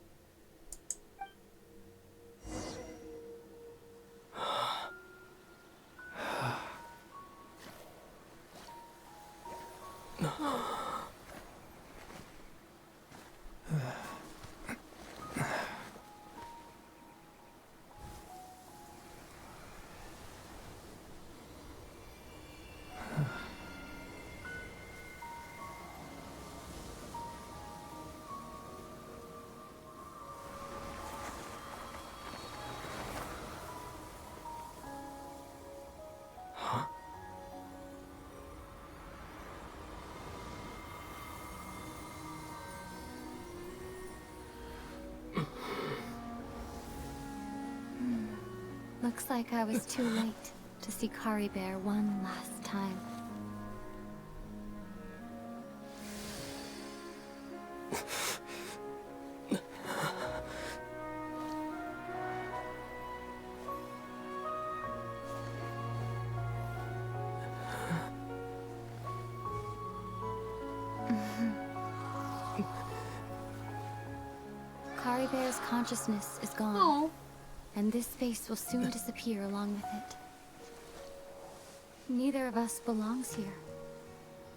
Looks like I was too late to see Kari Bear one last time. Kari Bear's consciousness is gone. Oh. And this space will soon disappear along with it. Neither of us belongs here.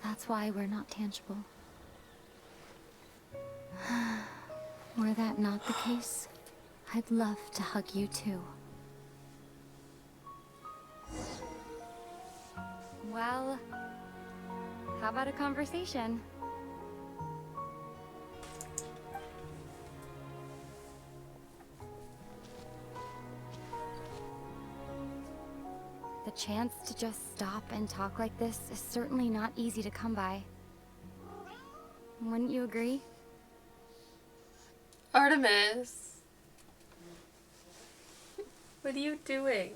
That's why we're not tangible. Were that not the case, I'd love to hug you too. Well, how about a conversation? The chance to just stop and talk like this is certainly not easy to come by. Wouldn't you agree? Artemis. What are you doing?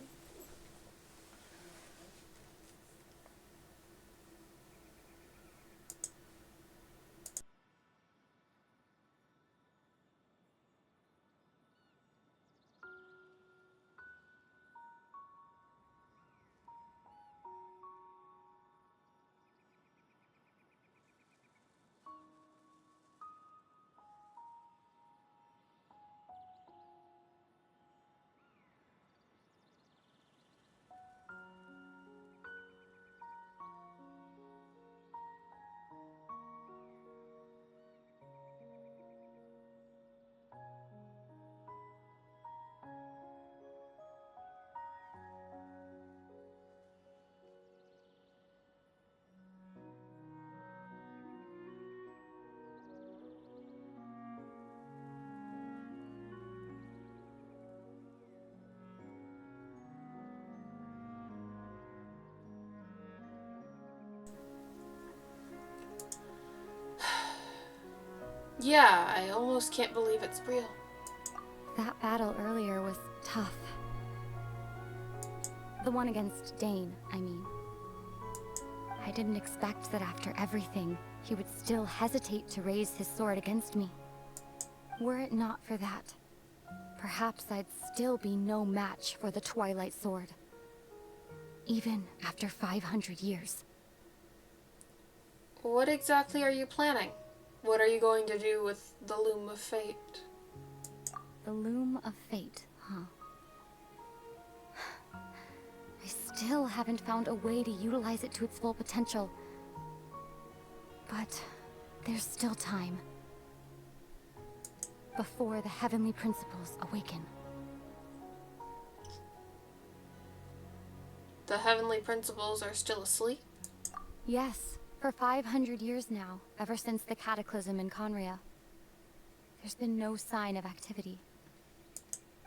Yeah, I almost can't believe it's real. That battle earlier was tough. The one against Dane, I mean. I didn't expect that after everything, he would still hesitate to raise his sword against me. Were it not for that, perhaps I'd still be no match for the Twilight Sword. Even after 500 years. What exactly are you planning? What are you going to do with the Loom of Fate? The Loom of Fate, huh? I still haven't found a way to utilize it to its full potential. But there's still time. Before the heavenly principles awaken. The heavenly principles are still asleep? Yes, for 500 years now, ever since the cataclysm in Conria. There's been no sign of activity.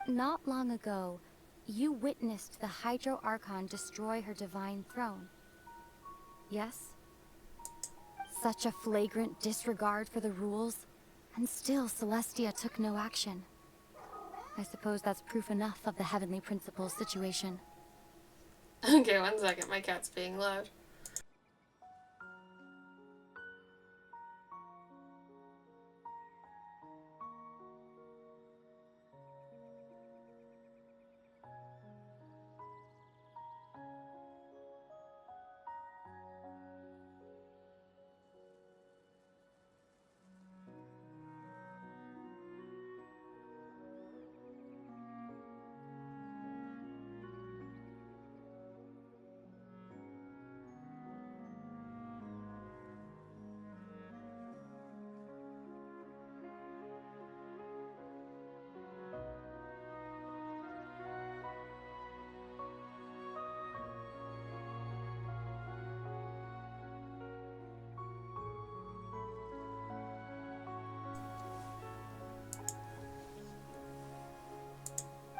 Not long ago, you witnessed the Hydro Archon destroy her divine throne. Yes? Such a flagrant disregard for the rules, and still Celestia took no action. I suppose that's proof enough of the heavenly principles situation. Okay, 1 second, my cat's being loud.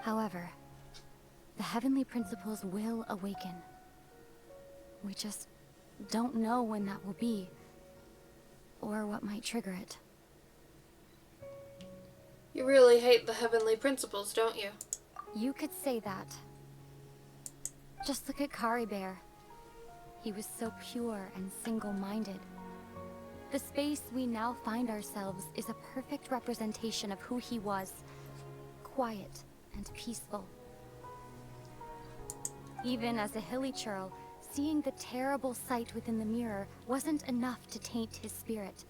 However, the heavenly principles will awaken. We just don't know when that will be, or what might trigger it. You really hate the heavenly principles, don't you? You could say that. Just look at Kari Bear. He was so pure and single-minded. The space we now find ourselves is a perfect representation of who he was. Quiet and peaceful. Even as a hilly churl, seeing the terrible sight within the mirror wasn't enough to taint his spirit.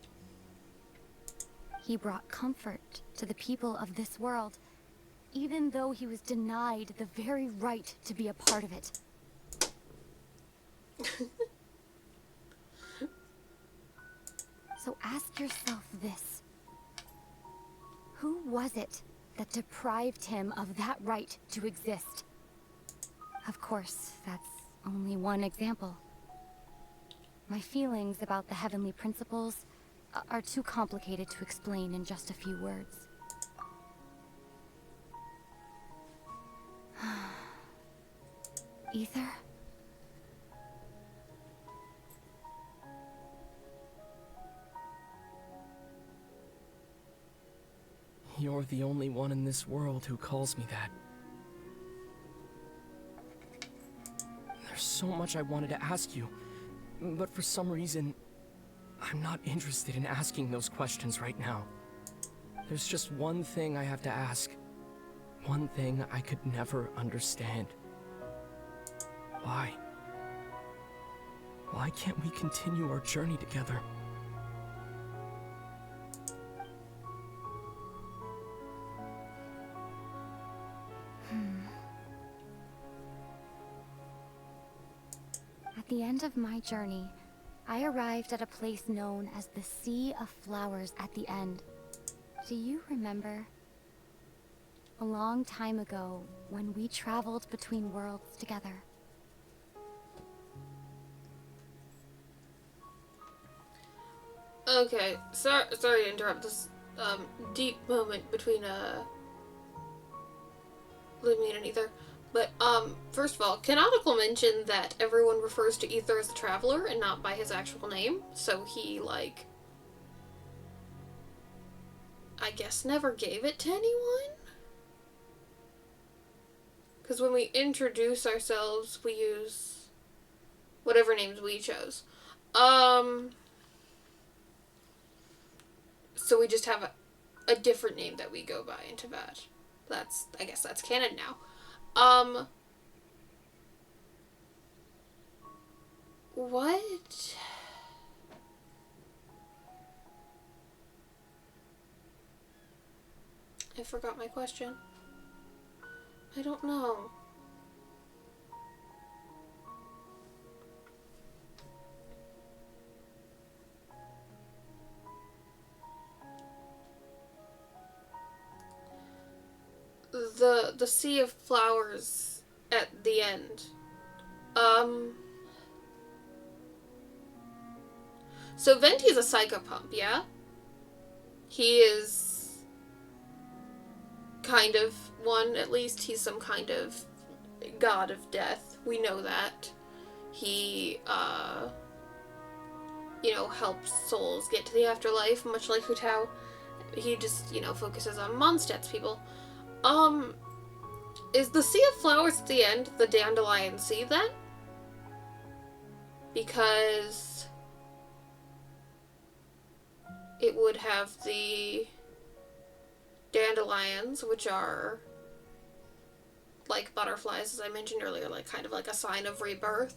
He brought comfort to the people of this world, even though he was denied the very right to be a part of it. So ask yourself this. Who was it that deprived him of that right to exist? Of course, that's only one example. My feelings about the heavenly principles are too complicated to explain in just a few words. Ether? You're the only one in this world who calls me that. There's so much I wanted to ask you, but for some reason, I'm not interested in asking those questions right now. There's just one thing I have to ask. One thing I could never understand. Why? Why can't we continue our journey together? At the end of my journey, I arrived at a place known as the Sea of Flowers at the end. Do you remember? A long time ago, when we traveled between worlds together. Okay, sorry to interrupt this deep moment between Lumine and Ether. But first of all, canonical mentioned that everyone refers to Ether as a traveler and not by his actual name. So he, like, I guess never gave it to anyone? Because when we introduce ourselves, we use whatever names we chose. So we just have a different name that we go by in Tibet. I guess that's canon now. What? I forgot my question. I don't know. The Sea of Flowers at the end. So Venti's a psychopump, yeah? He is kind of one, at least. He's some kind of god of death. We know that. He, helps souls get to the afterlife, much like Hu Tao. He just, focuses on Mondstadt's people. Is the Sea of Flowers at the end the Dandelion Sea, then? Because it would have the dandelions, which are like butterflies, as I mentioned earlier, like kind of like a sign of rebirth.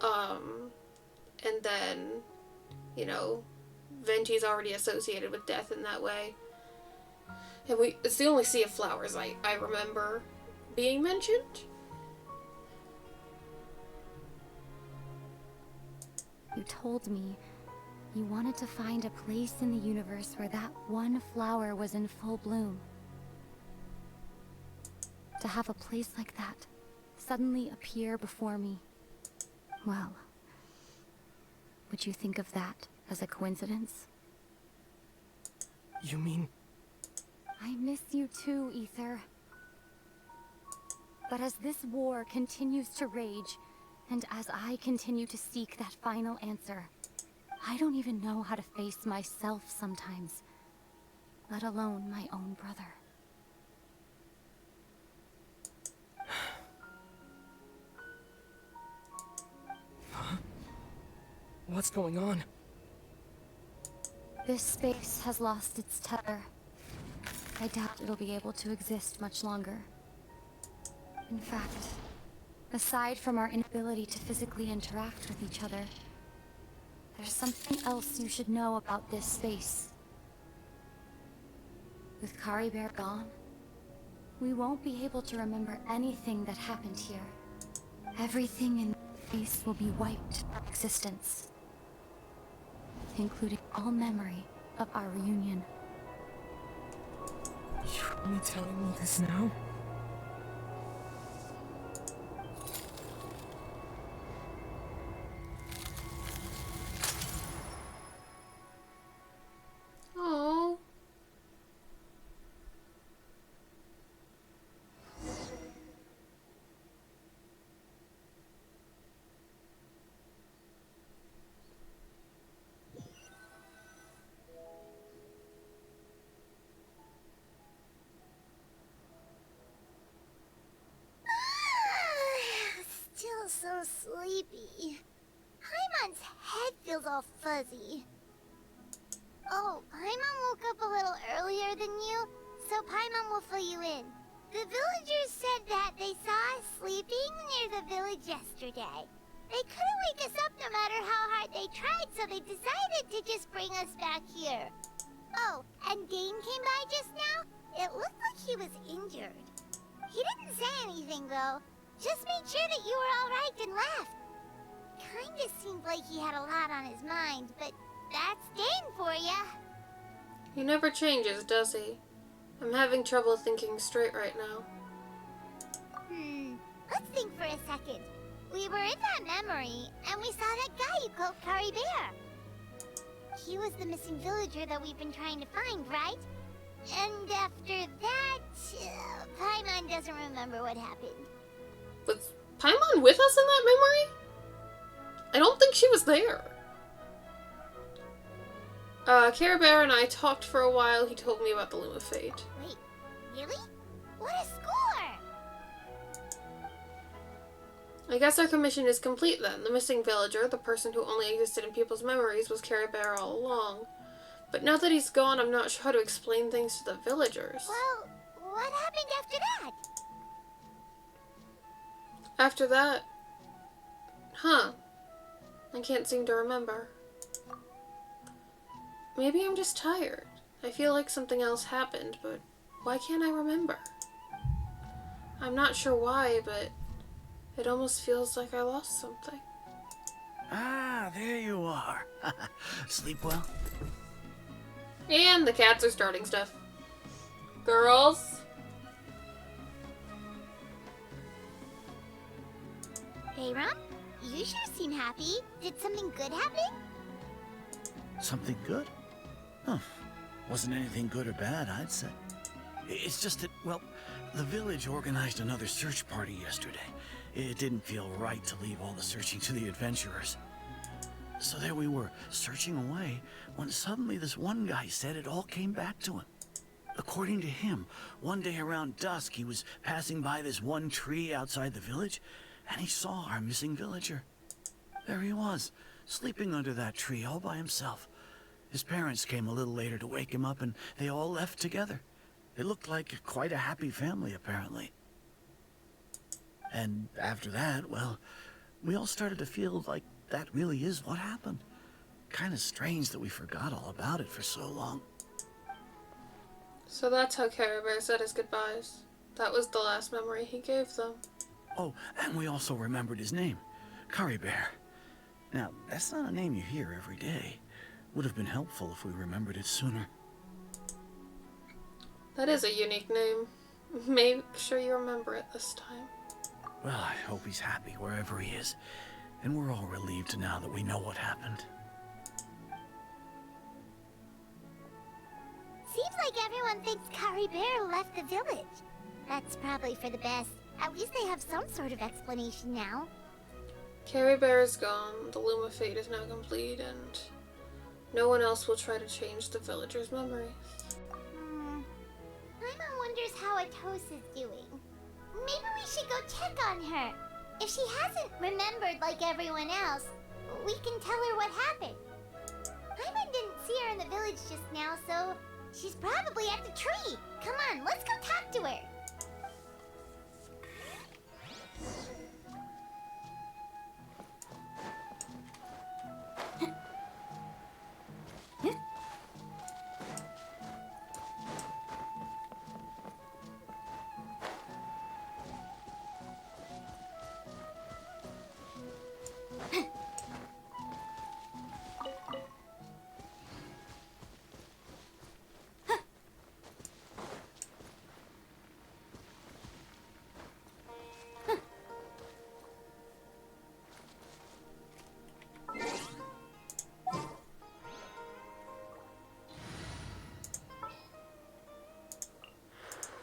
And then, Venti's already associated with death in that way. And it's the only Sea of Flowers I remember being mentioned. You told me you wanted to find a place in the universe where that one flower was in full bloom. To have a place like that suddenly appear before me. Well, would you think of that as a coincidence? You mean... I miss you too, Ether. But as this war continues to rage, and as I continue to seek that final answer, I don't even know how to face myself sometimes, let alone my own brother. What's going on? This space has lost its tether. I doubt it'll be able to exist much longer. In fact, aside from our inability to physically interact with each other, there's something else you should know about this space. With Kari Bear gone, we won't be able to remember anything that happened here. Everything in this space will be wiped from existence, including all memory of our reunion. You're only telling me this now? Oh. Still so sleepy. Paimon's head feels all fuzzy. Oh, Paimon woke up a little earlier than you, so Paimon will fill you in. The villagers said that they saw us sleeping near the village yesterday. They couldn't wake us up no matter how hard they tried, so they decided to just bring us back here. Oh, and Dane came by just now. It looked like he was injured. He didn't say anything, though. Just made sure that you were all right and left. Kinda seemed like he had a lot on his mind, but that's Dane for ya. He never changes, does he? I'm having trouble thinking straight right now. Let's think for a second. We were in that memory, and we saw that guy you called Kari Bear. He was the missing villager that we've been trying to find, right? And after that, Paimon doesn't remember what happened. Was Paimon with us in that memory? I don't think she was there. Care Bear and I talked for a while. He told me about the Loom of Fate. Wait, really? What a score! I guess our commission is complete then. The missing villager, the person who only existed in people's memories, was Care Bear all along. But now that he's gone, I'm not sure how to explain things to the villagers. Well, what happened after that? After that... Huh. I can't seem to remember. Maybe I'm just tired. I feel like something else happened, but why can't I remember? I'm not sure why, but it almost feels like I lost something. Ah, there you are. Sleep well? And the cats are starting stuff. Girls? Hey, Ron? You sure seem happy. Did something good happen? Something good? Huh. Wasn't anything good or bad, I'd say. It's just that, well, the village organized another search party yesterday. It didn't feel right to leave all the searching to the adventurers. So there we were, searching away, when suddenly this one guy said it all came back to him. According to him, one day around dusk, he was passing by this one tree outside the village, and he saw our missing villager. There he was, sleeping under that tree all by himself. His parents came a little later to wake him up, and they all left together. It looked like quite a happy family, apparently. And after that, well, we all started to feel like that really is what happened. Kinda strange that we forgot all about it for so long. So that's how Care Bear said his goodbyes. That was the last memory he gave them. Oh, and we also remembered his name, Kari Bear. Now, that's not a name you hear every day. Would have been helpful if we remembered it sooner. That is a unique name. Make sure you remember it this time. Well, I hope he's happy wherever he is. And we're all relieved now that we know what happened. Seems like everyone thinks Kari Bear left the village. That's probably for the best. At least they have some sort of explanation now. Care Bear is gone, the Loom of Fate is now complete, and no one else will try to change the villagers' memories. Paimon wonders how Atos is doing. Maybe we should go check on her. If she hasn't remembered like everyone else, we can tell her what happened. Paimon didn't see her in the village just now, so she's probably at the tree. Come on, let's go talk to her.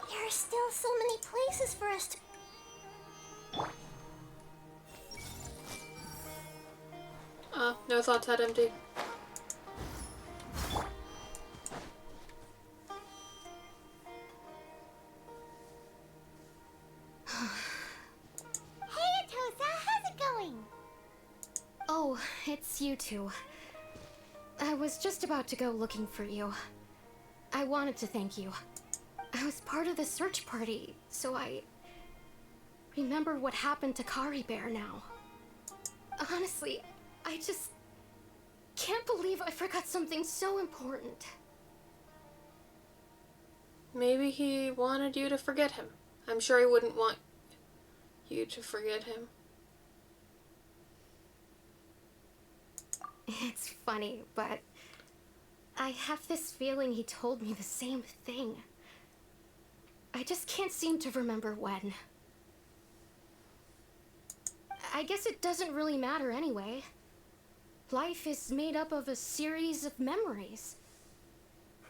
There are still so many places for us to... No thoughts had empty. Hey, Atosa, how's it going? Oh, it's you two. I was just about to go looking for you. I wanted to thank you. I was part of the search party, so I remember what happened to Kari Bear now. Honestly, I just can't believe I forgot something so important. Maybe he wanted you to forget him. I'm sure he wouldn't want you to forget him. It's funny, but I have this feeling he told me the same thing. I just can't seem to remember when. I guess it doesn't really matter anyway. Life is made up of a series of memories.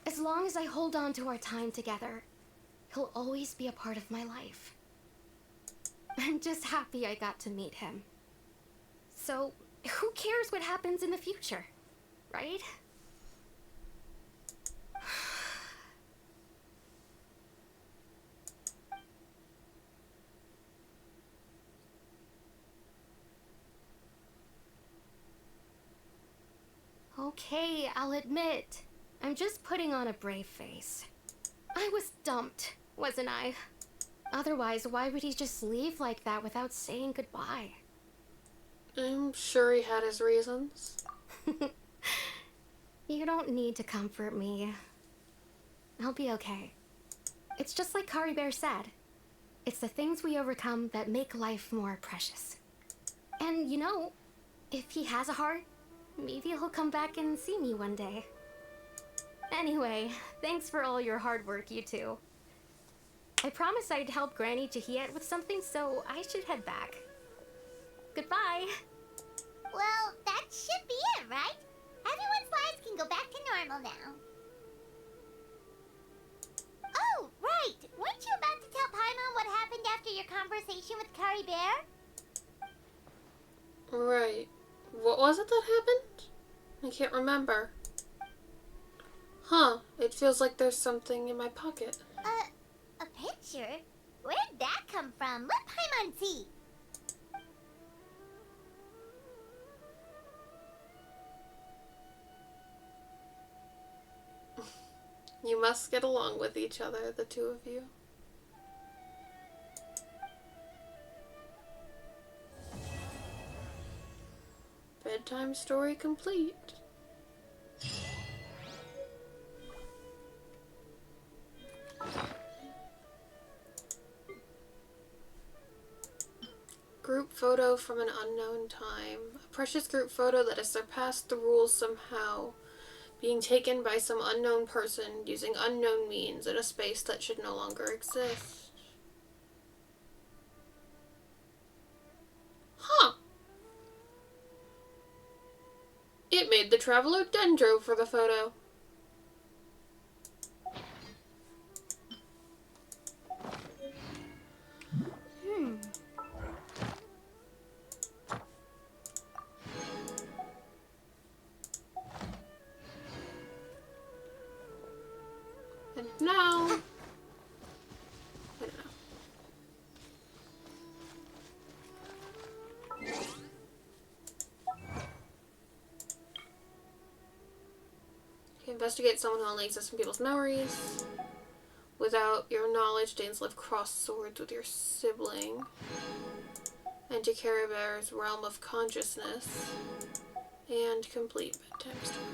As long as I hold on to our time together, he'll always be a part of my life. I'm just happy I got to meet him. So, who cares what happens in the future, right? Okay, I'll admit. I'm just putting on a brave face. I was dumped, wasn't I? Otherwise, why would he just leave like that without saying goodbye? I'm sure he had his reasons. You don't need to comfort me. I'll be okay. It's just like Kari Bear said. It's the things we overcome that make life more precious. And you know, if he has a heart, maybe he'll come back and see me one day. Anyway, thanks for all your hard work, you two. I promised I'd help Granny Jahiet with something, so I should head back. Goodbye. Well, that should be it, right? Everyone's lives can go back to normal now. Oh, right! Weren't you about to tell Paimon what happened after your conversation with Kari Bear? Right. What was it that happened? I can't remember. Huh, it feels like there's something in my pocket. A picture? Where'd that come from? Let Paimon see. You must get along with each other, the two of you. Bedtime story complete. Group photo from an unknown time. A precious group photo that has surpassed the rules somehow. Being taken by some unknown person using unknown means in a space that should no longer exist. Huh. It made the traveler Dendro for the photo. And now, I don't know. Investigate someone who only exists in people's memories. Without your knowledge, Dainslief crossed swords with your sibling. Enter Care Bear's realm of consciousness. And complete bedtime story.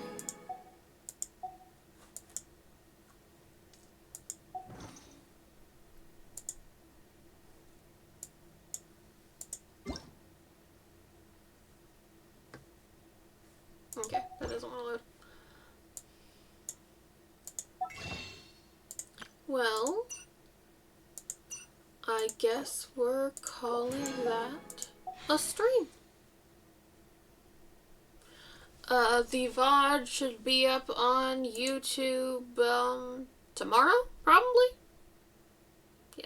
Okay, that doesn't want to load. Well, I guess we're calling that a stream. The VOD should be up on YouTube, tomorrow, probably? Yeah.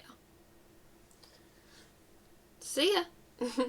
See ya.